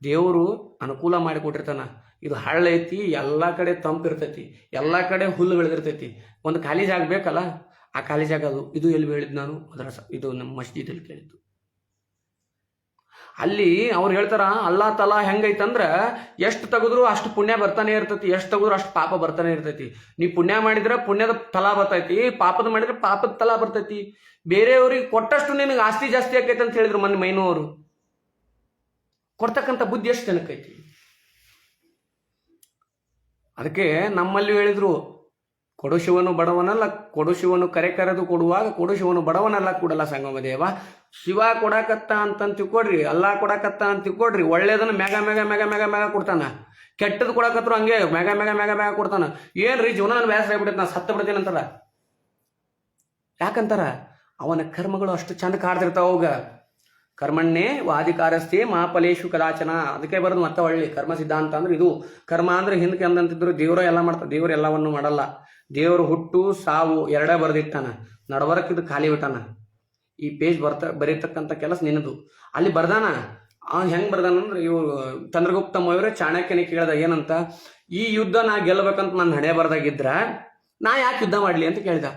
ದೇವರು ಅನುಕೂಲ ಮಾಡಿಕೊಟ್ಟಿರ್ತಾನ. ಇದು ಹಳ್ಳ ಐತಿ, ಎಲ್ಲ ಕಡೆ ತಂಪು ಇರ್ತೈತಿ, ಎಲ್ಲ ಕಡೆ ಹುಲ್ಲು ಬೆಳೆದಿರ್ತೈತಿ. ಒಂದು ಖಾಲಿ ಜಾಗ ಬೇಕಲ್ಲ, ಆ ಖಾಲಿ ಜಾಗ ಅದು. ಇದು ಎಲ್ಲಿ ಹೇಳಿದ್ದು ನಾನು? ಇದು ನಮ್ಮ ಮಸ್ಜಿದಲ್ಲಿ ಕೇಳಿದ್ದು. ಅಲ್ಲಿ ಅವ್ರು ಹೇಳ್ತಾರ, ಅಲ್ಲಾ ತಲಾ ಹೆಂಗೈತಂದ್ರ ಎಷ್ಟು ತೆಗೆದ್ರು ಅಷ್ಟು ಪುಣ್ಯ ಬರ್ತಾನೆ ಇರ್ತೈತಿ, ಎಷ್ಟು ತೆಗೆದ್ರು ಅಷ್ಟು ಪಾಪ ಬರ್ತಾನೆ ಇರ್ತೈತಿ. ನೀ ಪುಣ್ಯ ಮಾಡಿದ್ರೆ ಪುಣ್ಯದ ಫಲ ಬರ್ತೈತಿ, ಪಾಪದ ಮಾಡಿದ್ರೆ ಪಾಪದ ಫಲ ಬರ್ತೈತಿ. ಬೇರೆಯವ್ರಿಗೆ ಕೊಟ್ಟಷ್ಟು ನಿನಗೆ ಆಸ್ತಿ ಜಾಸ್ತಿ ಆಕೈತಿ ಅಂತ ಹೇಳಿದ್ರು ಮೊನ್ನೆ ಮೈನವರು. ಕೊಡ್ತಕ್ಕಂಥ ಬುದ್ಧಿ ಎಷ್ಟು ಜನಕ್ಕೈತಿ? ಅದಕ್ಕೆ ನಮ್ಮಲ್ಲಿ ಹೇಳಿದ್ರು, ಕೊಡು ಶಿವನು ಬಡವನಲ್ಲ, ಕೊಡು ಶಿವನು ಕರೆ ಕರೆದು ಕೊಡುವಾಗ ಕೊಡು ಶಿವನು ಬಡವನಲ್ಲ ಕೂಡಲ ಸಂಗಮ ದೇವ. ಶಿವ ಕೊಡಕತ್ತ ಅಂತ ತಿಳ್ಕೊಡ್ರಿ, ಅಲ್ಲಾ ಕೊಡಕತ್ತ ಅಂತ ತಿಳ್ಕೊಡ್ರಿ. ಒಳ್ಳೇದನ್ನ mega mega mega mega mega ಕೊಡ್ತಾನ, ಕೆಟ್ಟದ್ ಕೊಡಕತ್ರು ಹಂಗೆ ಮೆಗ ಮೆಗ ಮೆಗ ಮೆಗ ಕೊಡ್ತಾನ. ಏನ್ರಿ ಜೀವನ ನನ್ನ ಬ್ಯಾಸರ ಆಗ್ಬಿಟ್ಟೈತೆ, ನಾ ಸತ್ತ ಬಿಡ್ತೇನೆ ಅಂತಾರ. ಯಾಕಂತಾರ? ಅವನ ಕರ್ಮಗಳು ಅಷ್ಟು ಚಂದ ಕಾಡ್ತಿರ್ತಾವ. ಅವಾಗ ಕರ್ಮಣ್ಣೆ ವಾದಿಕಾರಸ್ಥೆ ಮಹಾಫಲೇಶು ಕದಾಚನ. ಅದಕ್ಕೆ ಬರೋದು ಮತ್ತೆ ಒಳ್ಳೆ ಕರ್ಮ ಸಿದ್ಧಾಂತ ಅಂದ್ರೆ ಇದು. ಕರ್ಮ ಅಂದ್ರೆ ಹಿಂದಕ್ಕೆ ಅಂದಂತಿದ್ರು ದೇವ್ರ ಎಲ್ಲ ಮಾಡ್ತಾರೆ, ದೇವ್ರು ಎಲ್ಲವನ್ನು ಮಾಡಲ್ಲ. ದೇವರು ಹುಟ್ಟು ಸಾವು ಎರಡೇ ಬರೆದಿಟ್ಟಾನ, ನಡವರಕ್ಕೆ ಇದು ಖಾಲಿ ಬಿಟ್ಟಾನ. ಈ ಪೇಜ್ ಬರೀತಕ್ಕಂಥ ಕೆಲಸ ನಿನ್ನದು. ಅಲ್ಲಿ ಬರ್ದಾನ. ಹೆಂಗ್ ಬರ್ದಾನ ಅಂದ್ರೆ, ಇವ್ರು ಚಂದ್ರಗುಪ್ತ ಮೌರ್ಯ ಚಾಣಕ್ಯನೇ ಕೇಳ್ದ ಏನಂತ, ಈ ಯುದ್ಧ ನಾ ಗೆಲ್ಲಬೇಕಂತ ನನ್ನ ಹಣೆ ಬರ್ದಾಗಿದ್ರ ನಾ ಯಾಕೆ ಯುದ್ಧ ಮಾಡ್ಲಿ ಅಂತ ಕೇಳ್ದ.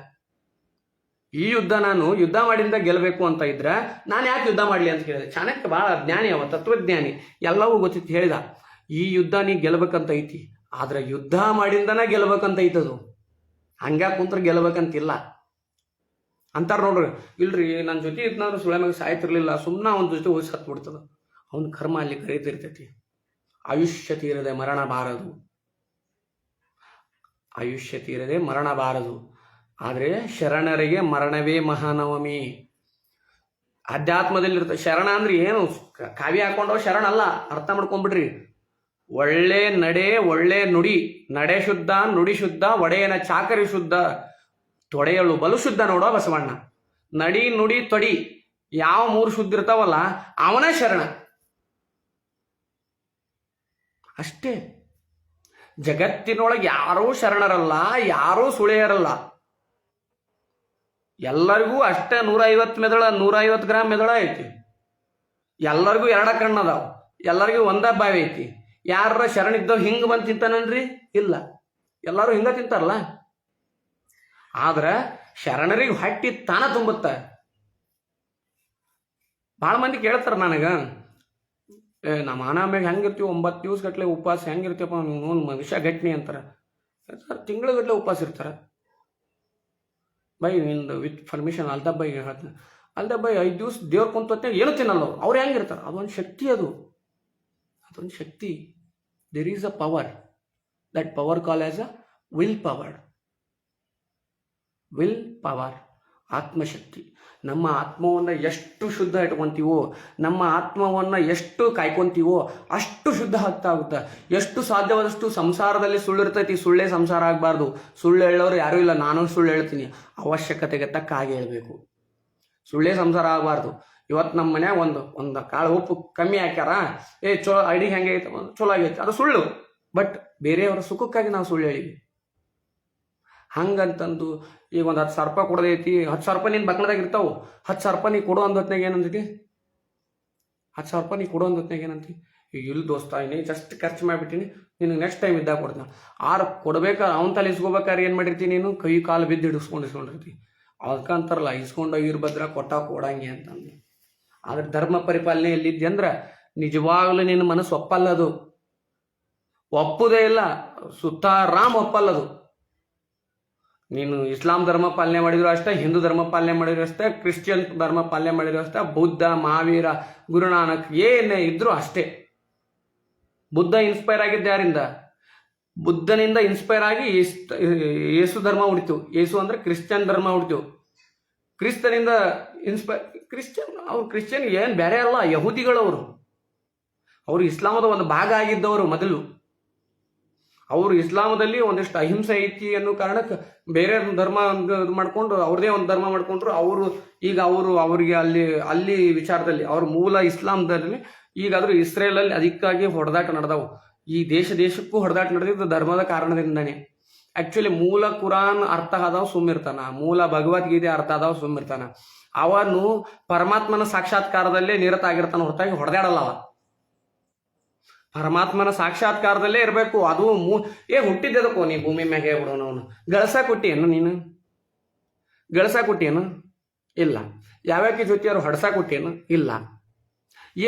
ಈ ಯುದ್ಧ ನಾನು ಯುದ್ಧ ಮಾಡಿಂದ ಗೆಲ್ಲಬೇಕು ಅಂತ ಇದ್ರ ನಾನು ಯಾಕೆ ಯುದ್ಧ ಮಾಡ್ಲಿ ಅಂತ ಕೇಳಿದೆ. ಚಾಣಕ್ಯ ಬಹಳ ಜ್ಞಾನಿ, ಅವ ತತ್ವಜ್ಞಾನಿ, ಎಲ್ಲವೂ ಗೊತ್ತಿತ್ತು. ಹೇಳಿದ, ಈ ಯುದ್ಧ ನೀ ಗೆಲ್ಬೇಕಂತ ಐತಿ, ಆದ್ರೆ ಯುದ್ಧ ಮಾಡಿಂದನ ಗೆಲ್ಬೇಕಂತ ಐತದು, ಹಂಗ್ಯಾಕೆ ಕುಂತ್ರ ಗೆಲ್ಬೇಕಂತಿಲ್ಲ ಅಂತಾರ ನೋಡ್ರಿ. ಇಲ್ರಿ ನನ್ನ ಜೊತೆ ಇದ್ನಾದ್ರು ಸುಳೆ ಮ್ಯಾಗ ಸಾಯ್ತಿರ್ಲಿಲ್ಲ, ಸುಮ್ಮನೆ ಅವನ ಜೊತೆ ಹೋಗಿ ಸತ್ ಬಿಡ್ತದ. ಅವನ ಕರ್ಮ ಅಲ್ಲಿ ಕರೀತಿರ್ತೈತಿ. ಆಯುಷ್ಯ ತೀರದೆ ಮರಣ ಬಾರದು, ಆಯುಷ್ಯ ತೀರದೆ ಮರಣ ಬಾರದು. ಆದರೆ ಶರಣರಿಗೆ ಮರಣವೇ ಮಹಾನವಮಿ. ಅಧ್ಯಾತ್ಮದಲ್ಲಿರ್ತದೆ ಶರಣ ಅಂದ್ರೆ ಏನು, ಕಾವ್ಯ ಹಾಕೊಂಡೋ ಶರಣ ಅಲ್ಲ, ಅರ್ಥ ಮಾಡ್ಕೊಂಡ್ಬಿಡ್ರಿ. ಒಳ್ಳೆ ನಡೆ, ಒಳ್ಳೆ ನುಡಿ, ನಡೆ ಶುದ್ಧ, ನುಡಿ ಶುದ್ಧ, ಒಡೆಯನ ಚಾಕರಿ ಶುದ್ಧ, ತೊಡೆಯಲು ಬಲು ಶುದ್ಧ ನೋಡೋ ಬಸವಣ್ಣ. ನಡಿ ನುಡಿ ತೊಡಿ ಯಾವ ಮೂರು ಶುದ್ಧ ಇರ್ತಾವಲ್ಲ ಅವನೇ ಶರಣ ಅಷ್ಟೇ. ಜಗತ್ತಿನೊಳಗೆ ಯಾರೂ ಶರಣರಲ್ಲ, ಯಾರೂ ಸುಳೆಯರಲ್ಲ. ಎಲ್ಲರಿಗೂ ಅಷ್ಟೇ 150 ಮೆದುಳ, 150 ಗ್ರಾಮ್ ಮೆದುಳ ಐತಿ. ಎಲ್ಲರಿಗೂ 2 ಕಣ್ಣದಾವ, ಎಲ್ಲರಿಗೂ ಒಂದ ಬಾವಿ ಐತಿ. ಯಾರ ಶರಣ ಇದ್ದವ್ ಹಿಂಗ ಬಂದು ತಿಂತಾನನ್ರಿ? ಇಲ್ಲ, ಎಲ್ಲರೂ ಹಿಂಗ ತಿಂತಾರಲ್ಲ. ಆದ್ರ ಶರಣರಿಗೆ ಹೊಟ್ಟಿ ತಾನ ತುಂಬುತ್ತ. ಭಾಳ ಮಂದಿ ಕೇಳ್ತಾರ ನನಗ, ನಮ್ಮ ಅನಾಮ್ಯಾಗ ಹೆಂಗಿರ್ತೀವಿ 9 ದಿವಸ ಗಟ್ಲೆ ಉಪವಾಸ ಹೆಂಗಿರ್ತೀವಪ್ಪ ನೀವು, ಮನುಷ್ಯ ಗಟ್ನಿ ಅಂತಾರ. ತಿಂಗಳ ಗಟ್ಲೆ ಉಪವಾಸ ಇರ್ತಾರ. ಬೈ ನಿಂದು ವಿತ್ ಪರ್ಮಿಷನ್ ಅಲ್ದಬ್ಬೈ ಹೇಳ್ತಾನೆ, ಅಲ್ದಬ್ಬೈ 5 ದಿವಸ ದೇವ್ರ ಕುಂತ ಏನು ತಿನ್ನಲ್ಲ ಅವ್ರು ಹೆಂಗಿರ್ತಾರೆ. ಅದೊಂದು ಶಕ್ತಿ, ಅದೊಂದು ಶಕ್ತಿ. There is a power, that power call as a will power. Will power, ಆತ್ಮಶಕ್ತಿ. ನಮ್ಮ ಆತ್ಮವನ್ನು ಎಷ್ಟು ಶುದ್ಧ ಇಟ್ಕೊಂತೀವೋ, ನಮ್ಮ ಆತ್ಮವನ್ನು ಎಷ್ಟು ಕಾಯ್ಕೊಂತೀವೋ ಅಷ್ಟು ಶುದ್ಧ ಆಗುತ್ತೆ. ಎಷ್ಟು ಸಾಧ್ಯವಾದಷ್ಟು ಸಂಸಾರದಲ್ಲಿ ಸುಳ್ಳಿರ್ತೈತಿ, ಸುಳ್ಳೇ ಸಂಸಾರ ಆಗಬಾರ್ದು. ಸುಳ್ಳು ಹೇಳೋರು ಯಾರೂ ಇಲ್ಲ, ನಾನು ಸುಳ್ಳು ಹೇಳ್ತೀನಿ. ಅವಶ್ಯಕತೆಗೆ ತಕ್ಕ ಹಾಗೆ ಹೇಳಬೇಕು, ಸುಳ್ಳೇ ಸಂಸಾರ ಆಗಬಾರ್ದು. ಇವತ್ತು ನಮ್ಮ ಮನ್ಯಾಗ ಒಂದು ಕಾಳು ಉಪ್ಪು ಕಮ್ಮಿ ಹಾಕ್ಯಾರ, ಚಲೋ ಅಡಿಗೆ ಹೆಂಗೆ ಐತೆ, ಚಲೋ ಆಗೈತೆ, ಅದು ಸುಳ್ಳು. ಬಟ್ ಬೇರೆಯವರ ಸುಖಕ್ಕಾಗಿ ನಾವು ಸುಳ್ಳು ಹೇಳಿವಿ. ಹಂಗಂತಂದು ಈಗ ಒಂದು 10,000 ರೂಪಾಯಿ ಕೊಡದೈತಿ, 10,000 ರೂಪಾಯಿ ನಿನ್ನ ಬಕ್ಕಣದಾಗ ಇರ್ತಾವೆ. 10,000 ರೂಪಾಯಿ ನೀ ಕೊಡೋ ಅಂದತ್ನಾಗ ಏನಂತೈತಿ? 10,000 ರೂಪಾಯಿ ನೀ ಕೊಡೋ ಅಂದತ್ನಾಗ ಏನಂತಿ? ಈಗ ಇಲ್ಲಿ ದೋಸ್ತ ಇನ್ನೇ ಜಸ್ಟ್ ಖರ್ಚು ಮಾಡಿಬಿಟ್ಟಿನಿ, ನಿನಗೆ ನೆಕ್ಸ್ಟ್ ಟೈಮ್ ಇದ್ದಾಗ ಕೊಡ್ತಾನೆ. ಕೊಡ್ಬೇಕಾದ್ರೆ ಅವನ ತಲೆ ಇಸ್ಕೋಬೇಕಾದ್ರೆ ಏನು ಮಾಡಿರ್ತೀನಿ, ನೀನು ಕೈ ಕಾಲು ಬಿದ್ದು ಇಸ್ಕೊಂಡಿರ್ತಿ. ಅದಕ್ಕಂತಾರಲ್ಲ, ಇಸ್ಕೊಂಡು ಇರ್ಬದ್ರ ಕೊಟ್ಟಾಗ ಕೊಡಂಗೆ ಅಂತಂದು. ಆದ್ರೆ ಧರ್ಮ ಪರಿಪಾಲನೆ ಎಲ್ಲಿದ್ದೆ ಅಂದ್ರೆ ನಿಜವಾಗ್ಲೂ ನಿನ್ನ ಮನಸ್ಸು ಒಪ್ಪಲ್ಲದು, ಒಪ್ಪುದೇ ಇಲ್ಲ, ಸುತ್ತಾರಾಮ್ ಒಪ್ಪಲ್ಲದು. ನೀನು ಇಸ್ಲಾಂ ಧರ್ಮ ಪಾಲನೆ ಮಾಡಿದ್ರು ಅಷ್ಟೇ, ಹಿಂದೂ ಧರ್ಮ ಪಾಲನೆ ಮಾಡಿದ್ರು ಅಷ್ಟೇ, ಕ್ರಿಶ್ಚಿಯನ್ ಧರ್ಮ ಪಾಲನೆ ಮಾಡಿದ್ರು ಅಷ್ಟೇ, ಬೌದ್ಧ, ಮಹಾವೀರ, ಗುರುನಾನಕ್ ಏನೇ ಇದ್ರು ಅಷ್ಟೇ. ಬುದ್ಧ ಇನ್ಸ್ಪೈರ್ ಆಗಿದ್ದ ಯಾರಿಂದ? ಬುದ್ಧನಿಂದ ಇನ್ಸ್ಪೈರ್ ಆಗಿ ಯೇಸು ಧರ್ಮ ಹುಡ್ತು. ಯೇಸು ಅಂದ್ರೆ ಕ್ರಿಶ್ಚಿಯನ್ ಧರ್ಮ ಹುಡ್ತು. ಕ್ರಿಸ್ತನಿಂದ ಕ್ರಿಶ್ಚಿಯನ್ ಏನು ಬೇರೆ ಅಲ್ಲ, ಯಹೂದಿಗಳವರು. ಅವರು ಇಸ್ಲಾಮದ ಒಂದು ಭಾಗ ಆಗಿದ್ದವರು ಮೊದಲು. ಅವರು ಇಸ್ಲಾಮದಲ್ಲಿ ಒಂದಿಷ್ಟು ಅಹಿಂಸೆ ಐತಿ ಅನ್ನೋ ಕಾರಣಕ್ಕೆ ಬೇರೆ ಧರ್ಮ ಮಾಡ್ಕೊಂಡು ಅವ್ರದೇ ಒಂದು ಧರ್ಮ ಮಾಡ್ಕೊಂಡ್ರು. ಅವರಿಗೆ ಅಲ್ಲಿ ವಿಚಾರದಲ್ಲಿ ಅವ್ರ ಮೂಲ ಇಸ್ಲಾಂದಲ್ಲಿ. ಈಗಾದ್ರೂ ಇಸ್ರೇಲಲ್ಲಿ ಅದಕ್ಕಾಗಿ ಹೊಡೆದಾಟ ನಡೆದವು. ಈ ದೇಶಕ್ಕೂ ಹೊಡೆದಾಟ ನಡೆದಿದ್ದು ಧರ್ಮದ ಕಾರಣದಿಂದನೇ. ಆಕ್ಚುಲಿ ಮೂಲ ಕುರಾನ್ ಅರ್ಥ ಆದವ್ ಸುಮ್ಮಿರ್ತಾನ, ಮೂಲ ಭಗವದ್ಗೀತೆ ಅರ್ಥ ಆದವ್ ಸುಮ್ಮಿರ್ತಾನ. ಅವನು ಪರಮಾತ್ಮನ ಸಾಕ್ಷಾತ್ಕಾರದಲ್ಲೇ ನಿರತ ಆಗಿರ್ತಾನ, ಹೊರತಾಗಿ ಹೊಡೆದಾಡಲ್ಲ. ಅವ ಪರಮಾತ್ಮನ ಸಾಕ್ಷಾತ್ಕಾರದಲ್ಲೇ ಇರಬೇಕು. ಅದು ಹುಟ್ಟಿದ್ದದಕ್ಕೋ ನೀ ಭೂಮಿ ಮ್ಯಾಗೆ ಬಿಡೋನು. ಅವನು ನೀನು ಗಳಸ ಕೊಟ್ಟಿಯೇನು? ಇಲ್ಲ. ಯಾವ್ಯಾಕೆ ಜೊತೆಯವರು ಹೊಡ್ಸಾ ಕೊಟ್ಟಿಯೇನು? ಇಲ್ಲ.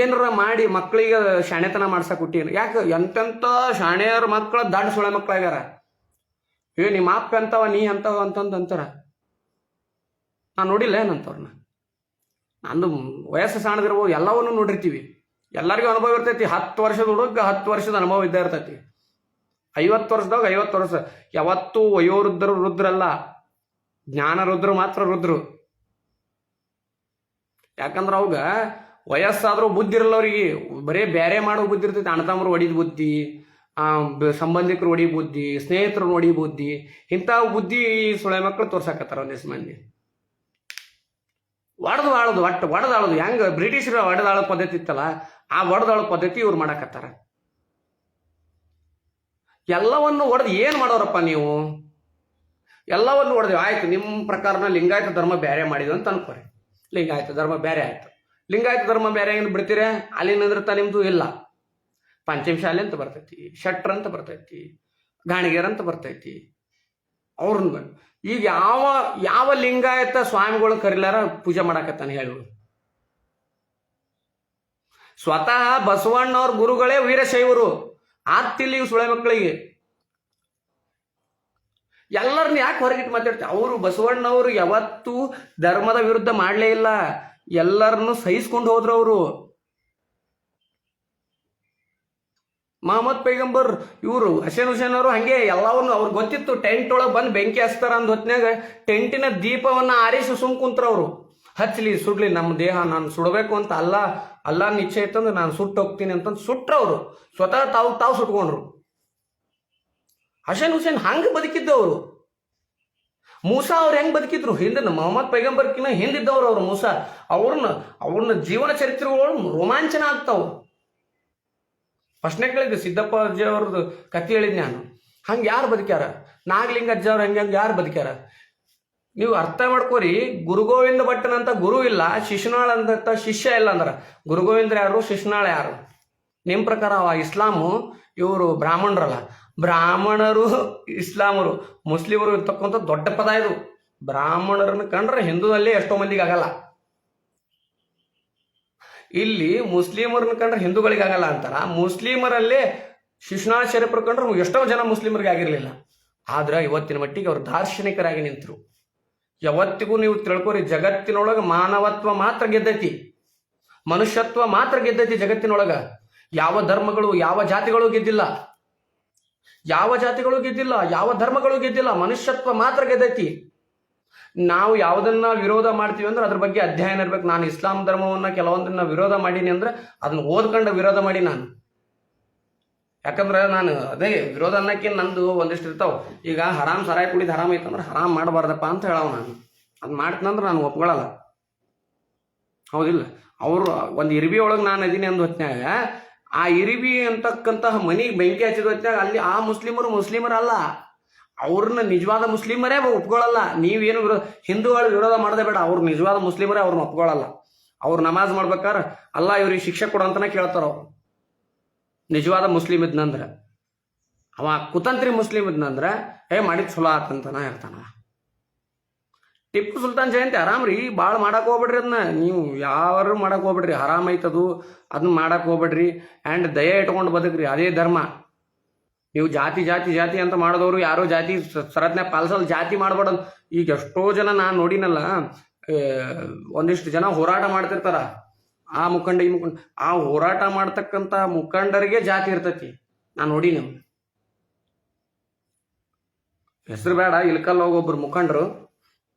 ಏನಾರ ಮಾಡಿ ಮಕ್ಕಳಿಗೆ ಶಾಣೆತನ ಮಾಡ್ಸಕ್ ಕೊಟ್ಟಿಯೇನು? ಯಾಕೆ ಎಂತೆಂಥ ಶಾಣೆಯರ ಮಕ್ಕಳ ದಡ್ಡ ಸುಳೆ ಮಕ್ಕಳಾಗ್ಯಾರ. ನಿಮ್ಮ ಅಪ್ಪ ಅಂತವ, ನೀ ಅಂತವ ಅಂತಾರ. ನಾನು ನೋಡಿಲ್ಲ ಏನಂತವ್ರನ್ನ. ನಂದು ವಯಸ್ಸು ಸಣ್ಣದಿರ್ಬೋದು, ಎಲ್ಲವನ್ನೂ ನೋಡಿರ್ತೀವಿ. ಎಲ್ಲರಿಗೂ ಅನುಭವ ಇರ್ತೈತಿ. 10 ವರ್ಷದ ಹುಡುಗ 10 ವರ್ಷದ ಅನುಭವ ಇದ್ದ ಇರ್ತೈತಿ. 50 ವರ್ಷದಾಗ 50 ವರ್ಷ. ಯಾವತ್ತೂ ವಯೋವೃದ್ಧರು ರುದ್ರಲ್ಲ, ಜ್ಞಾನ ರುದ್ರು ಮಾತ್ರ ರುದ್ರು. ಯಾಕಂದ್ರೆ ಅವಾಗ ವಯಸ್ಸಾದ್ರೂ ಬುದ್ಧಿ ಇರಲ್ಲ ಅವ್ರಿಗೆ, ಬರೇ ಬೇರೆ ಮಾಡೋ ಬುದ್ಧಿ ಇರ್ತೈತಿ. ಅಣ್ಣತಮ್ಮರು ಹೊಡಿದ ಬುದ್ಧಿ, ಸಂಬಂಧಿಕರು ಹೊಡಿ ಬುದ್ಧಿ, ಸ್ನೇಹಿತರು ಹೊಡಿ ಬುದ್ಧಿ, ಇಂಥ ಬುದ್ಧಿ ಸುಳೆ ಮಕ್ಕಳು ತೋರ್ಸಾಕತ್ತಾರ ಒಂದಿಷ್ಟು ಮಂದಿ. ಒಡೆದಾಳೋದು ಹೆಂಗ ಬ್ರಿಟಿಷರ ಒಡೆದಾಳೋ ಪದ್ಧತಿ ಇತ್ತಲ್ಲ, ಆ ಒಡೆದಾಳೋ ಪದ್ಧತಿ ಇವ್ರು ಮಾಡಾಕತ್ತಾರ. ಎಲ್ಲವನ್ನು ಒಡೆದು ಏನು ಮಾಡೋರಪ್ಪ ನೀವು? ಎಲ್ಲವನ್ನು ಹೊಡೆದ್ವಿ, ಆಯ್ತು ನಿಮ್ಮ ಪ್ರಕಾರನ ಲಿಂಗಾಯತ ಧರ್ಮ ಬೇರೆ ಮಾಡಿದ್ವಿ ಅಂತ ಅನ್ಕೋರಿ. ಲಿಂಗಾಯತ ಧರ್ಮ ಬೇರೆ ಆಯ್ತು. ಲಿಂಗಾಯತ ಧರ್ಮ ಬೇರೆ ಹೆಂಗ್ ಬಿಡ್ತೀರ? ಅಲ್ಲಿ ನಿಂದಿರ್ತಾ ನಿಮ್ದು ಇಲ್ಲ. ಪಂಚಮಶಾಲೆ ಅಂತ ಬರ್ತೈತಿ, ಶಟ್ರ ಅಂತ ಬರ್ತೈತಿ, ಗಾಣಿಗೇರ್ ಅಂತ ಬರ್ತೈತಿ. ಅವ್ರನ್ನ ಈಗ ಯಾವ ಲಿಂಗಾಯತ ಸ್ವಾಮಿಗಳು ಕರಿಲಾರ ಪೂಜೆ ಮಾಡಾಕತ್ತಾನ ಹೇಳು? ಸ್ವತಃ ಬಸವಣ್ಣವ್ರ ಗುರುಗಳೇ ವೀರಶೈವರು. ಆತ್ತಿಲ್ಲಿ ಸುಳೆ ಮಕ್ಕಳಿಗೆ ಎಲ್ಲರನ್ನ ಯಾಕೆ ಹೊರಗಿಟ್ಟು ಮಾತಾಡ್ತಾರೆ? ಅವರು ಬಸವಣ್ಣವರು ಯಾವತ್ತೂ ಧರ್ಮದ ವಿರುದ್ಧ ಮಾಡಲೇ ಇಲ್ಲ, ಎಲ್ಲರನ್ನು ಸಹಿಸ್ಕೊಂಡು ಹೋದ್ರು ಅವರು. ಮಹಮ್ಮದ್ ಪೈಗಂಬರ್ ಇವರು ಹುಸೇನ್ ಅವರು ಹಂಗೆ ಎಲ್ಲವನ್ನು ಅವ್ರಿಗೆ ಗೊತ್ತಿತ್ತು. ಟೆಂಟ್ ಒಳಗೆ ಬಂದು ಬೆಂಕಿ ಹಚ್ತಾರ ಅಂದ ಹೊತ್ನ್ಯಾಗ ಟೆಂಟಿನ ದೀಪವನ್ನ ಆರಿಸಿ ಸುಮ್ ಕುಂತ್ರವ್ರು. ಹಚ್ಚಲಿ ಸುಡ್ಲಿ, ನಮ್ಮ ದೇಹ ನಾನು ಸುಡಬೇಕು ಅಂತ ಅಲ್ಲ ಇಚ್ಛೆ ಇತ್ತಂದ್ರೆ ನಾನು ಸುಟ್ಟು ಹೋಗ್ತೀನಿ ಅಂತಂದು ಸುಟ್ರವ್ರು. ಸ್ವತಃ ತಾವು ಸುಟ್ಕೊಂಡ್ರು. ಹುಸೇನ್ ಹಂಗೆ ಬದುಕಿದ್ದವರು. ಮೂಸಾ ಅವ್ರು ಹೆಂಗ್ ಬದುಕಿದ್ರು? ಹಿಂದಿನ ಮೊಹಮ್ಮದ್ ಪೈಗಂಬರ್ಕಿನ್ನ ಹಿಂದಿದ್ದವ್ರು ಅವ್ರು. ಮೂಸಾ ಅವ್ರನ್ನ ಜೀವನ ಚರಿತ್ರೆಗಳು ರೋಮಾಂಚನ ಆಗ್ತಾವ. ಫಸ್ಟ್ನೇ ಕೇಳಿದ್ದೆ, ಸಿದ್ದಪ್ಪ ಅಜ್ಜಿ ಅವ್ರದ್ದು ಕಥೆ ಹೇಳಿದ್ ನಾನು. ಹಂಗೆ ಯಾರು ಬದುಕ್ಯಾರ? ನಾಗಲಿಂಗ ಅಜ್ಜ ಅವ್ರು ಹಂಗೆ ಯಾರು ಬದುಕ್ಯಾರ? ನೀವು ಅರ್ಥ ಮಾಡ್ಕೋರಿ. ಗುರುಗೋವಿಂದ ಭಟ್ಟನಂತ ಗುರು ಇಲ್ಲ, ಶಿಶುನಾಳ ಅಂತ ಶಿಷ್ಯ ಇಲ್ಲ ಅಂದ್ರ ಗುರುಗೋವಿಂದ್ರ ಯಾರು, ಶಿಶುನಾಳ ಯಾರು? ನಿಮ್ಮ ಪ್ರಕಾರ ಇಸ್ಲಾಮು ಇವರು ಬ್ರಾಹ್ಮಣರಲ್ಲ. ಬ್ರಾಹ್ಮಣರು ಇಸ್ಲಾಮರು ಮುಸ್ಲಿಮರು ಇರ್ತಕ್ಕಂಥ ದೊಡ್ಡ ಪದ ಇದು. ಬ್ರಾಹ್ಮಣರನ್ನ ಕಂಡ್ರೆ ಹಿಂದೂದಲ್ಲಿ ಎಷ್ಟೋ ಮಂದಿಗೆ ಆಗಲ್ಲ. ಇಲ್ಲಿ ಮುಸ್ಲಿಮರನ್ನ ಕಂಡ್ರೆ ಹಿಂದೂಗಳಿಗೆ ಆಗಲ್ಲ ಅಂತಾರ. ಮುಸ್ಲಿಮರಲ್ಲೇ ಶಿಶುನಾಳ ಶರೀಫ್ರು ಕಂಡ್ರೆ ಎಷ್ಟೋ ಜನ ಮುಸ್ಲಿಮರಿಗೆ ಆಗಿರ್ಲಿಲ್ಲ. ಆದ್ರೆ ಇವತ್ತಿನ ಮಟ್ಟಿಗೆ ಅವರು ದಾರ್ಶನಿಕರಾಗಿ ನಿಂತರು. ಯಾವತ್ತಿಗೂ ನೀವು ತಿಳ್ಕೊರಿ, ಜಗತ್ತಿನೊಳಗ ಮಾನವತ್ವ ಮಾತ್ರ ಗೆದ್ದೈತಿ, ಮನುಷ್ಯತ್ವ ಮಾತ್ರ ಗೆದ್ದೈತಿ ಜಗತ್ತಿನೊಳಗ. ಯಾವ ಧರ್ಮಗಳು ಯಾವ ಜಾತಿಗಳು ಗೆದ್ದಿಲ್ಲ, ಯಾವ ಧರ್ಮಗಳು ಗೆದ್ದಿಲ್ಲ. ಮನುಷ್ಯತ್ವ ಮಾತ್ರ ಗೆದ್ದೈತಿ. ನಾವು ಯಾವುದನ್ನ ವಿರೋಧ ಮಾಡ್ತೀವಿ ಅಂದ್ರೆ ಅದ್ರ ಬಗ್ಗೆ ಅಧ್ಯಯನ ಇರ್ಬೇಕು. ನಾನು ಇಸ್ಲಾಂ ಧರ್ಮವನ್ನ ಕೆಲವೊಂದನ್ನ ವಿರೋಧ ಮಾಡೀನಿ ಅಂದ್ರೆ ಅದನ್ನ ಓದ್ಕೊಂಡು ವಿರೋಧ ಮಾಡಿ ನಾನು. ಯಾಕಂದ್ರೆ ನಾನು ಅದೇ ವಿರೋಧ ಅನ್ನಕ್ಕೆ ನಂದು ಒಂದಿಷ್ಟು ಇರ್ತಾವ. ಈಗ ಹರಾಮ್ ಸರಾಯಿ ಕುಡಿದು ಹರಾಮ್ ಐತಂದ್ರೆ ಹರಾಮ್ ಮಾಡಬಾರ್ದಪ್ಪ ಅಂತ ಹೇಳವ ನಾನು. ಅದು ಮಾಡ್ತಂದ್ರೆ ನಾನು ಒಪ್ಕೊಳ್ಳಲ್ಲ, ಹೌದಿಲ್ಲ? ಅವರು ಒಂದು ಇರ್ಬಿ ಒಳಗೆ ನಾನು ಅದೀನಿ ಅಂದ ಹೊತ್ನ್ಯಾಗ ಆ ಇರಿಬಿ ಅಂತಕ್ಕಂತಹ ಮನಿಗೆ ಬೆಂಕಿ ಹಚ್ಚಿದ ಹೊತ್ನ್ಯಾಗ ಅಲ್ಲಿ ಆ ಮುಸ್ಲಿಮರಲ್ಲ, ಅವ್ರನ್ನ ನಿಜವಾದ ಮುಸ್ಲಿಮರೇ ಒಪ್ಕೊಳ್ಳಲ್ಲ. ನೀವೇನು ಹಿಂದೂಗಳು ವಿರೋಧ ಮಾಡದೆ ಬೇಡ, ಅವ್ರು ನಿಜವಾದ ಮುಸ್ಲಿಮರೇ ಅವ್ರನ್ನ ಒಪ್ಕೊಳ್ಳಲ್ಲ. ಅವ್ರು ನಮಾಜ್ ಮಾಡ್ಬೇಕಾದ್ರೆ ಅಲ್ಲ ಇವ್ರಿಗೆ ಶಿಕ್ಷೆ ಕೊಡು ಅಂತಾನೆ ಕೇಳ್ತಾರ. ಅವ್ರು ನಿಜವಾದ ಮುಸ್ಲಿಮ್ ಇದ್ನಂದ್ರ, ಅವ ಕುತಂತ್ರಿ ಮುಸ್ಲಿಮ್ ಇದ್ನಂದ್ರ ಮಾಡಿದ್ ಚಲೋ ಆತಂತಾನ ಹೇಳ್ತಾನ. ಟಿಪ್ಪು ಸುಲ್ತಾನ್ ಜಯಂತಿ ಆರಾಮ್ರಿ, ಭಾಳ ಮಾಡಕ್ ಹೋಗ್ಬೇಡ್ರಿ. ಅದನ್ನ ನೀವು ಯಾರು ಮಾಡಕ್ ಹೋಗ್ಬೇಡ್ರಿ, ಆರಾಮ್ ಐತದು, ಅದನ್ನ ಮಾಡಕ್ ಹೋಗ್ಬೇಡ್ರಿ. ಆ್ಯಂಡ್ ದಯ ಇಟ್ಕೊಂಡು ಬದುಕ್ರಿ, ಅದೇ ಧರ್ಮ. ನೀವು ಜಾತಿ ಅಂತ ಮಾಡಿದವರು ಯಾರೋ ಜಾತಿ ಸರತ್ನ ಪಾಲಿಸಲ್, ಜಾತಿ ಮಾಡ್ಬೇಡ. ಈಗ ಎಷ್ಟೋ ಜನ ನಾನು ನೋಡಿನಲ್ಲ, ಒಂದಿಷ್ಟು ಜನ ಹೋರಾಟ ಮಾಡ್ತಿರ್ತಾರ, ಆ ಮುಖಂಡ ಈ ಮುಖಂಡ. ಆ ಹೋರಾಟ ಮಾಡ್ತಕ್ಕಂಥ ಮುಖಂಡರಿಗೆ ಜಾತಿ ಇರ್ತೈತಿ. ನಾನು ನೋಡಿ ನಮ್ಮ ಹೆಸರು ಬೇಡ, ಇಲ್ಕಲ್ ಹೋಗೊಬ್ರು ಮುಖಂಡರು,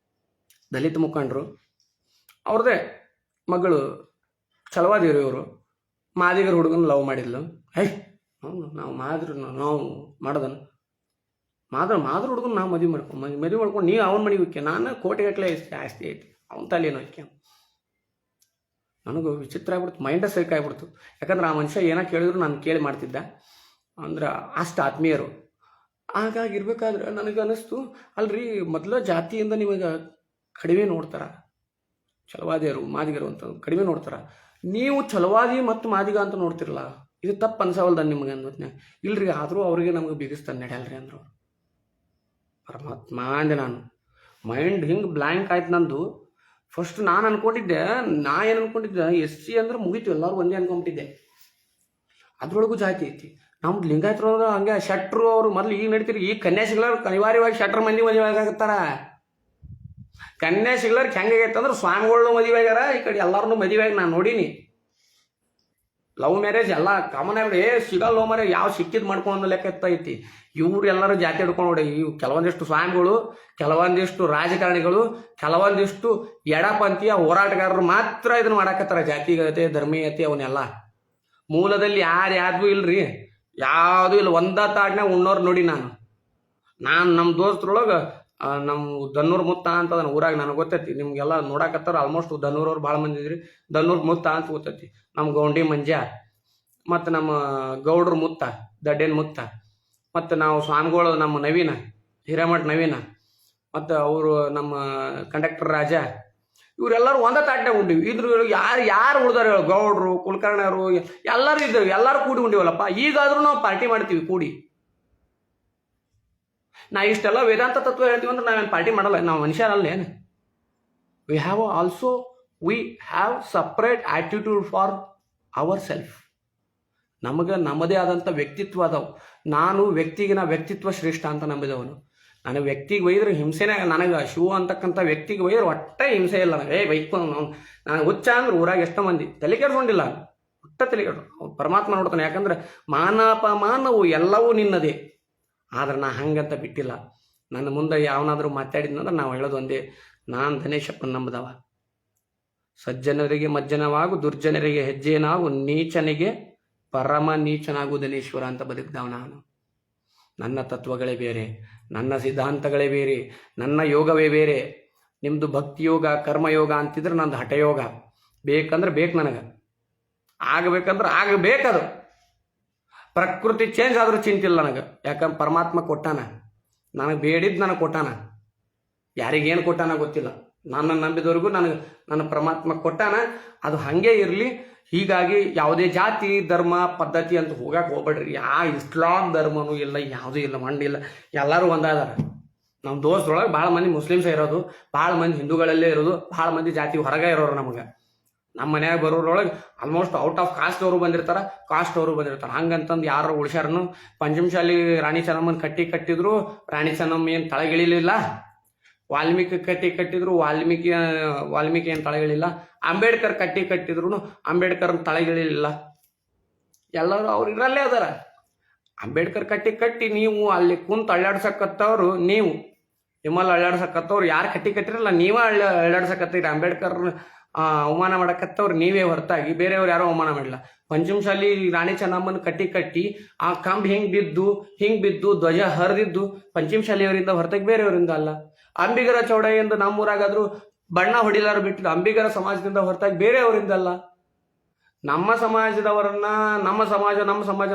ದಲಿತ ಮುಖಂಡರು, ಅವ್ರದೇ ಮಗಳು ಛಲವಾದಿವ್ರಿ. ಇವರು ಮಾದಿಗರ ಹುಡುಗನ ಲವ್ ಮಾಡಿದ್ಲು. ನಾವು ಮಾಡೋದನ್ನು ಮಾದ್ರ ಹುಡುಗನ ನಾವು ಮದುವೆ ಮಾಡ್ಕೊಂಡು ನೀವು ಅವನ ಮನೆಗೆ ಹೋಗ್ಯ, ನಾನು ಕೋಟೆಗಟ್ಟಲೆ ಆಸ್ತಿ ಐತಿ, ಅವನ ತಲೆಯನ್ನು ಹೋಗ್ಯ. ನನಗೂ ವಿಚಿತ್ರ ಆಗ್ಬಿಡ್ತು, ಮೈಂಡ ಸೈಕ್ ಆಗ್ಬಿಡ್ತು. ಯಾಕಂದ್ರೆ ಆ ಮನುಷ್ಯ ಏನೋ ಕೇಳಿದ್ರು ನಾನು ಕೇಳಿ ಮಾಡ್ತಿದ್ದ, ಅಂದ್ರೆ ಅಷ್ಟು ಆತ್ಮೀಯರು. ಹಾಗಾಗಿರ್ಬೇಕಾದ್ರೆ ನನಗೆ ಅನ್ನಿಸ್ತು, ಅಲ್ರಿ ಮೊದಲ ಜಾತಿಯಿಂದ ನಿಮಗೆ ಕಡಿಮೆ ನೋಡ್ತಾರ, ಛಲವಾದಿಯರು ಮಾದಿಗರು ಅಂತ ಕಡಿಮೆ ನೋಡ್ತಾರ. ನೀವು ಛಲವಾದಿ ಮತ್ತು ಮಾದಿಗ ಅಂತ ನೋಡ್ತಿರಲ್ಲ, ಇದು ತಪ್ಪು ಅನ್ಸವಲ್ದ ನಿಮ್ಗೆ ಅಂದ್ಬಿಟ್ನೆ. ಇಲ್ರಿ, ಆದರೂ ಅವ್ರಿಗೆ ನಮ್ಗೆ ಬಿಗಿಸ್ತಾನೆ ನಡೆಯಲ್ರಿ ಅಂದರು. ಪರಮಾತ್ಮ ಅಂದೆ ನಾನು. ಮೈಂಡ್ ಹಿಂಗೆ ಬ್ಲ್ಯಾಂಕ್ ಆಯ್ತು ನಂದು. ಫಸ್ಟ್ ನಾನು ಅನ್ಕೊಂಡಿದ್ದೆ, ಏನು ಅನ್ಕೊಂಡಿದ್ದೆ, SC ಅಂದ್ರೆ ಮುಗೀತು, ಎಲ್ಲರೂ ಒಂದೇ ಅನ್ಕೊಂಬಿಟ್ಟಿದ್ದೆ. ಅದ್ರೊಳಗೂ ಜಾತಿ ಐತಿ. ನಮ್ದು ಲಿಂಗಾಯತರು ಹಂಗೆ ಶಟ್ರು ಅವರು ಮೊದಲು ಈಗ ನಡೀತೀರಿ. ಈಗ ಕನ್ಯಾಸಿಗಳರು ಅನಿವಾರ್ಯವಾಗಿ ಶಟ್ರ ಮಂದಿ ಮದುವೆ ಆಗತ್ತಾರ. ಕನ್ಯಾಸಿಗಳರ್ಗೆ ಹೆಂಗಾಗೈತೆ ಅಂದ್ರೆ ಸ್ವಾಮಿಗಳನ್ನೂ ಮದುವೆ ಆಗ್ಯಾರ, ಈ ಕಡೆ ಎಲ್ಲರನ್ನೂ ಮದುವೆ ಆಗಿ ನಾನು ನೋಡೀನಿ. ಲವ್ ಮ್ಯಾರೇಜ್ ಎಲ್ಲ ಕಾಮನ್ ಆಗಿ ಸಿಗಲ್ಲ ಲವ್ ಮ್ಯಾರೇಜ್ ಯಾವ ಸಿಕ್ಕಿದ್ ಮಾಡ್ಕೊಂಡು ಲೆಕ್ಕ ಐತಿ. ಇವ್ರು ಎಲ್ಲರೂ ಜಾತಿ ಹಿಡ್ಕೊಂಡು ನೋಡಿ. ಇವು ಕೆಲವೊಂದಿಷ್ಟು ಸ್ವಾಮಿಗಳು, ಕೆಲವೊಂದಿಷ್ಟು ರಾಜಕಾರಣಿಗಳು, ಕೆಲವೊಂದಿಷ್ಟು ಎಡಪಂಥೀಯ ಹೋರಾಟಗಾರರು ಮಾತ್ರ ಇದನ್ನ ಮಾಡಾಕತ್ತಾರ. ಜಾತಿಗತೆ, ಧರ್ಮೀಯತೆ ಅವನ್ನೆಲ್ಲ. ಮೂಲದಲ್ಲಿ ಯಾರ್ಯಾವ್ದು ಇಲ್ರಿ, ಯಾವುದು ಇಲ್ಲ. ಒಂದ ತಾಟ್ನಾಗ ಉಣ್ಣೋರು ನೋಡಿ. ನಮ್ಮ ದೋಸ್ತರೊಳಗೆ ನಮ್ಮ ದನ್ನೂರ್ ಮುತ್ತ ಅಂತ ಅದನ್ನ ಊರಾಗ ನನಗೆ ಗೊತ್ತೈತಿ. ನಿಮ್ಗೆಲ್ಲ ನೋಡಾಕತ್ತಾರ ಆಲ್ಮೋಸ್ಟ್ ದನ್ನೂರವ್ರು ಭಾಳ ಮಂದಿ ಇದ್ರಿ. ದನ್ನೂರ್ ಮುತ್ತ ಅಂತ ಗೊತ್ತೈತಿ. ನಮ್ಮ ಗೌಂಡಿ ಮಂಜ, ಮತ್ತು ನಮ್ಮ ಗೌಡ್ರ ಮುತ್ತ, ದಡ್ಡೇನ್ ಮುತ್ತ, ಮತ್ತು ನಾವು ಸ್ವಾಮಿಗಳು ನಮ್ಮ ನವೀನ, ಹಿರೇಮಠ ನವೀನ, ಮತ್ತು ಅವರು ನಮ್ಮ ಕಂಡಕ್ಟರ್ ರಾಜ, ಇವರೆಲ್ಲರೂ ಒಂದ ತಾಟ್ನಾಗ ಉಂಡಿವಿ. ಇದ್ರ ಯಾರು ಉಳ್ದಾರ ಹೇಳು? ಗೌಡ್ರು, ಕುಲಕರ್ಣಿಯವರು ಎಲ್ಲರೂ ಇದ್ದೇವೆ. ಎಲ್ಲರೂ ಕೂಡಿ ಉಂಡಿವಲ್ಲಪ್ಪ. ಈಗಾದ್ರೂ ನಾವು ಪಾರ್ಟಿ ಮಾಡ್ತೀವಿ ಕೂಡಿ. ನಾ ಇಷ್ಟೆಲ್ಲ ವೇದಾಂತ ತತ್ವ ಹೇಳ್ತೀವಿ ಅಂದ್ರೆ ನಾವೇನು ಪಾರ್ಟಿ ಮಾಡಲ್ಲ. ನಾವು ಮನುಷ್ಯರಲ್ಲ ಏನು? We have separate attitude for our self. ನಮಗೆ ನಮ್ಮದೇ ಆದಂಥ ವ್ಯಕ್ತಿತ್ವ ಅದಾವು. ನಾನು ವ್ಯಕ್ತಿತ್ವ ಶ್ರೇಷ್ಠ ಅಂತ ನಂಬಿದವನು. ನನಗೆ ವ್ಯಕ್ತಿಗೆ ಒಯ್ದ್ರೆ ಹಿಂಸೆನೇ. ನನಗೆ ಶಿವ ಅಂತಕ್ಕಂಥ ವ್ಯಕ್ತಿಗೆ ಒಯ್ದ್ರೆ ಒಟ್ಟೆ ಹಿಂಸೆ ಇಲ್ಲ. ನನಗೆ ಬೈಕ್ ನನಗೆ ಹುಚ್ಚ ಅಂದ್ರೆ ಊರಾಗ ಎಷ್ಟೋ ಮಂದಿ ತಲೆ ಕೆಡ್ಕೊಂಡಿಲ್ಲ. ಒಟ್ಟ ತಲೆ ಕೆಡ್ರು ಪರಮಾತ್ಮ ನೋಡ್ತಾನೆ. ಯಾಕಂದ್ರೆ ಮಾನಪಮಾನವು ಎಲ್ಲವೂ ನಿನ್ನದೇ. ಆದ್ರೆ ನಾ ಹಂಗಂತ ಬಿಟ್ಟಿಲ್ಲ. ನನ್ನ ಮುಂದೆ ಯಾವನಾದರೂ ಮಾತಾಡಿದ್ನಂದ್ರೆ ನಾವು ಹೇಳೋದು ಒಂದೇ, ನಾನು ಧನೇಶಪ್ಪನ ನಂಬದವ. ಸಜ್ಜನರಿಗೆ ಮಜ್ಜನವಾಗು, ದುರ್ಜನರಿಗೆ ಹೆಜ್ಜೆನಾಗು, ನೀಚನಿಗೆ ಪರಮ ನೀಚನಾಗು ಧನೇಶ್ವರ ಅಂತ ಬದುಕಿದವ ನಾನು. ನನ್ನ ತತ್ವಗಳೇ ಬೇರೆ, ನನ್ನ ಸಿದ್ಧಾಂತಗಳೇ ಬೇರೆ, ನನ್ನ ಯೋಗವೇ ಬೇರೆ. ನಿಮ್ಮದು ಭಕ್ತಿಯೋಗ, ಕರ್ಮಯೋಗ ಅಂತಿದ್ರೆ ನಂದು ಹಠಯೋಗ. ಬೇಕಂದ್ರೆ ಬೇಕು, ನನಗೆ ಆಗಬೇಕಂದ್ರೆ ಆಗಬೇಕದು. ಪ್ರಕೃತಿ ಚೇಂಜ್ ಆದರೂ ಚಿಂತಿಲ್ಲ ನನಗೆ. ಯಾಕಂದ್ರೆ ಪರಮಾತ್ಮ ಕೊಟ್ಟಾನ. ನನಗೆ ಬೇಡಿದ್ದು ನನಗೆ ಕೊಟ್ಟಾನ. ಯಾರಿಗೇನು ಕೊಟ್ಟಾನ ಗೊತ್ತಿಲ್ಲ. ನನ್ನ ನಂಬಿದವ್ರಿಗೂ ನನ್ನ ಪರಮಾತ್ಮ ಕೊಟ್ಟಾನ. ಅದು ಹಾಗೆ ಇರಲಿ. ಹೀಗಾಗಿ ಯಾವುದೇ ಜಾತಿ, ಧರ್ಮ, ಪದ್ಧತಿ ಅಂತ ಹೋಗಕ್ಕೆ ಹೋಗ್ಬೇಡ್ರಿ. ಇಸ್ಲಾಂ ಧರ್ಮನೂ ಇಲ್ಲ, ಯಾವುದೂ ಇಲ್ಲ, ಮಂಡಿಲ್ಲ. ಎಲ್ಲರೂ ಒಂದಾದಾರ. ನಮ್ಮ ದೋಸ್ತರೊಳಗೆ ಭಾಳ ಮಂದಿ ಮುಸ್ಲಿಮ್ಸೇ ಇರೋದು, ಭಾಳ ಮಂದಿ ಹಿಂದೂಗಳಲ್ಲೇ ಇರೋದು, ಭಾಳ ಮಂದಿ ಜಾತಿ ಹೊರಗೆ ಇರೋರು. ನಮಗೆ ನಮ್ಮ ಮನ್ಯಾಗ ಬರೋರೊಳಗೆ ಆಲ್ಮೋಸ್ಟ್ ಔಟ್ ಆಫ್ ಕಾಸ್ಟ್ ಅವರು ಬಂದಿರ್ತಾರೆ, ಕಾಸ್ಟ್ ಅವರು ಬಂದಿರ್ತಾರೆ. ಹಂಗಂತಂದು ಯಾರು ಉಳಿಸ್ಯಾರನು. ಪಂಚಮಶಾಲಿ ರಾಣಿ ಚೆನ್ನಮ್ಮನ ಕಟ್ಟಿದ್ರು, ರಾಣಿ ಚೆನ್ನಮ್ಮ ಏನು ತಳಗಿಳಿಲಿಲ್ಲ. ವಾಲ್ಮೀಕಿ ಕಟ್ಟಿದ್ರು, ವಾಲ್ಮೀಕಿ ಏನು ತಳಗಿಳಿಲ್ಲ. ಅಂಬೇಡ್ಕರ್ ಕಟ್ಟಿದ್ರು, ಅಂಬೇಡ್ಕರ್ ತಳಗಿಳಿಲಿಲ್ಲ. ಎಲ್ಲರೂ ಅವ್ರು ಇರಲ್ಲೇ ಅದಾರ. ಅಂಬೇಡ್ಕರ್ ಕಟ್ಟಿ ನೀವು ಅಲ್ಲಿ ಕುಂತು ಅಳ್ಳಾಡ್ಸಕತ್ತವ್ರು, ನೀವು ನಿಮ್ಮಲ್ಲಿ ಅಳ್ಳಾಡ್ಸಕತ್ತವ್ರು ಯಾರು ಕಟ್ಟಿರಲ್ಲ, ನೀವೇ ಅಳ್ಳಾಡ್ಸಕತ್ತೀರಿ. ಅಂಬೇಡ್ಕರ್ ಅವಮಾನ ಮಾಡಕತ್ತವ್ರು ನೀವೇ ಹೊರತಾಗಿ ಬೇರೆಯವ್ರು ಯಾರೋ ಅವಮಾನ ಮಾಡಿಲ್ಲ. ಪಂಚಮಶಾಲಿ ರಾಣಿ ಚೆನ್ನಮ್ಮನ ಕಟ್ಟಿ ಆ ಕಂಬ್ ಹಿಂಗೆ ಬಿದ್ದು ಧ್ವಜ ಹರಿದಿದ್ದು ಪಂಚಮಶಾಲಿಯವರಿಂದ ಹೊರತಾಗಿ ಬೇರೆಯವರಿಂದ ಅಲ್ಲ. ಅಂಬಿಗರ ಚೌಡಯ್ಯಂದು ನಮ್ಮೂರಾಗಾದ್ರೂ ಬಣ್ಣ ಹೊಡಿಲಾರು ಬಿಟ್ಟಿದ್ದು ಅಂಬಿಗರ ಸಮಾಜದಿಂದ ಹೊರತಾಗಿ ಬೇರೆಯವರಿಂದ ಅಲ್ಲ. ನಮ್ಮ ಸಮಾಜದವರನ್ನ ನಮ್ಮ ಸಮಾಜ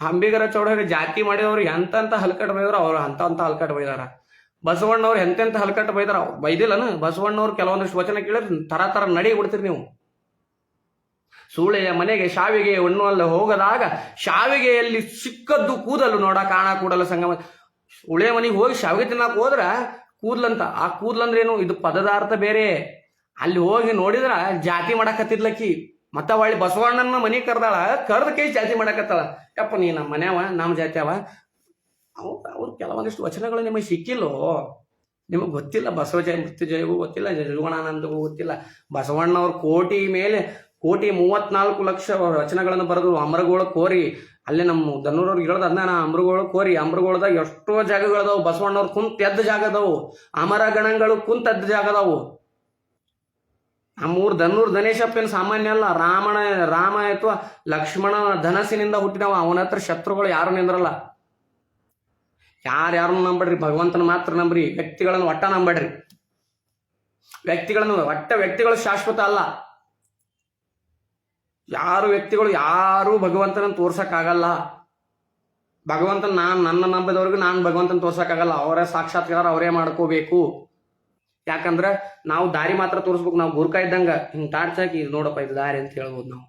ಅಂಬಿಗರ ಚೌಡಯ್ಯ ಜಾತಿ ಮಾಡಿದವರು ಎಂತ ಹಲ್ಕಟ್ ಬೈದವ್ರು, ಅವ್ರು ಅಂತ ಹಲ್ಕಟ್ ಬೈದಾರ. ಬಸವಣ್ಣವ್ರು ಎಂತೆಂತ ಹಲ್ಕಟ್ಟು ಬೈದಾರ, ಬೈದಿಲ್ಲನ? ಬಸವಣ್ಣವ್ರು ಕೆಲವೊಂದಿಷ್ಟು ವಚನ ಕೇಳಿದ್ರೆ ತರ ನಡಿ ಬಿಡ್ತೀರಿ ನೀವು. ಸೂಳೆಯ ಮನೆಗೆ ಶಾವಿಗೆ ಉಣ್ಣುವಲ್ಲ ಹೋಗದಾಗ, ಶಾವಿಗೆಯಲ್ಲಿ ಸಿಕ್ಕದ್ದು ಕೂದಲು ನೋಡ ಕಾಣ ಕೂಡಲ ಸಂಗಮ. ಉಳೆಯ ಮನೆಗೆ ಹೋಗಿ ಶಾವಿಗೆ ತಿನ್ನಕ್ ಹೋದ್ರ ಕೂದ್ಲಂತ. ಆ ಕೂದ್ಲಂದ್ರೇನು? ಇದು ಪದದಾರ್ಥ ಬೇರೆ. ಅಲ್ಲಿ ಹೋಗಿ ನೋಡಿದ್ರ ಜಾತಿ ಮಾಡಕತ್ತಿದ್ಲಕ್ಕಿ. ಮತ್ತ ಒಳ್ಳೆ ಬಸವಣ್ಣನ ಮನೆ ಕರ್ದ ಕೈ ಜಾತಿ ಮಾಡಕತ್ತಾಳ. ಯಪ್ಪ ನೀ ನಮ್ಮ ಮನ್ಯಾವ, ನಮ್ಮ ಜಾತಿ ಅವ. ಅವ್ರು ಕೆಲವೊಂದಿಷ್ಟು ವಚನಗಳು ನಿಮಗೆ ಸಿಕ್ಕಿಲ್ಲೋ, ನಿಮಗೆ ಗೊತ್ತಿಲ್ಲ. ಬಸವಜಯ ಮೃತ್ಯುಜಯಗೂ ಗೊತ್ತಿಲ್ಲ, ಜಗುಣಾನಂದಗೂ ಗೊತ್ತಿಲ್ಲ. ಬಸವಣ್ಣವ್ರ ಕೋಟಿ 34 ಲಕ್ಷ ವಚನಗಳನ್ನು ಬರೆದು ಅಮರಗೋಳ ಕೋರಿ. ಅಲ್ಲೇ ನಮ್ಮ ದನ್ನೂರವ್ರಿಗೆ ಹೇಳೋದು ಅದನ್ನ, ಅಮರಗೋಳ ಕೋರಿ. ಅಮರಗೋಳದಾಗ ಎಷ್ಟೋ ಜಾಗಗಳದಾವು. ಬಸವಣ್ಣವ್ರು ಕುಂತ ಎದ್ದ ಜಾಗ ಅದಾವು. ಅಮರ ಗಣಗಳು ಕುಂತ ಎದ್ದ ಜಾಗ ಅದಾವು. ನಮ್ಮೂರು ದನ್ನೂರು ಧನೇಶಪ್ಪನ ಸಾಮಾನ್ಯ ಅಲ್ಲ. ರಾಮ ಅಥವಾ ಲಕ್ಷ್ಮಣ ಧನಸ್ಸಿನಿಂದ ಹುಟ್ಟಿದವ. ಅವನ ಹತ್ರ ಶತ್ರುಗಳು ಯಾರು ನಿಂದ್ರಲ್ಲ. ಯಾರನ್ನು ನಂಬಡ್ರಿ, ಭಗವಂತನ ಮಾತ್ರ ನಂಬ್ರಿ. ವ್ಯಕ್ತಿಗಳನ್ನು ಒಟ್ಟ ನಂಬಡ್ರಿ. ವ್ಯಕ್ತಿಗಳು ಶಾಶ್ವತ ಅಲ್ಲ. ಯಾರು ಭಗವಂತನ ತೋರ್ಸಕ್ಕಾಗಲ್ಲ. ಭಗವಂತನ ನನ್ನ ನಂಬಿದವ್ರಿಗೆ ನಾನು ಭಗವಂತನ ತೋರ್ಸಕ್ಕಾಗಲ್ಲ. ಅವರೇ ಸಾಕ್ಷಾತ್ಕಾರ ಅವರೇ ಮಾಡ್ಕೋಬೇಕು. ಯಾಕಂದ್ರೆ ನಾವು ದಾರಿ ಮಾತ್ರ ತೋರಿಸ್ಬೇಕು. ನಾವು ಗುರ್ಕ ಇದ್ದಂಗ ಹಿಂಗೆ ಟಾರ್ಚ್ ಹಾಕಿ ನೋಡಪ್ಪ ಇದು ದಾರಿ ಅಂತ ಹೇಳ್ಬೋದು. ನಾವು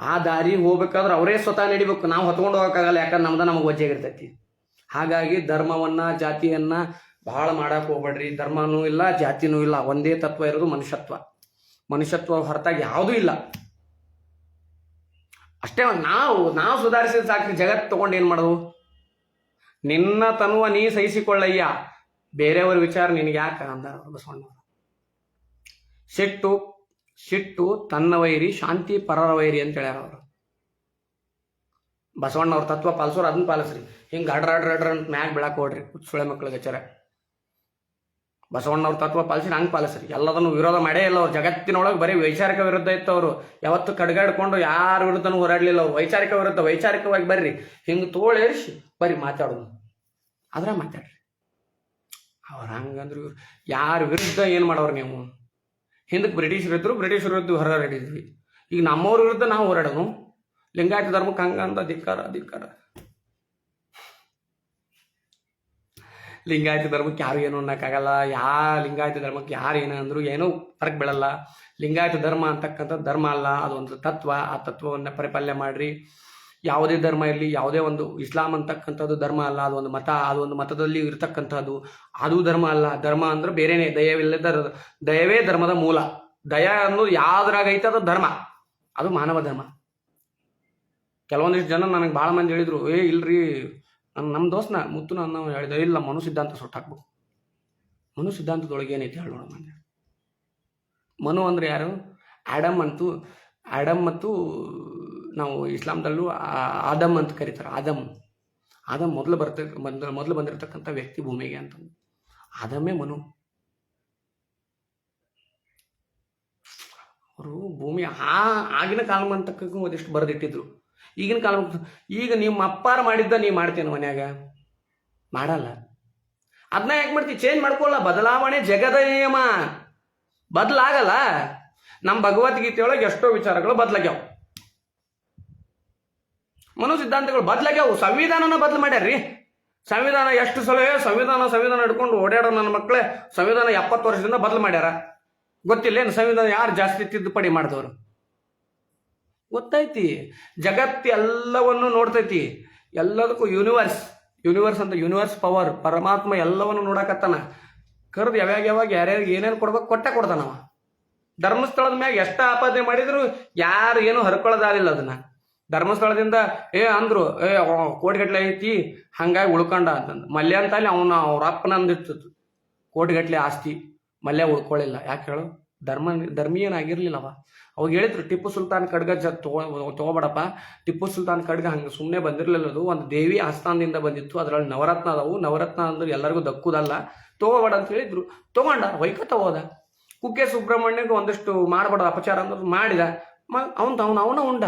ಆ ದಾರಿ ಹೋಗ್ಬೇಕಾದ್ರೆ ಅವರೇ ಸ್ವತಃ ನಡಿಬೇಕು. ನಾವು ಹೊತ್ಕೊಂಡು ಹೋಗಕ್ಕಾಗಲ್ಲ. ಯಾಕಂದ್ರೆ ನಮಗೆ ವಜ್ಜೆಗಿರ್ತೈತಿ. ಹಾಗಾಗಿ ಧರ್ಮವನ್ನ, ಜಾತಿಯನ್ನ ಬಹಳ ಮಾಡಕ್ ಹೋಗ್ಬೇಡ್ರಿ. ಧರ್ಮನೂ ಇಲ್ಲ, ಜಾತಿನೂ ಇಲ್ಲ. ಒಂದೇ ತತ್ವ ಇರೋದು ಮನುಷ್ಯತ್ವ ಹೊರತಾಗಿ ಯಾವುದೂ ಇಲ್ಲ. ಅಷ್ಟೇ. ನಾವು ಸುಧಾರಿಸಿದ ಸಾಕ್ರಿ. ಜಗತ್ತು ತಗೊಂಡು ಏನ್ ಮಾಡೋದು? ನಿನ್ನ ತನುವ ನೀ ಸಹಿಸಿಕೊಳ್ಳಯ್ಯ, ಬೇರೆಯವ್ರ ವಿಚಾರ ನಿನಗೆ ಯಾಕೆ ಅಂದಾರ ಬಸವಣ್ಣವರು. ಸಿಟ್ಟು ಸಿಟ್ಟು ತನ್ನ ವೈರಿ, ಶಾಂತಿ ಪರರ ವೈರಿ ಅಂತ ಹೇಳ್ಯಾರ ಅವರು. ಬಸವಣ್ಣವ್ರ ತತ್ವ ಪಾಲಿಸೋರು ಅದನ್ನ ಪಾಲಿಸ್ರಿ. ಹಿಂಗೆ ಅಡ್ರ ಅಂತ ಮ್ಯಾಗ ಬೆಳಕ್ ಹೋಡ್ರಿ ಸುಳೆ ಮಕ್ಳಿಗೆ ಹಚ್ಚಾರ. ಬಸವಣ್ಣವ್ರ ತತ್ವ ಪಾಲಿಸ್ರಿ, ಹಂಗೆ ಪಾಲಿಸ್ರಿ. ಎಲ್ಲದನ್ನು ವಿರೋಧ ಮಾಡೇ ಇಲ್ಲ ಅವ್ರು. ಜಗತ್ತಿನೊಳಗೆ ಬರೀ ವೈಚಾರಿಕ ವಿರುದ್ಧ ಇತ್ತು ಅವರು. ಯಾವತ್ತು ಕಡ್ಗಾಡ್ಕೊಂಡು ಯಾರ ವಿರುದ್ಧನೂ ಹೋರಾಡಲಿಲ್ಲ ಅವ್ರು. ವೈಚಾರಿಕ ವಿರುದ್ಧ ವೈಚಾರಿಕವಾಗಿ ಬರ್ರಿ, ಹಿಂಗೆ ತೋಳೇರಿಸಿ ಬರೀ ಮಾತಾಡೋದು, ಆದ್ರೆ ಮಾತಾಡ್ರಿ. ಅವ್ರು ಹಂಗಂದ್ರು ಯಾರ ವಿರುದ್ಧ ಏನು ಮಾಡೋರು ನೀವು? ಹಿಂದಕ್ಕೆ ಬ್ರಿಟಿಷರು ಇದ್ರು, ಬ್ರಿಟಿಷ್ ವಿರುದ್ಧ ಹೋರಾಡಿದ್ವಿ. ಈಗ ನಮ್ಮವ್ರ ವಿರುದ್ಧ ನಾವು ಹೋರಾಡೋನು. ಲಿಂಗಾಯತ ಧರ್ಮಕ್ಕೆ ಹಂಗಂದ ಧಿಕ್ಕಾರ. ಲಿಂಗಾಯತ ಧರ್ಮಕ್ಕೆ ಯಾರು ಏನು ಅನ್ನೋಕ್ಕಾಗಲ್ಲ. ಲಿಂಗಾಯತ ಧರ್ಮಕ್ಕೆ ಯಾರು ಏನು ಅಂದ್ರು ಏನೂ ಫರಕ್ ಬೀಳಲ್ಲ. ಲಿಂಗಾಯತ ಧರ್ಮ ಅಂತಕ್ಕಂಥದ್ದು ಧರ್ಮ ಅಲ್ಲ, ಅದೊಂದು ತತ್ವ. ಆ ತತ್ವವನ್ನು ಪರಿಪಾಲನೆ ಮಾಡ್ರಿ. ಯಾವುದೇ ಧರ್ಮ ಇರಲಿ, ಯಾವುದೇ ಒಂದು ಇಸ್ಲಾಂ ಅಂತಕ್ಕಂಥದ್ದು ಧರ್ಮ ಅಲ್ಲ, ಅದೊಂದು ಮತ. ಅದೊಂದು ಮತದಲ್ಲಿ ಇರ್ತಕ್ಕಂಥದ್ದು, ಅದು ಧರ್ಮ ಅಲ್ಲ. ಧರ್ಮ ಅಂದ್ರೆ ಬೇರೆನೇ. ದಯವೇ ಧರ್ಮದ ಮೂಲ. ದಯ ಅನ್ನೋದು ಯಾವ್ದ್ರಾಗ ಐತೆ ಅದು ಧರ್ಮ, ಅದು ಮಾನವ ಧರ್ಮ. ಕೆಲವೊಂದಿಷ್ಟು ಜನ ನನಗೆ ಭಾಳ ಮಂದಿ ಹೇಳಿದ್ರು, ಇಲ್ರಿ ನಮ್ಮ ದೋಸ್ತ ಮುತ್ತು ನನ್ನ ಹೇಳಿದೆ, ಇಲ್ಲ ಮನು ಸಿದ್ಧಾಂತ ಸುಟ್ಟಾಕ್ಬೇಕು. ಮನು ಸಿದ್ಧಾಂತದೊಳಗೆ ಏನೈತೆ ಹೇಳೋಣ. ಮನು ಅಂದ್ರೆ ಯಾರು? ಆಡಮ್ ಮತ್ತು ನಾವು ಇಸ್ಲಾಂದಲ್ಲೂ ಆದಮ್ ಅಂತ ಕರೀತಾರೆ. ಆದಮ್ ಮೊದಲು ಬಂದಿರತಕ್ಕಂಥ ವ್ಯಕ್ತಿ ಭೂಮಿಗೆ ಅಂತ. ಆದಮೇ ಮನು. ಅವರು ಭೂಮಿ ಆಗಿನ ಕಾಲಮಂತಕ್ಕೂ ಒಂದಿಷ್ಟು ಬರೆದಿಟ್ಟಿದ್ರು. ಈಗಿನ ಕಾಲ ಈಗ ನಿಮ್ಮ ಅಪ್ಪಾರ ಮಾಡಿದ್ದ ನೀವು ಮಾಡ್ತೇನೆ ಮನ್ಯಾಗ? ಮಾಡಲ್ಲ. ಅದನ್ನ ಯಾಕೆ ಮಾಡ್ತೀವಿ? ಚೇಂಜ್ ಮಾಡ್ಕೊಳ್ಳ. ಬದಲಾವಣೆ ಜಗದ ನಿಯಮ, ಬದಲಾಗಲ್ಲ. ನಮ್ಮ ಭಗವದ್ಗೀತೆಯೊಳಗೆ ಎಷ್ಟೋ ವಿಚಾರಗಳು ಬದಲಾಗ್ಯಾವ. ಮನು ಸಿದ್ಧಾಂತಗಳು ಬದಲಾಗ್ಯಾವು. ಸಂವಿಧಾನನ ಬದಲು ಮಾಡ್ಯಾರ್ರಿ. ಸಂವಿಧಾನ ಎಷ್ಟು ಸಲ ಸಂವಿಧಾನ ಹಿಡ್ಕೊಂಡು ಓಡಾಡೋ ನನ್ನ ಮಕ್ಕಳೇ ಸಂವಿಧಾನ 70 ವರ್ಷದಿಂದ ಬದಲು ಮಾಡ್ಯಾರ. ಗೊತ್ತಿಲ್ಲ ಏನು ಸಂವಿಧಾನ ಯಾರು ಜಾಸ್ತಿ ತಿದ್ದುಪಡಿ ಮಾಡಿದವರು? ಗೊತ್ತೈತಿ. ಜಗತ್ತು ಎಲ್ಲವನ್ನು ನೋಡ್ತೈತಿ. ಎಲ್ಲದಕ್ಕೂ ಯೂನಿವರ್ಸ್ ಅಂತ, ಯೂನಿವರ್ಸ್ ಪವರ್, ಪರಮಾತ್ಮ ಎಲ್ಲವನ್ನು ನೋಡಕತ್ತಾನ. ಕರೆದು ಯಾವಾಗ ಯಾರ್ಯಾರಿಗೆ ಏನೇನು ಕೊಡ್ಬೇಕು ಕೊಡ್ತಾನವ. ಧರ್ಮಸ್ಥಳದ ಮ್ಯಾಗ ಎಷ್ಟ ಆಪಾದನೆ ಮಾಡಿದ್ರು ಯಾರು ಏನು ಹರ್ಕೊಳ್ಳೋದಾಗಿಲ್ಲ ಅದನ್ನ. ಧರ್ಮಸ್ಥಳದಿಂದ ಅಂದ್ರು ಕೋಟಿಗಟ್ಲೆ ಐತಿ ಹಂಗಾಗಿ ಉಳ್ಕೊಂಡ ಅಂತಂದು. ಮಲ್ಯ ಅಂತ ಅಲ್ಲಿ ಅವ್ರ ಅಪ್ಪನ ಅಂದಿರ್ತದ ಕೋಟಿಗಟ್ಲೆ ಆಸ್ತಿ. ಮಲ್ಯ ಉಳ್ಕೊಳ್ಳಿಲ್ಲ. ಯಾಕೆ ಹೇಳು? ಧರ್ಮೀಯನಾಗಿರ್ಲಿಲ್ಲವ. ಅವಾಗ ಹೇಳಿದ್ರು ಟಿಪ್ಪು ಸುಲ್ತಾನ್ ಖಡ್ಗ ತಗೋಬೇಡಪ್ಪ. ಟಿಪ್ಪು ಸುಲ್ತಾನ್ ಖಡ್ಗ ಹಂಗೆ ಸುಮ್ಮನೆ ಬಂದಿರಲಿಲ್ಲ. ಅದು ಒಂದು ದೇವಿ ಆಸ್ಥಾನದಿಂದ ಬಂದಿತ್ತು. ಅದರಲ್ಲಿ ನವರತ್ನ ಅದಾವು. ನವರತ್ನ ಅಂದ್ರೆ ಎಲ್ಲರಿಗೂ ದಕ್ಕುದಲ್ಲ, ತಗೋಬೇಡ ಅಂತ ಹೇಳಿದ್ರು. ತಗೊಂಡ ವೈಕತ್ತ ಹೋದ. ಕುಕ್ಕೆ ಸುಬ್ರಹ್ಮಣ್ಯಗೆ ಒಂದಿಷ್ಟು ಮಾಡಬೇಡ ಅಪಚಾರ ಅಂದ್ರೆ ಮಾಡಿದ. ಅವನ ಉಂಡ.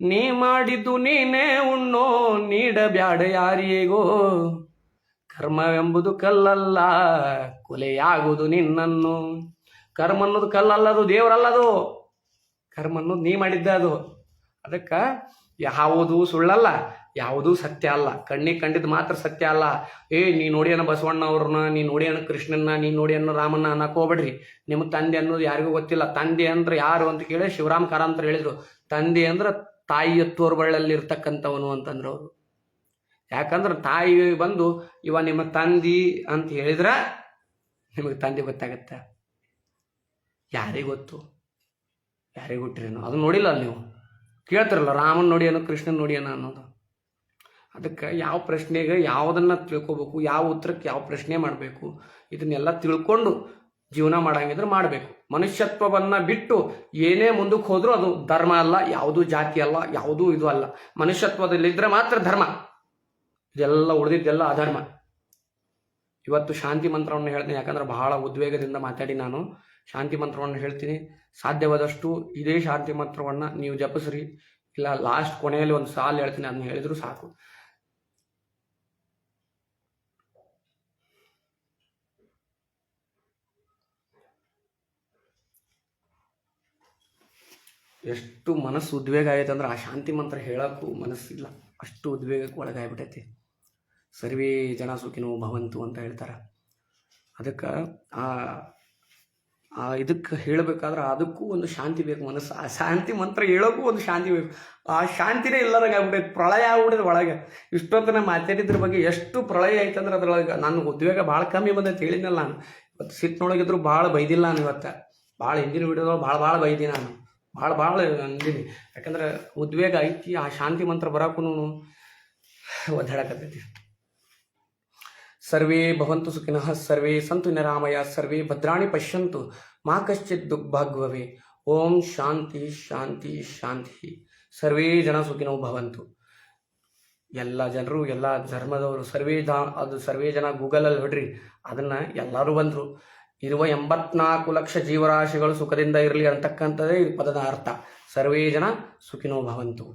ನೀ ಮಾಡಿದ್ದು ನೀನೇ ಉಣ್ಣೋ, ನೀಡಬ್ಯಾಡ ಯಾರಿಗೋ. ಕರ್ಮವೆಂಬುದು ಕಲ್ಲಲ್ಲ, ಕೊಲೆಯಾಗುವುದು ನಿನ್ನನ್ನು. ಕರ್ಮ ಅನ್ನೋದು ಕಲ್ಲಲ್ಲದು, ದೇವರಲ್ಲದು. ಕರ್ಮ ಅನ್ನೋದು ನೀ ಮಾಡಿದ್ದ ಅದು. ಅದಕ್ಕೆ ಯಾವುದು ಸುಳ್ಳಲ್ಲ, ಯಾವುದೂ ಸತ್ಯ ಅಲ್ಲ. ಕಣ್ಣಿಗೆ ಕಂಡಿದ್ದು ಮಾತ್ರ ಸತ್ಯ ಅಲ್ಲ. ನೀ ನೋಡಿ ಅನ್ನೋ ಬಸವಣ್ಣವ್ರನ್ನ, ನೀ ನೋಡಿ ಅನ್ನೋ ಕೃಷ್ಣನ್ನ, ನೀ ನೋಡಿ ಅನ್ನೋ ರಾಮನ್ನ ಅನ್ನಕ್ಕೆ ಹೋಗ್ಬೇಡ್ರಿ. ನಿಮ್ಮ ತಂದೆ ಅನ್ನೋದು ಯಾರಿಗೂ ಗೊತ್ತಿಲ್ಲ. ತಂದೆ ಅಂದ್ರೆ ಯಾರು ಅಂತ ಕೇಳಿ ಶಿವರಾಮ್ ಕಾರಂತರು ಹೇಳಿದ್ರು. ತಂದೆ ಅಂದ್ರೆ ತಾಯಿಯ ತೋರ್ಬಳ್ಳಲ್ಲಿ ಇರ್ತಕ್ಕಂಥವನು ಅಂತಂದ್ರು ಅವರು. ಯಾಕಂದ್ರೆ ತಾಯಿ ಬಂದು ಇವ ನಿಮ್ಮ ತಂದಿ ಅಂತ ಹೇಳಿದ್ರ ನಿಮಗೆ ತಂದೆ ಗೊತ್ತಾಗತ್ತ. ಯಾರಿಗೆ ಗೊತ್ತು? ಯಾರಿಗೆ ಹುಟ್ಟಿರೇನೋ ಅದು ನೋಡಿಲ್ಲ ಅಲ್ಲಿ. ನೀವು ಕೇಳ್ತಿರಲ್ಲ ರಾಮನ್ ನೋಡಿ ಏನೋ ಕೃಷ್ಣನ್ ನೋಡಿ ಏನೋ ಅನ್ನೋದು. ಅದಕ್ಕೆ ಯಾವ ಪ್ರಶ್ನೆಗೆ ಯಾವುದನ್ನ ತಿಳ್ಕೊಬೇಕು, ಯಾವ ಉತ್ತರಕ್ಕೆ ಯಾವ ಪ್ರಶ್ನೆ ಮಾಡಬೇಕು, ಇದನ್ನೆಲ್ಲ ತಿಳ್ಕೊಂಡು ಜೀವನ ಮಾಡಂಗಿದ್ರೆ ಮಾಡಬೇಕು. ಮನುಷ್ಯತ್ವವನ್ನು ಬಿಟ್ಟು ಏನೇ ಮುಂದಕ್ಕೆ ಹೋದ್ರೂ ಅದು ಧರ್ಮ ಅಲ್ಲ, ಯಾವುದೂ ಜಾತಿ ಅಲ್ಲ, ಯಾವುದೂ ಇದು ಅಲ್ಲ. ಮನುಷ್ಯತ್ವದಲ್ಲಿದ್ದರೆ ಮಾತ್ರ ಧರ್ಮ. ಇದೆಲ್ಲ ಉಳಿದಿದ್ದೆಲ್ಲ ಅಧರ್ಮ. ಇವತ್ತು ಶಾಂತಿ ಮಂತ್ರವನ್ನು ಹೇಳ್ತೀನಿ, ಯಾಕಂದ್ರೆ ಬಹಳ ಉದ್ವೇಗದಿಂದ ಮಾತಾಡಿ ನಾನು ಶಾಂತಿ ಮಂತ್ರವನ್ನು ಹೇಳ್ತೀನಿ. ಸಾಧ್ಯವಾದಷ್ಟು ಇದೇ ಶಾಂತಿ ಮಂತ್ರವನ್ನು ನೀವು ಜಪಿಸ್ರಿ. ಇಲ್ಲ ಲಾಸ್ಟ್ ಕೊನೆಯಲ್ಲಿ ಒಂದು ಸಾಲು ಹೇಳ್ತೀನಿ, ಅದನ್ನ ಹೇಳಿದ್ರು ಸಾಕು. ಎಷ್ಟು ಮನಸ್ಸು ಉದ್ವೇಗ ಆಗೈತೆ ಅಂದ್ರೆ ಆ ಶಾಂತಿ ಮಂತ್ರ ಹೇಳೋಕ್ಕೂ ಮನಸ್ಸಿಲ್ಲ, ಅಷ್ಟು ಉದ್ವೇಗಕ್ಕೆ ಒಳಗಾಗ್ಬಿಟ್ಟೈತಿ. ಸರ್ವೇ ಜನ ಸುಖಿನೋ ಭವಂತು ಅಂತ ಹೇಳ್ತಾರೆ. ಅದಕ್ಕೆ ಇದಕ್ಕೆ ಹೇಳಬೇಕಾದ್ರೆ ಅದಕ್ಕೂ ಒಂದು ಶಾಂತಿ ಬೇಕು. ಮನಸ್ಸು ಆ ಶಾಂತಿ ಮಂತ್ರ ಹೇಳೋಕ್ಕೂ ಒಂದು ಶಾಂತಿ ಬೇಕು. ಆ ಶಾಂತಿನೇ ಇಲ್ಲದಂಗೆ ಆಗ್ಬಿಟ್ಟೈತೆ. ಪ್ರಳಯ ಆಗ್ಬಿಟ್ಟಿದೆ ಒಳಗೆ. ಇಷ್ಟೊತ್ತು ನಾನು ಮಾತಾಡಿದ್ರ ಬಗ್ಗೆ ಎಷ್ಟು ಪ್ರಳಯ ಆಯ್ತಂದ್ರೆ ಅದ್ರೊಳಗೆ ನನ್ನ ಉದ್ವೇಗ ಭಾಳ ಕಮ್ಮಿ ಬಂದೈತೆ. ಹೇಳಿದ್ನಲ್ಲ ನಾನು. ಇವತ್ತು ಸಿಟ್ಟಿನೊಳಗಿದ್ರು ಭಾಳ ಬೈದಿಲ್ಲ ನಾನು. ಇವತ್ತು ಭಾಳ ಹಿಂದಿನ ವಿಡಿಯೋದೊಳಗೆ ಭಾಳ ಬೈದಿ ನಾನು. ಭಾಳ ಅಂದೀನಿ. ಯಾಕಂದ್ರೆ ಉದ್ವೇಗ ಐತಿ. ಆ ಶಾಂತಿ ಮಂತ್ರ ಬರೋಕ್ಕೂ ಒದ್ದಾಡಕತ್ತೈತಿ. ಸರ್ವೇ ಭವಂತು ಸುಖಿನಃ ಸರ್ವೇ ಸಂತು ನಿರಾಮಯ ಸರ್ವೇ ಭದ್ರಾಣಿ ಪಶ್ಯಂತು ಮಾ ಕಶ್ಚಿತ್ ದುರ್ಭಾಗ್ಯವೆ. ಓಂ ಶಾಂತಿ ಶಾಂತಿ ಶಾಂತಿ. ಸರ್ವೇ ಜನ ಸುಖಿನೋ ಭವಂತು. ಎಲ್ಲ ಜನರು, ಎಲ್ಲ ಧರ್ಮದವರು ಸರ್ವೇ ಜನ ಗೂಗಲಲ್ಲಿ ಹೊಡ್ರಿ, ಅದನ್ನು ಎಲ್ಲರೂ ಬಂದರು. ಇರುವ 84 ಲಕ್ಷ ಜೀವರಾಶಿಗಳು ಸುಖದಿಂದ ಇರಲಿ ಅಂತಕ್ಕಂಥದ್ದೇ ಈ ಪದದ ಅರ್ಥ. ಸರ್ವೇ ಜನ ಸುಖಿನೋ ಭವಂತು.